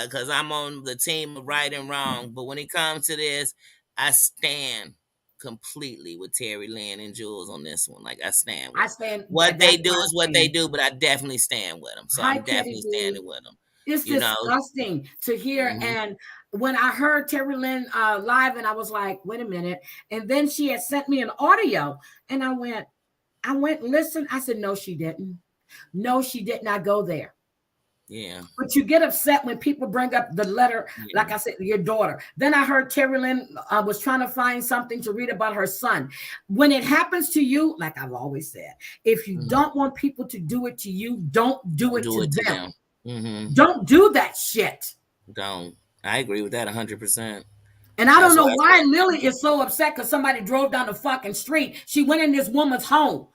because I'm on the team of right and wrong. But when it comes to this, I stand completely with Terry Lynn and Jules on this one. Like I stand with I them. stand. What they That's do why is I what they stand. do, but I definitely stand with them. So Hi, I'm Teddy definitely B. standing with them. It's You know. disgusting to hear. And when I heard Terry Lynn live, and I was like, wait a minute. And then she had sent me an audio, and I went and listen. I said, no, she didn't. No, she did not go there. Yeah. But you get upset when people bring up the letter, like I said, your daughter. Then I heard Terry Lynn was trying to find something to read about her son. When it happens to you, like I've always said, if you don't want people to do it to you, don't do it to them. Don't do that shit. Don't. I agree with that 100%. And I don't That's why know I why said, Lily is so upset because somebody drove down the fucking street. She went in this woman's home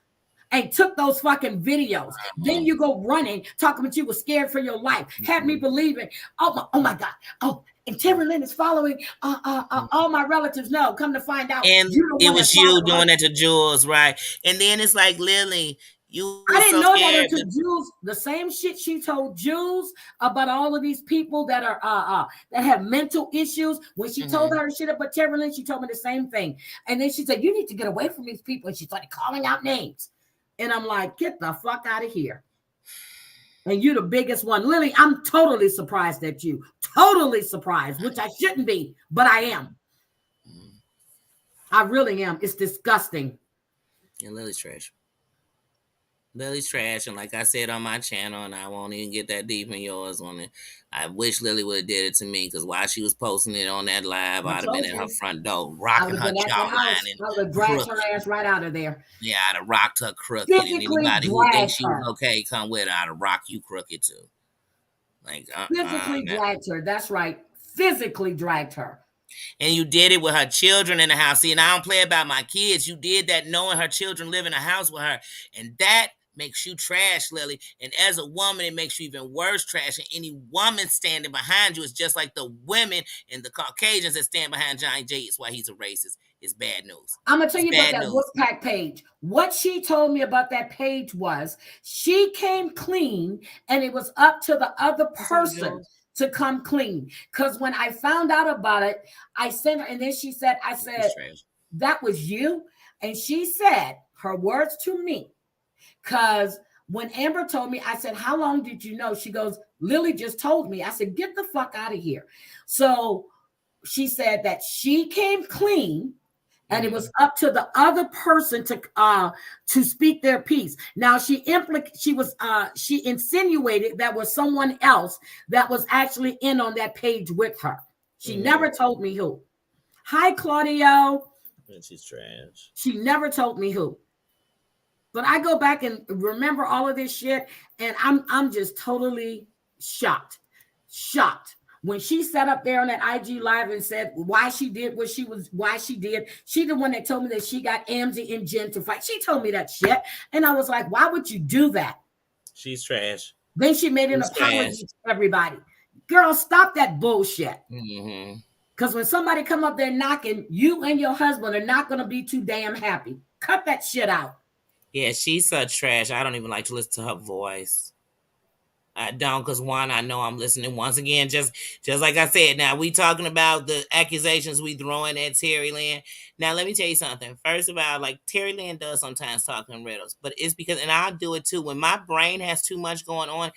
and took those fucking videos. Then you go running, talking about you were scared for your life. Had me believing, oh my God. Oh, and Terry Lynn is following all my relatives. No, come to find out, and you're the it one was that's you following her. doing it to Jules, right? And then it's like, Lily, you I were didn't so know that scared. until Jules, the same shit she told Jules about all of these people that are that have mental issues. When she told her shit about Terry Lynn, she told me the same thing. And then she said, you need to get away from these people. And she started calling out names. And I'm like, get the fuck out of here. And you're the biggest one. Lily, I'm totally surprised at you. Totally surprised, which I shouldn't be, but I am. I really am. It's disgusting. And Lily's trash. Lily's trash, and like I said on my channel, and I won't even get that deep in yours on it. I wish Lily would have did it to me, because while she was posting it on that live, I I'd have been told at her you. front door, I would rocking have her been at the house. jawline and I would have dragged her crooked. ass right out of there. Yeah, I'd have rocked her crooked, and Physically anybody who thinks dragged she's her. okay, come with her. I'd have rocked you crooked too. Like, Physically dragged her. That's right. Physically dragged her. And you did it with her children in the house. See, and I don't play about my kids. You did that knowing her children live in a house with her. And that makes you trash, Lily. And as a woman, it makes you even worse trash. And any woman standing behind you is just like the women and the Caucasians that stand behind Johnny J. It's why he's a racist. It's bad news. I'm going to tell you about Bad that news. Wolfpack page. What she told me about that page was she came clean and it was up to the other person to come clean. Because when I found out about it, I sent her, and then she said, I said, that was you? And she said, her words to me, because when Amber told me, I said, how long did you know? She goes, Lily just told me. I said, get the fuck out of here. So she said that she came clean, and it was up to the other person to speak their piece. Now she insinuated that was someone else that was actually in on that page with her. She never told me who. Hi, Claudio. And she's trash. She never told me who. But I go back and remember all of this shit, and I'm just totally shocked. When she sat up there on that IG live and said why she did what she was, why she did. She the one that told me that she got Amzy and Jen to fight. She told me that shit. And I was like, why would you do that? She's trash. Then she made an apology to everybody. Girl, stop that bullshit. Because when somebody come up there knocking, you and your husband are not going to be too damn happy. Cut that shit out. Yeah, she's such trash. I don't even like to listen to her voice. I don't, because one, I know I'm listening. Once again, just like I said, now we talking about the accusations we throwing at Terry Lynn. Now, let me tell you something. First of all, like, Terry Lynn does sometimes talk in riddles, but it's because, and I'll do it too, when my brain has too much going on,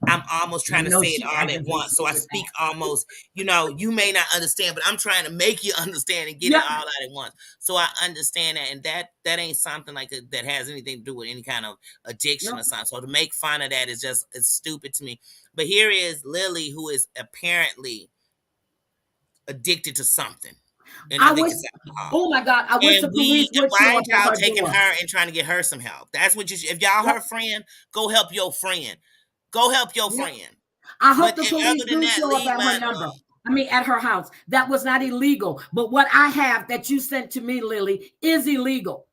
I'm almost trying to say it She all at once. So I aggravated with speak that. almost, you may not understand, but I'm trying to make you understand and get it Yep. all out at once. So I understand that. And that ain't something like that has anything to do with any kind of addiction or Nope. something. So to make fun of that is just, it's stupid to me. But here is Lily, who is apparently addicted to something. And I I think wish, it's alcohol. oh my God, I wish the And police would why show up ain't at y'all her taking door. her and trying to get her some help? That's what if y'all Yep. her friend, go help your friend. Go help your Yep. friend. I hope But the other police than do that, show up leave at her mine number. alone. At her house. That was not illegal. But what I have that you sent to me, Lily, is illegal.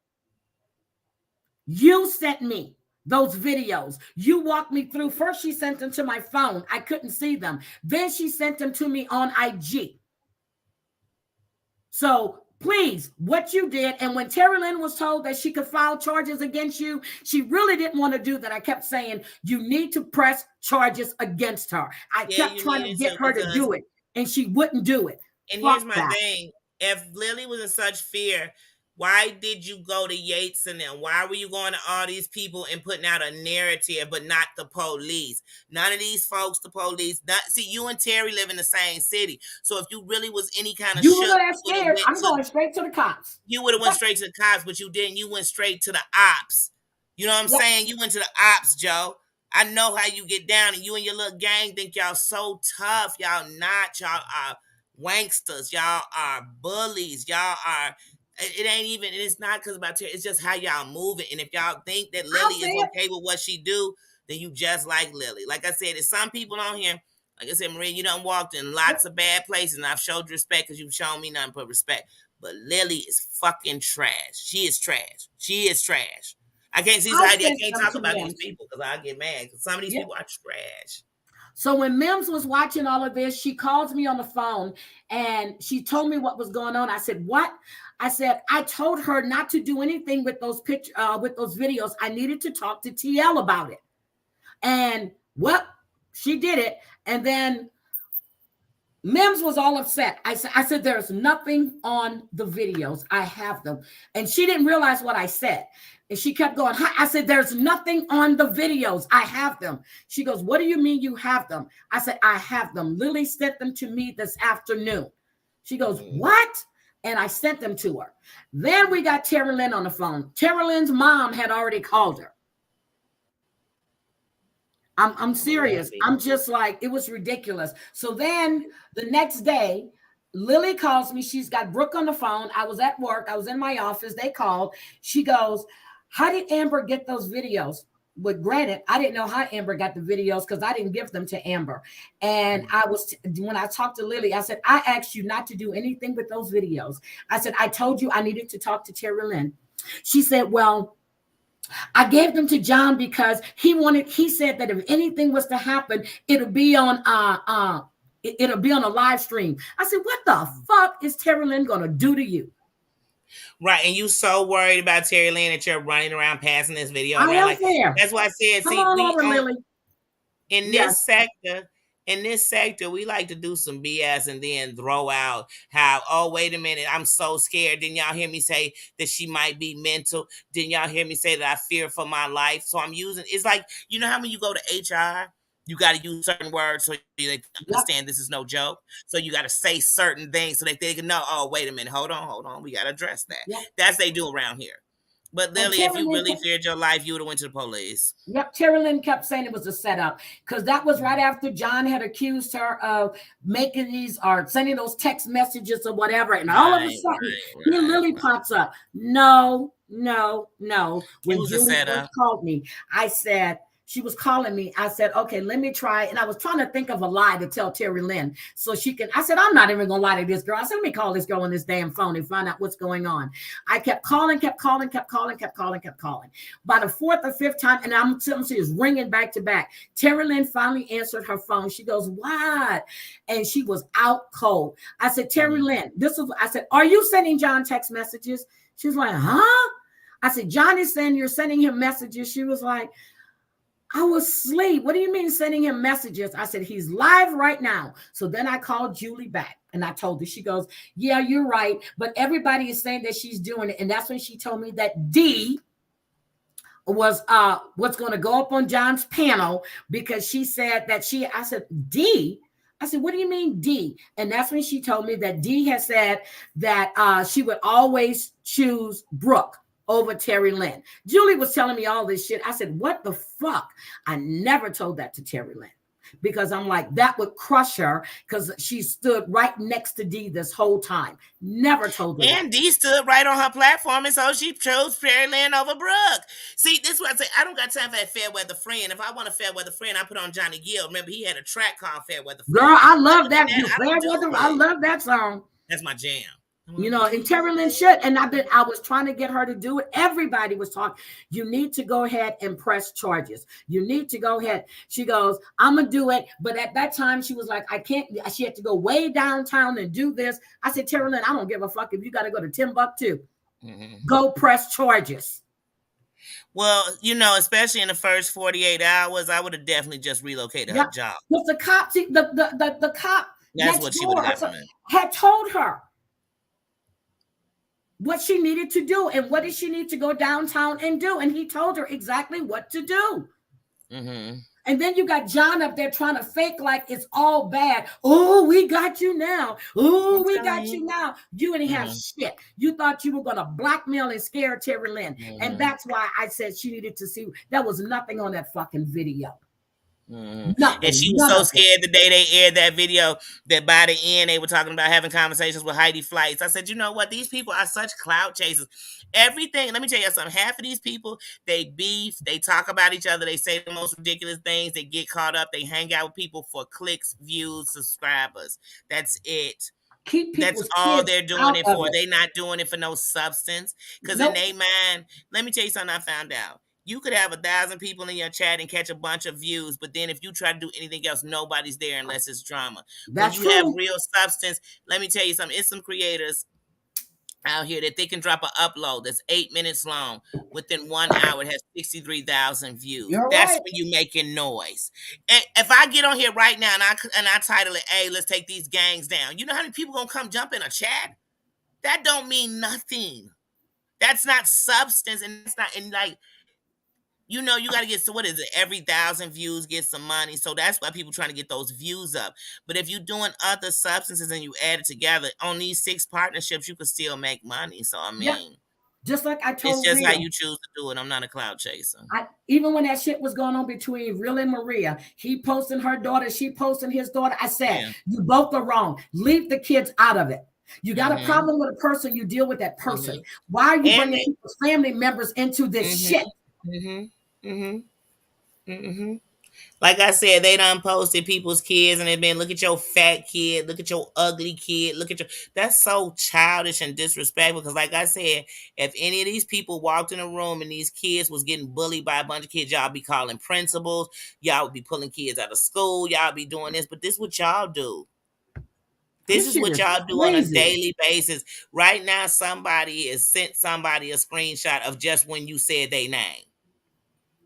You sent me those videos. You walked me through. First, she sent them to my phone. I couldn't see them. Then she sent them to me on IG. So please, what you did, and when Terry Lynn was told that she could file charges against you, she really didn't want to do that. I kept saying, you need to press charges against her. I Yeah, kept you trying to needed get to, her to because, do it, and she wouldn't do it. and here's Fuck my that. thing. If Lily was in such fear, why did you go to Yates and them? Why were you going to all these people and putting out a narrative, but not the police? None of these folks, the police. See, you and Terry live in the same city. So if you really was any kind of You were shook, that you would have scared. went I'm to going straight to the cops. you would have went Yep. straight to the cops, but you didn't. You went straight to the ops. You know what I'm Yep. saying? You went to the ops, Joe. I know how you get down, and you and your little gang think y'all so tough. Y'all not. Y'all are wanksters. Y'all are bullies. Y'all are. It ain't even. It's not because about Terry. It's just how y'all move it. And if y'all think that I'll Lily say is it. okay with what she do, then you just like Lily. Like I said, there's some people on here. Like I said, Maria, you done walked in lots of bad places, and I've showed respect because you've shown me nothing but respect. But Lily is fucking trash. She is trash. She is trash. I can't see I I sent can't them talk to about these Mims. people because I get mad. Because some of these Yep. people are trash. So when Mims was watching all of this, she calls me on the phone and she told me what was going on. I said, "What?" I said, "I told her not to do anything with those with those videos. I needed to talk to TL about it." And well, she did it. And then Mims was all upset. I said, "There's nothing on the videos. I have them." And she didn't realize what I said. And she kept going. I said, "There's nothing on the videos. I have them." She goes, "What do you mean you have them?" I said, "I have them. Lily sent them to me this afternoon." She goes, "What?" And I sent them to her. Then we got Terry Lynn on the phone. Terry Lynn's mom had already called her. I'm serious. I'm just like, it was ridiculous. So then the next day, Lily calls me. She's got Brooke on the phone. I was at work. I was in my office. They called. She goes, "How did Amber get those videos?" But granted, I didn't know how Amber got the videos because I didn't give them to Amber. And when I talked to Lily, I said, "I asked you not to do anything with those videos." I said, "I told you I needed to talk to Terry Lynn." She said, "Well, I gave them to John because he said that if anything was to happen, it'll be on it'll be on a live stream." I said, "What the fuck is Terry Lynn gonna do to you?" Right, and you so worried about Terry Lynn that you're running around passing this video I around. am Like, fair. that's why I said, Come see, on we over, on Lily. in Yes. this sector, we like to do some BS and then throw out how, oh, wait a minute, I'm so scared. Didn't y'all hear me say that she might be mental? Didn't y'all hear me say that I fear for my life? So I'm using, it's like, you know how when you go to HR, you got to use certain words so they understand this is no joke. So you got to say certain things so that they can know, oh, wait a minute, hold on. We got to address that. Yep. That's they do around here. But Lily, if you really feared your life, you would have went to the police. Yep, Terry Lynn kept saying it was a setup because that was right after John had accused her of making these or sending those text messages or whatever. And all of a sudden, Lily pops up. No. When Julie first called me, I said, she was calling me. I said, "Okay, let me try." And I was trying to think of a lie to tell Terry Lynn so she can. I said, "I'm not even going to lie to this girl." I said, "Let me call this girl on this damn phone and find out what's going on." I kept calling. By the fourth or fifth time, and I'm telling you, it's ringing back to back. Terry Lynn finally answered her phone. She goes, "What?" And she was out cold. I said, "Terry Lynn, I said, are you sending John text messages?" She was like, "Huh?" I said, "John is saying you're sending him messages." She was like, "I was asleep. What do you mean sending him messages?" I said, "He's live right now." So then I called Julie back and I told her. She goes, "Yeah, you're right. But everybody is saying that she's doing it." And that's when she told me that D was going to go up on John's panel because she said that I said, D? I said, what do you mean D? And that's when she told me that D has said that she would always choose Brooke over Terry Lynn. Julie was telling me all this shit. I said, what the fuck? I never told that to Terry Lynn because I'm like, that would crush her because she stood right next to D this whole time. Never told her And that. D stood right on her platform, and so she chose Terry Lynn over Brooke. See, this is what I say. I don't got time for that fair weather friend. If I want a fair weather friend, I put on Johnny Gill. Remember, he had a track called Fair Weather Friend. Girl, I love that. I don't do it. I love that song. That's my jam. You know, and Terry Lynn should. And I was trying to get her to do it. Everybody was talking. You need to go ahead and press charges. You need to go ahead. She goes, I'm going to do it. But at that time, she was like, I can't. She had to go way downtown and do this. I said, Terry Lynn, I don't give a fuck if you got to go to Timbuktu. Go press charges. Well, you know, especially in the first 48 hours, I would have definitely just relocated her job. But the cop, the cop that's what she would have had told her what she needed to do and what did she need to go downtown and do. And he told her exactly what to do. And then you got John up there trying to fake like it's all bad. Oh, we got you now. Oh, we got you now. You didn't have shit. You thought you were going to blackmail and scare Terry Lynn. And that's why I said she needed to see. There was nothing on that fucking video. And she was so scared the day they aired that video that by the end they were talking about having conversations with Heidi Fleiss. I said, you know what? These people are such clout chasers. Everything. Let me tell you something. Half of these people, they beef, they talk about each other, they say the most ridiculous things, they get caught up, they hang out with people for clicks, views, subscribers. That's it. That's all they're doing it for. They're not doing it for no substance. Because in their mind, let me tell you something I found out. You could have 1,000 people in your chat and catch a bunch of views, but then if you try to do anything else, nobody's there unless it's drama. That's when you have real substance, let me tell you something. It's some creators out here that they can drop an upload that's 8 minutes long. Within 1 hour, it has 63,000 views. That's when you making noise. And if I get on here right now and I title it, "Hey, let's take these gangs down," you know how many people gonna come jump in a chat? That don't mean nothing. That's not substance, and it's not. And like, you know, you got to get, so what is it? Every 1,000 views gets some money. So that's why people trying to get those views up. But if you're doing other substances and you add it together on these 6 partnerships, you could still make money. So, I mean, just like I told it's just Rhea, how you choose to do it. I'm not a cloud chaser. Even when that shit was going on between Real and Maria, he posting her daughter, she posting his daughter. I said, you both are wrong. Leave the kids out of it. You got a problem with a person, you deal with that person. Why are you bringing people's family members into this shit? Like I said, they done posted people's kids and they've been, look at your fat kid, look at your ugly kid, look at your, that's so childish and disrespectful. Because like I said, if any of these people walked in a room and these kids was getting bullied by a bunch of kids, y'all be calling principals, y'all would be pulling kids out of school, y'all be doing this, but this is what y'all do. This is what y'all do on a daily basis. Right now, somebody has sent somebody a screenshot of just when you said their name.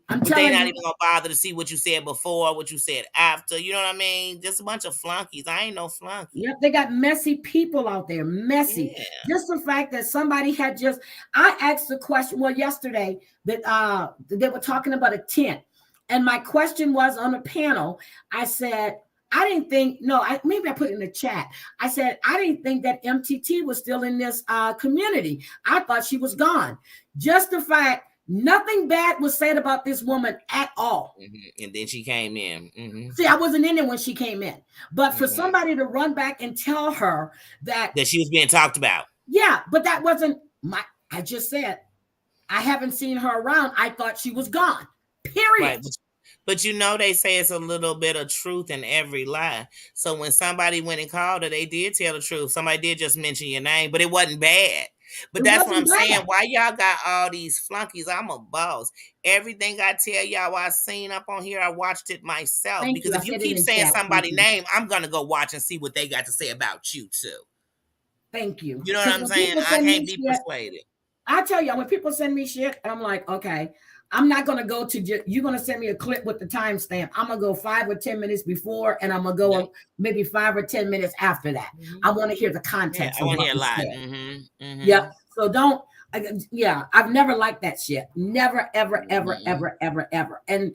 But they're not even gonna bother to see what you said before, what you said after. You know what I mean? Just a bunch of flunkies. I ain't no flunky. Yep, they got messy people out there. Messy. Yeah. Just the fact that somebody had just, I asked the question, well, yesterday that they were talking about a tent. And my question was on the panel, I said, I didn't think, maybe I put it in the chat. I said, I didn't think that MTT was still in this community. I thought she was gone. Just the fact, nothing bad was said about this woman at all. And then she came in. See, I wasn't in there when she came in. But for somebody to run back and tell her that she was being talked about. Yeah, but that wasn't I just said, I haven't seen her around. I thought she was gone. Period. Right. But you know, they say it's a little bit of truth in every lie. So when somebody went and called her, they did tell the truth. Somebody did just mention your name, but it wasn't bad. But that's what I'm saying. Why y'all got all these flunkies? I'm a boss. Everything I tell y'all I seen up on here, I watched it myself. Because if you keep saying somebody's name, I'm going to go watch and see what they got to say about you too. Thank you. You know what I'm saying? I can't be persuaded. I tell y'all, when people send me shit, I'm like, okay, I'm not going to go to, you're going to send me a clip with the timestamp. I'm going to go 5 or 10 minutes before, and I'm going to go maybe 5 or 10 minutes after that. I want to hear the context. I want to hear a lot. Yeah. So don't, Yeah, I've never liked that shit. Never, ever, ever, ever, ever, ever. And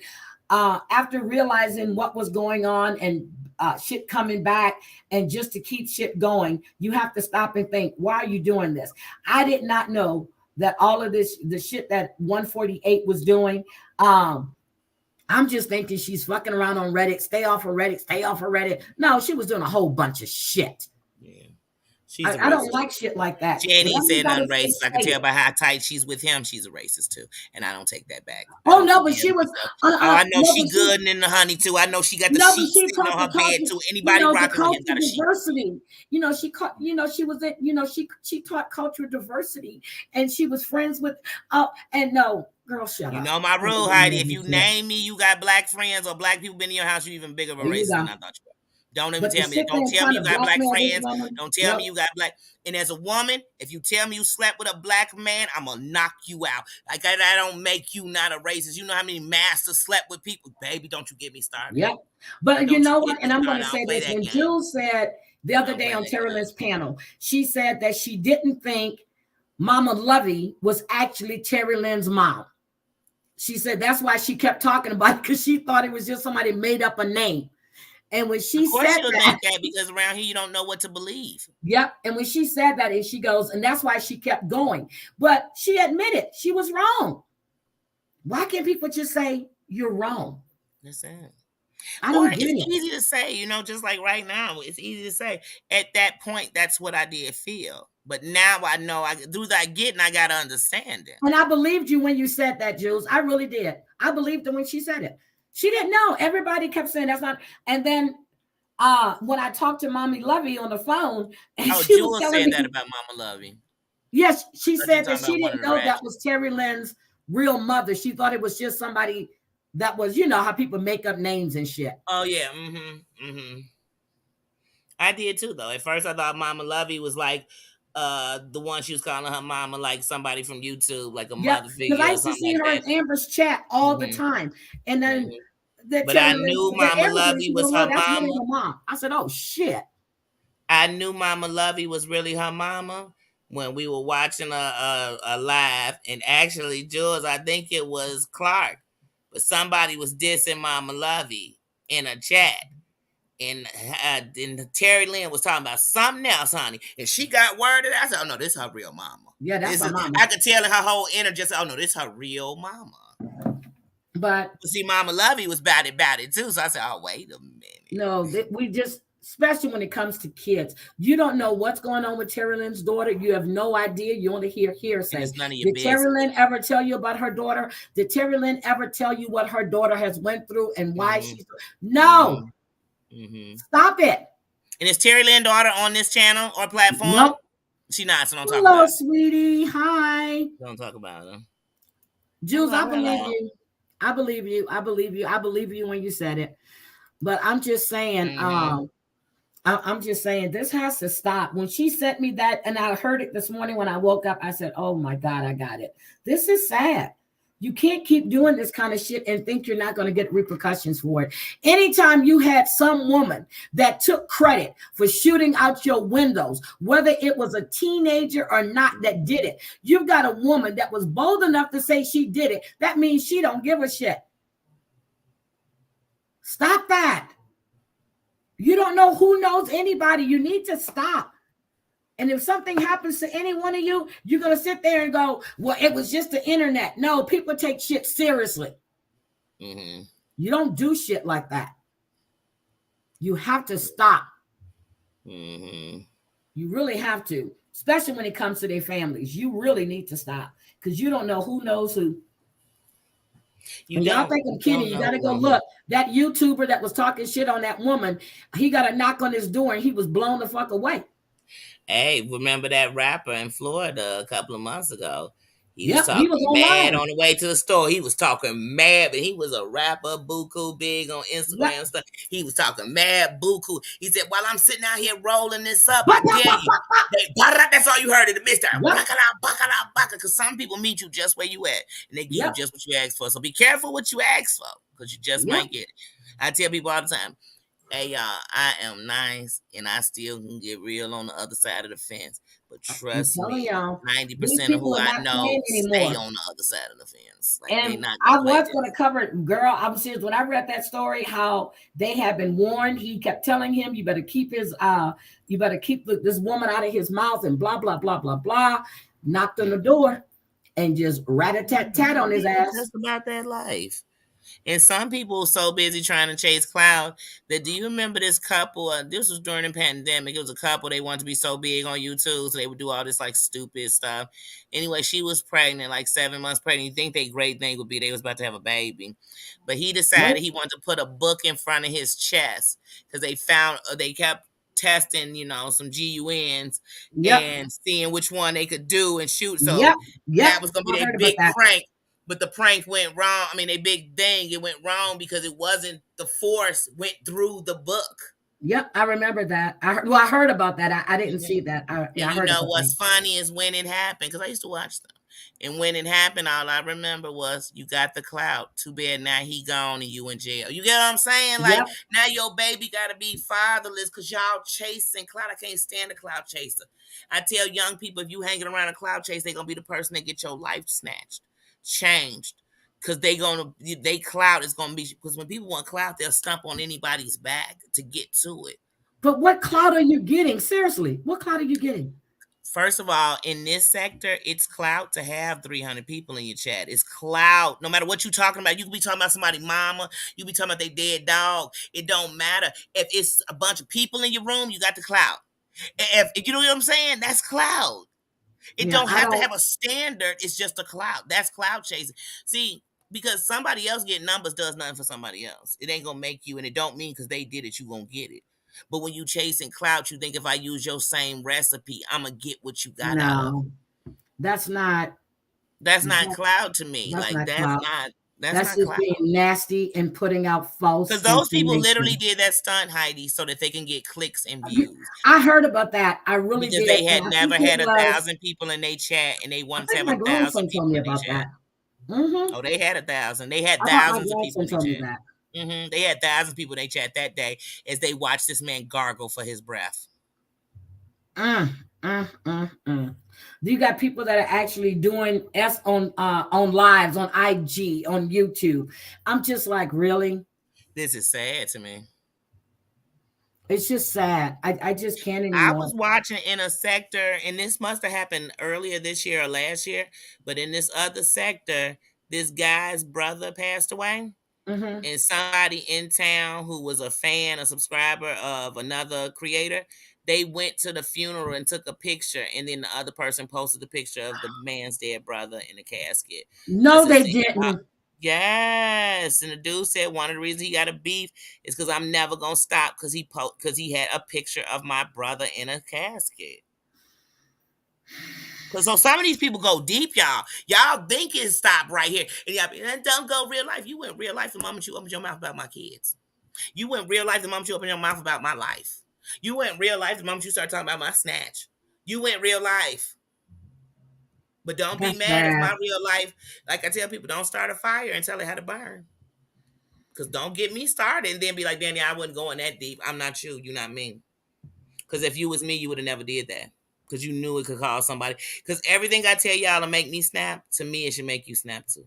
after realizing what was going on and shit coming back, and just to keep shit going, you have to stop and think, why are you doing this? I did not know that all of this, the shit that 148 was doing. I'm just thinking she's fucking around on Reddit. Stay off of Reddit. Stay off of Reddit. No, she was doing a whole bunch of shit. Yeah. I don't like shit like that. She ain't even said nothing racist. I can tell by how tight she's with him. She's a racist too, and I don't take that back. Oh no, but she was. I know she good in the honey too. I know she got the sheets sitting on her bed too. Anybody rocking with him got a sheet. Diversity. You know, she was at. She taught cultural diversity, and she was friends with. And no, girl, shut up. You know my rule, Heidi. If you name me, you got black friends or black people been in your house, you even bigger of a racist than I thought you were. Don't even tell me. Don't tell me you got black friends. Don't tell me you got black. And as a woman, if you tell me you slept with a black man, I'm going to knock you out. Like, that don't make you not a racist. You know how many masters slept with people? Baby, don't you get me started. Yep. But you know what? And I'm going to say this. When Jules said the other day on Terry Lynn's panel, she said that she didn't think Mama Lovey was actually Terry Lynn's mom. She said that's why she kept talking about it, because she thought it was just somebody made up a name. And when she said that, because around here you don't know what to believe. Yep. And when she said that, and she goes, and that's why she kept going. But she admitted she was wrong. Why can't people just say you're wrong? That's it. I don't get it. It's easy to say, just like right now, it's easy to say. At that point, that's what I did feel. But now I know I do that get, and I gotta understand it. And I believed you when you said that, Jules. I really did. I believed her when she said it. She didn't know. Everybody kept saying that's not. And then when I talked to Mommy Lovey on the phone, and she Jules was said that about Mama Lovey. Yes, she said that she didn't know that was Terry Lynn's real mother. She thought it was just somebody that was, how people make up names and shit. Oh yeah, I did too, though. At first, I thought Mama Lovey was like the one she was calling her mama, like somebody from YouTube, like a mother figure. Because I used to see her in Amber's chat all the time, and then. But I knew Mama Lovey was her mama. Really her mom. I said, "Oh shit!" I knew Mama Lovey was really her mama when we were watching a live, and actually, Jules, I think it was Clark, but somebody was dissing Mama Lovey in a chat, and Terry Lynn was talking about something else, honey, and she got worded. I said, "Oh no, this is her real mama." Yeah, that's her mama. I could tell in her whole energy. Oh no, this is her real mama. But see, Mama Lovey was about it too. So I said, "Oh, wait a minute." No, we just, especially when it comes to kids, you don't know what's going on with Terry Lynn's daughter. You have no idea. You only hear hearsay. Did Terry Lynn ever tell you about her daughter? Did Terry Lynn ever tell you what her daughter has went through and why she's? No. Stop it. And is Terry Lynn's daughter on this channel or platform? Nope. She not. So don't talk about her. Hello, sweetie. Hi. Don't talk about her. Jules, I believe you. I believe you. I believe you. I believe you when you said it. But I'm just saying, I'm just saying this has to stop. When she sent me that, and I heard it this morning when I woke up, I said, oh my God, I got it. This is sad. You can't keep doing this kind of shit and think you're not going to get repercussions for it. Anytime you had some woman that took credit for shooting out your windows, whether it was a teenager or not that did it, you've got a woman that was bold enough to say she did it. That means she don't give a shit. Stop that. You don't know who knows anybody. You need to stop. And if something happens to any one of you, you're going to sit there and go, well, it was just the internet. No, people take shit seriously. You don't do shit like that. You have to stop. You really have to, especially when it comes to their families. You really need to stop because you don't know who knows who. Y'all think I'm kidding. You got to go look. That YouTuber that was talking shit on that woman, he got a knock on his door and he was blown the fuck away. Hey, remember that rapper in Florida a couple of months ago? He was talking mad on the way to the store. He was talking mad, but he was a rapper, buku big on Instagram and stuff. He was talking mad, buku. He said, while I'm sitting out here rolling this up, I dare you. That's all you heard in the midst of because some people meet you just where you at, and they give you just what you ask for. So be careful what you ask for, because you just might get it. I tell people all the time, Hey y'all, I am nice and I still can get real on the other side of the fence. But I'm trust telling me, y'all, these 90% of people who are I not know playing stay anymore. on the other side of the fence. Like they And not I gonna play was going to this. cover it, girl. I'm serious. When I read that story, how they had been warned, he kept telling him, "You better keep you better keep this woman out of his mouth," and blah blah blah blah blah. Knocked on the door and just rat a tat tat on his It's ass. just about that life. And some people so busy trying to chase cloud that do you remember this couple? This was during the pandemic. It was a couple. They wanted to be so big on YouTube, so they would do all this like stupid stuff. Anyway, she was pregnant, like 7 months pregnant. You think they great thing would be they was about to have a baby, but he decided Nope. he wanted to put a book in front of his chest because they found they kept testing, some GUNs Yep. and seeing which one they could do and shoot. So Yep. Yep. that was gonna be I their heard about big that. prank, but the prank went wrong. I mean, a big thing. It went wrong because it wasn't the force went through the book. Yep. I remember that. I heard about that. I didn't Mhm. see that. And I you heard know about that. what's funny is when it happened, because I used to watch them. And when it happened, all I remember was you got the clout. Too bad now he gone and you in jail. You get what I'm saying? Like Yep. now your baby gotta be fatherless because y'all chasing clout. I can't stand a clout chaser. I tell young people if you hanging around a clout chase, they gonna be the person that get your life snatched, changed. Cause they clout is gonna be because when people want clout, they'll stomp on anybody's back to get to it. But what cloud are you getting? Seriously, what cloud are you getting? First of all, in this sector, it's clout to have 300 people in your chat. It's clout. No matter what you're talking about, you can be talking about somebody's mama, you be talking about their dead dog. It don't matter. If it's a bunch of people in your room, you got the clout. If you know what I'm saying, that's clout. It Yeah, don't I have to don't. have a standard. It's just a clout. That's clout chasing. See, because somebody else getting numbers does nothing for somebody else. It ain't gonna make you, and it don't mean because they did it, you gonna get it. But when you chasing clout, you think if I use your same recipe, I'm gonna get what you got out of it. No, that's not. That's not That, clout to me. that's Like not cloud. that's That's not just clout. being nasty and putting out false Because those people literally information. did that stunt, Heidi, so that they can get clicks and views. I heard about that. I really Because did, they and had I think never it had a was. thousand people in their chat, and they I wanted to think have my a thousand grandson told people me in their about chat. that. Hmm. Oh, they had 1,000. They had I thought my thousands of people grandson in their told me chat. that. They had thousands of people in their chat that day as they watched this man gargle for his breath. Mm, mm. You got people that are actually doing S on lives on IG on YouTube. I'm just like, really? This is sad to me. It's just sad. I just can't I anymore. was watching in a sector, and this must have happened earlier this year or last year, but in this other sector, this guy's brother passed away. Hmm. And somebody in town who was a fan, a subscriber of another creator, they went to the funeral and took a picture, and then the other person posted the picture of the man's dead brother in the casket. I No, said, they "See, didn't. yes." And the dude said one of the reasons he got a beef is because I'm never gonna stop because he had a picture of my brother in a casket. Cause so some of these people go deep, y'all. Y'all think it stop right here, and y'all don't go real life. You went real life the moment you opened your mouth about my kids. You went real life the moment you open your mouth about my life. You went real life the moment you start talking about my snatch. You went real life. But don't be That's mad if bad. my real life, like I tell people, don't start a fire and tell it how to burn. Because don't get me started and then be like, Danny, I wasn't going that deep. I'm not you. You're not me. Because if you was me, you would have never did that. Because you knew it could cause somebody. Because everything I tell y'all to make me snap, to me, it should make you snap too.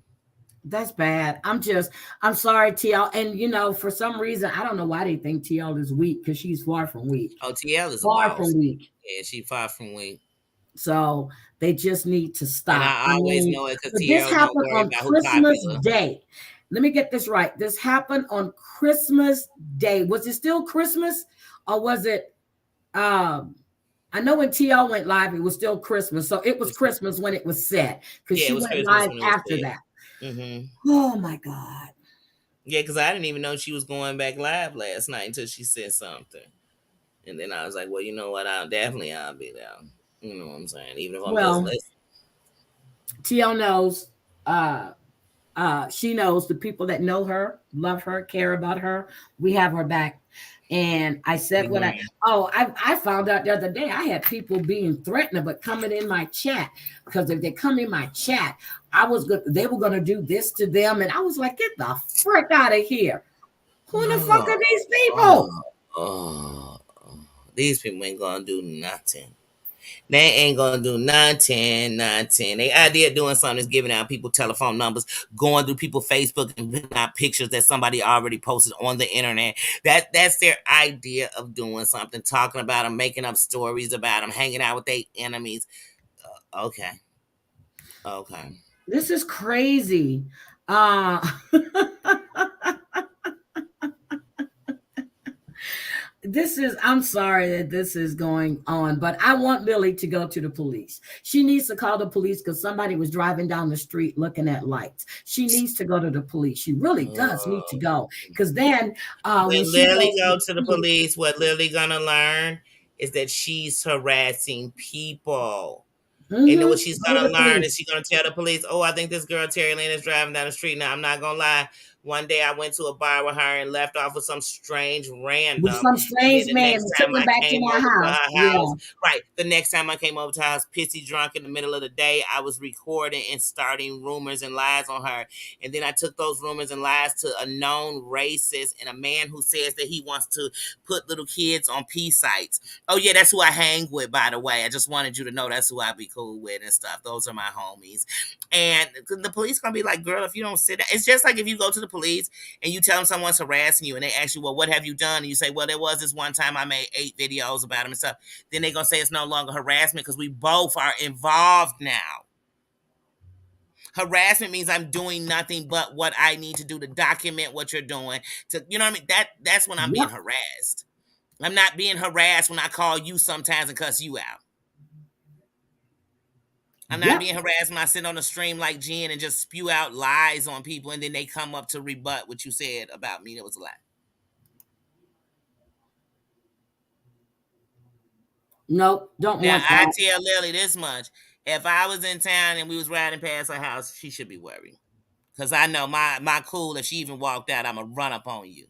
That's bad. I'm sorry, TL. And for some reason, I don't know why they think TL is weak because she's far from weak. OTL is a Far boss. from weak. Yeah, she far from weak. So they just need to And stop. I I always mean, know it because but this TL don't happened worry on about who Christmas popular. Day. Let me get this right. This happened on Christmas Day. Was it still Christmas or was it I know when TL went live, it was still Christmas. So it was Christmas when it was set because Yeah, she it was went Christmas live when it was after that. Mm-hmm. Oh my God. Yeah, because I didn't even know she was going back live last night until she said something. And then I was like, well, you know what? I'll be there. You know what I'm saying? Even if I'm just Well, listening. TL knows she knows the people that know her, love her, care about her. We have her back. And I said what I found out the other day. I had people being threatened, but coming in my chat because if they come in my chat, they were gonna do this to them, and I was like, get the frick out of here. Who the fuck are these people? Oh, these people ain't gonna do nothing. They ain't gonna do nothing, nothing. They idea of doing something is giving out people telephone numbers, going through people's Facebook and putting out pictures that somebody already posted on the internet. That's their idea of doing something, talking about them, making up stories about them, hanging out with their enemies. Okay, okay. This is crazy. Uh I'm sorry that this is going on, but I want Lily to go to the police. She needs to call the police because somebody was driving down the street looking at lights. She needs to go to the police. She really does need to go, because then when When she Lily goes to go the to the police, police, what Lily gonna learn is that she's harassing people. And then what she's go to gonna the learn is police she's gonna tell the police, "Oh, I think this girl Terry Lynn is driving down the street." Now, I'm not gonna lie. One day I went to a bar with her and left off with some strange with random. some And then strange the man next and took time him I back to came my over to house. her Yeah, house, right? The next time I came over to her house, pissy drunk in the middle of the day, I was recording and starting rumors and lies on her. And then I took those rumors and lies to a known racist and a man who says that he wants to put little kids on P sites. Oh yeah, that's who I hang with, by the way. I just wanted you to know that's who I be cool with and stuff. Those are my homies. And the police gonna be like, girl, if you don't sit down, it's just like if you go to the police and you tell them someone's harassing you and they ask you, well, what have you done? And you say, well, there was this one time I made 8 videos about him and stuff. Then they gonna say it's no longer harassment because we both are involved now. Harassment means I'm doing nothing but what I need to do to document what you're doing. To, you know what I mean? That's when I'm being yep, harassed. I'm not being harassed when I call you sometimes and cuss you out. I'm not yep. being harassed when I sit on a stream like Jen and just spew out lies on people and then they come up to rebut what you said about me. That was a lie. Nope, don't Now want I that. tell Lily this much: if I was in town and we was riding past her house, she should be worried. Cause I know my cool. If she even walked out, I'ma run up on you.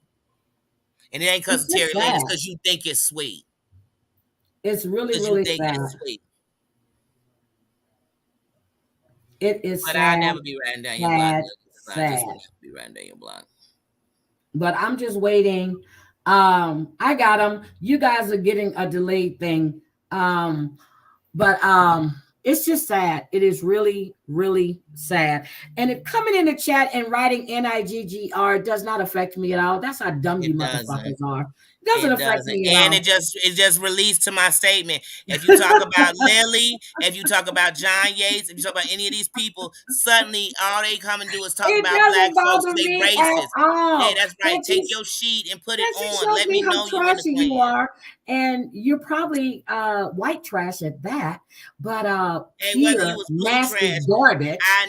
And it ain't cause It's of just Terry Lynn. sad. It's cause you think it's sweet. It's really, Cause you really think it's sad. sweet. It is But I sad, never be riding down your block, sad, Lily. 'Cause I just sad. would never be riding down your block. But I'm just waiting. I got them. You guys are getting a delayed thing. But it's just sad. It is really, really sad. And it coming in the chat and writing NIGGR does not affect me at all. That's how dumb you It doesn't. motherfuckers are. It doesn't It affect doesn't. me at And all. it just released to my statement. If you talk about Lily, if you talk about John Yates, if you talk about any of these people, suddenly all they come and do is talk It about black doesn't folks bother because they me at racist. Yeah, all. that's right. That Take just your sheet and put it that just on. shows Let me me how know you in the trashy you clan. are. And you're probably white trash at that. But Hey, whether you pure was blue nasty trash, garbage I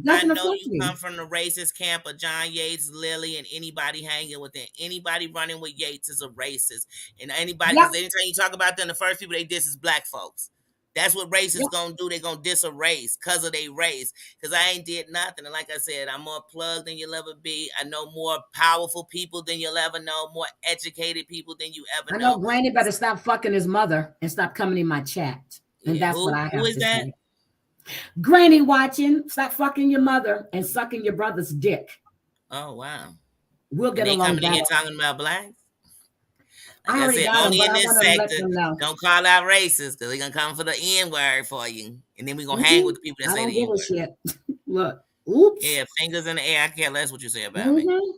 doesn't know affect you me. come from the racist camp of John Yates, Lily, and anybody hanging with it. Anybody running with Yates is a racist. And anybody, Yep, because anytime you talk about them, the first people they diss is black folks. That's what racists yep. gonna do. They gonna diss a race because of their race. Because I ain't did nothing. And like I said, I'm more plugged than you'll ever be. I know more powerful people than you'll ever know. More educated people than you ever I know know. Granny better stop fucking his mother and stop coming in my chat. And Yeah, that's what who I who have is to that? say. Granny watching, stop fucking your mother and sucking your brother's dick. Oh wow. We'll And get they along coming in here better. talking about blacks. Like I I already said, got him, only but in I this want to let sector. them know. Don't call out racist because they're gonna come for the N word for you, and then we're gonna hang Mhm. with the people that I say don't the give N a word. shit. Look, oops. Yeah, fingers in the air. I care less what you say about me. Hmm.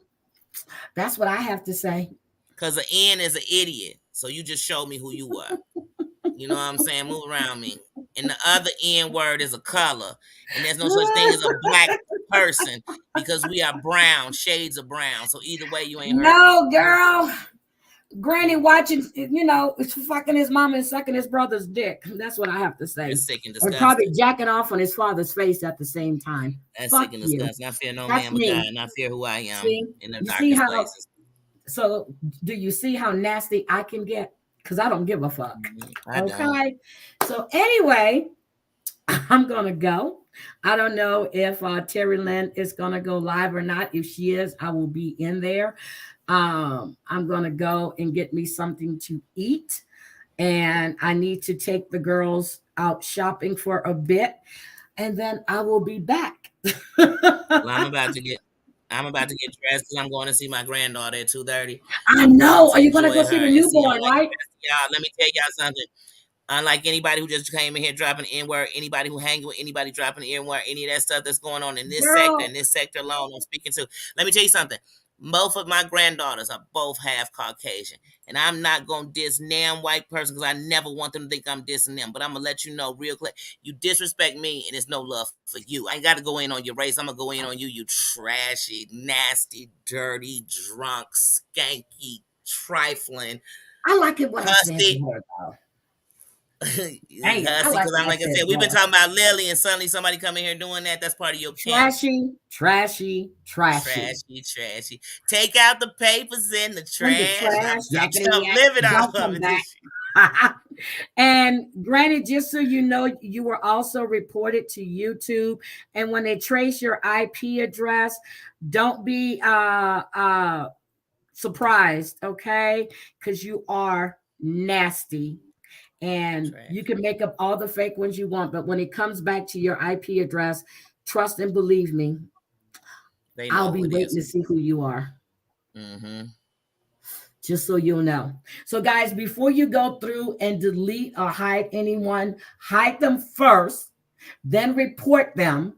That's what I have to say. Cause the N is an idiot. So you just showed me who you were. You know what I'm saying? Move around me. And the other N word is a color, and there's no such thing as a black person because we are brown, shades of brown. So either way, you ain't hurt me. No, girl. Granny watching, fucking his mama and sucking his brother's dick. That's what I have to say. That's sick and Or probably disgusting. jacking off on his father's face at the same time. That's sick Fuck and you. disgusting. I fear no That's man but God, me. and I fear who I am See? in the You see darkest how, places. so do you see how nasty I can get? Because I don't give a fuck. I don't. Okay. So anyway, I'm going to go. I don't know if Terry Lynn is going to go live or not. If she is, I will be in there. I'm going to go and get me something to eat. And I need to take the girls out shopping for a bit. And then I will be back. Well, I'm about to get I'm about to get dressed because I'm going to see my granddaughter at 2:30. I know. Are To you going to go enjoy see her the and see her. newborn, Like right? y'all, let me tell y'all something. Unlike anybody who just came in here dropping the N-word, anybody who hanging with anybody dropping the N-word, any of that stuff that's going on in this sector, Girl, and this sector alone, I'm speaking to. Let me tell you something. Both of my granddaughters are both half Caucasian. And I'm not going to diss damn white person because I never want them to think I'm dissing them. But I'm going to let you know real clear. You disrespect me and it's no love for you. I ain't got to go in on your race. I'm going to go in on you, you trashy, nasty, dirty, drunk, skanky, trifling, I like it what I said to hussy. her, though. Hussy, I like because what I'm I like I said said, to we've been her. talking about Lily, and suddenly somebody come in here doing that. That's part of your camp. Trashy, trashy, trashy. Trashy, trashy. Take out the papers in the In the trash. trash, yakety I'm yak, living off don't of come it. back. And granted, just so you know, you were also reported to YouTube. And when they trace your IP address, don't be surprised, okay? Because you are nasty. And Trash. you can make up all the fake ones you want, but when it comes back to your IP address, trust and believe me, They I'll know be who it waiting is. to see who you are. Mm-hmm. Just so you'll know. So, guys, before you go through and delete or hide anyone, hide them first, then report them.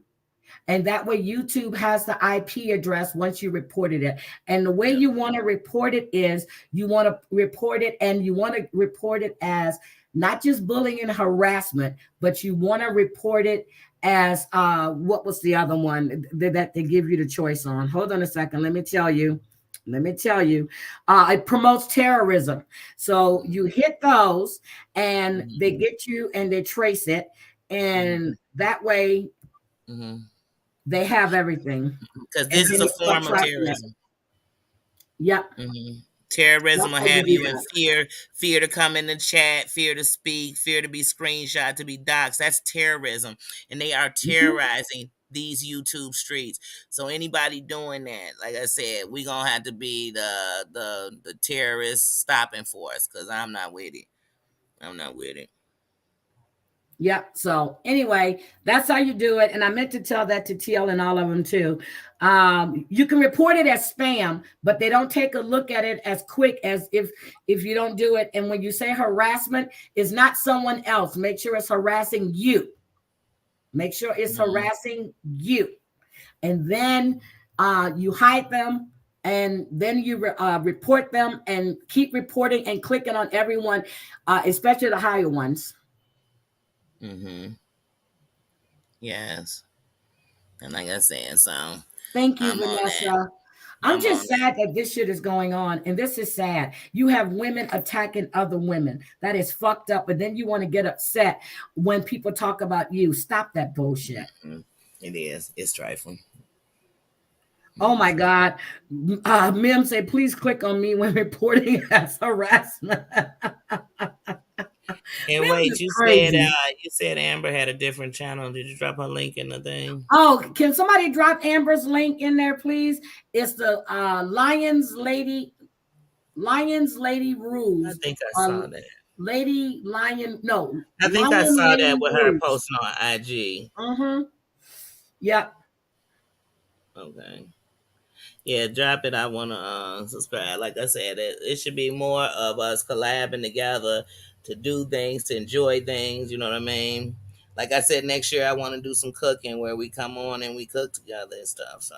And that way, YouTube has the IP address once you reported it. And the way Yep. you want to report it is you want to report it, and you want to report it as not just bullying and harassment, but you want to report it as what was the other one that they give you the choice on? Hold on a second. Let me tell you. It promotes terrorism. So you hit those and they Mm-hmm. get you and they trace it. Mm-hmm. And that way Mm-hmm. they have everything. Because And this is then a they start form of tracking it. terrorism. Yep. Mm-hmm. Terrorism That's will how you have do you in that. fear to come in the chat, fear to speak, fear to be screenshot, to be doxxed. That's terrorism. And they are Mhm. terrorizing these YouTube streets. So anybody doing that, like I said, we gonna have to be the terrorist stopping force because I'm not with it. I'm not with it. Yep. So anyway, that's how you do it. And I meant to tell that to TL and all of them too. You can report it as spam, but they don't take a look at it as quick as if you don't do it. And when you say harassment, it's not someone else. Make sure it's harassing you. Make sure it's Mm-hmm. harassing you. And then you hide them, and then you report them and keep reporting and clicking on everyone, especially the higher ones. Mm-hmm. Yes. And like I said, so Thank you, I'm on that. Vanessa. I'm I'm on just that. sad that this shit is going on, and this is sad. You have women attacking other women. That is fucked up. But then you want to get upset when people talk about you. Stop that bullshit. Mm-hmm. It is. It's trifling. Oh It's my trifling. God. Mim say, please click on me when reporting as harassment. And Mims wait, is crazy. you said Amber had a different channel. Did you drop her link in the thing? Oh, can somebody drop Amber's link in there, please? It's the Lions Lady I Rules. think I Uh, saw that. Lady Lion, no, I think I Lion saw that Lady with her Rules. posting on IG. Mm-hmm. Yep. Okay. Yeah, drop it. I want to subscribe. Like I said, it should be more of us collabing together to do things, to enjoy things. You know what I mean? Like I said, next year I want to do some cooking where we come on and we cook together and stuff. So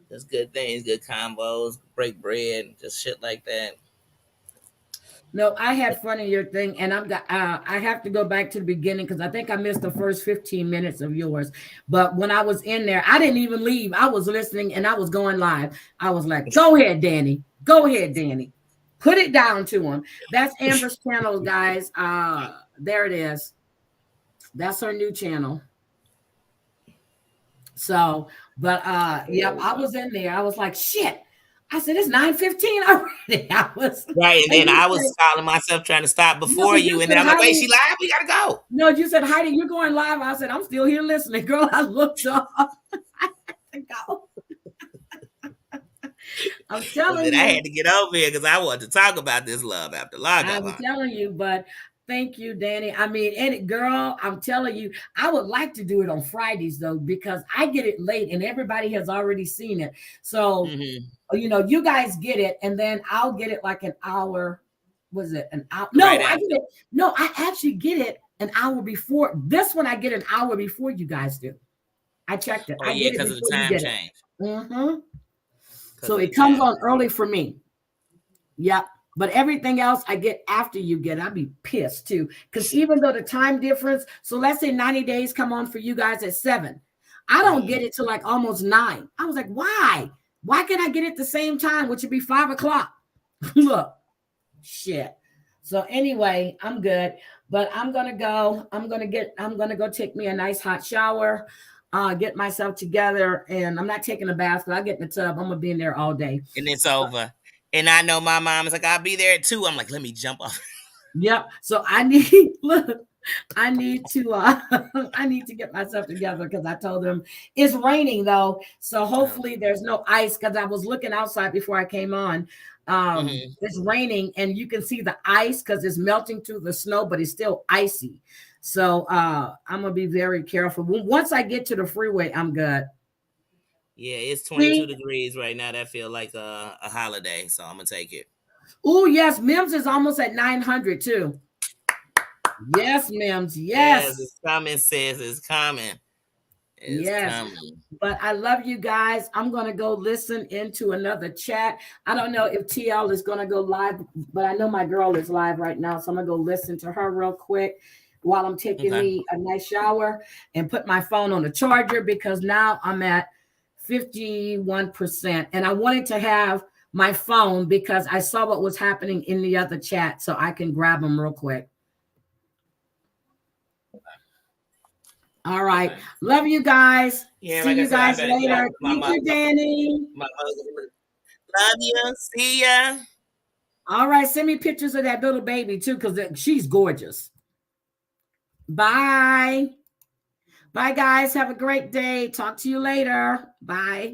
just good things, good combos, break bread, just shit like that. No, I had fun in your thing, and I have to go back to the beginning because I think I missed the first 15 minutes of yours. But when I was in there, I didn't even leave. I was listening and I was going live. I was like, "Go ahead, Danny. Go ahead, Danny. Put it down to him." That's Amber's channel, guys. There it is. That's her new channel. So, but yep, I was in there. I was like, "Shit." I said, "It's 9:15 already." I was, Right, and and then you I said, was calling myself trying to stop no, before you you, and then said, I'm like, wait, Heidi. she live? We gotta go. No, you said, Heidi, you're going live. I said, I'm still here listening, girl. I looked up. I had to go. I'm And telling then I you. had to get over here because I wanted to talk about this love after lockup. I'm telling you, but Thank you, Danny. I mean, and girl, I'm telling you, I would like to do it on Fridays though, because I get it late and everybody has already seen it. So, you guys get it, and then I'll get it like an hour. Was it an hour? No, Right I after. get it. No, I actually get it an hour before. This one I get an hour before you guys do. I checked it. Oh I yeah, get it because of the before you time get it. change. Because So of the it comes time. on early for me. Yep. But everything else I get after you get it. I'd be pissed too. Because even though the time difference, so let's say 90 days come on for you guys at 7. I don't get it till like almost 9. I was like, why? Why can't I get it the same time, which would be 5 o'clock? Look, shit. So anyway, I'm good. But I'm gonna go. I'm gonna go take me a nice hot shower, get myself together, and I'm not taking a bath, but I'll get in the tub. I'm gonna be in there all day. And it's over. And I know my mom is like, I'll be there at 2. I'm like, let me jump off. Yep. So I need I need to I need to get myself together, because I told them it's raining though. So hopefully there's no ice, because I was looking outside before I came on. It's raining and you can see the ice because it's melting through the snow, but it's still icy. So I'm gonna be very careful. Once I get to the freeway, I'm good. Yeah, it's 22 degrees right now. That feel like a holiday, so I'm gonna take it. Oh yes, Mims is almost at 900 too. Yes, Mims. Yes, it's coming, sis. It's coming. It's coming. But I love you guys. I'm going to go listen into another chat. I don't know if TL is going to go live, but I know my girl is live right now. So I'm going to go listen to her real quick while I'm taking me a nice shower and put my phone on the charger, because now I'm at 51%. And I wanted to have my phone because I saw what was happening in the other chat, so I can grab them real quick. All right. Love you guys. Yeah, see like you I said, guys later. Thank you, Danny. Love you. See ya. All right. Send me pictures of that little baby too, because she's gorgeous. Bye. Bye, guys. Have a great day. Talk to you later. Bye.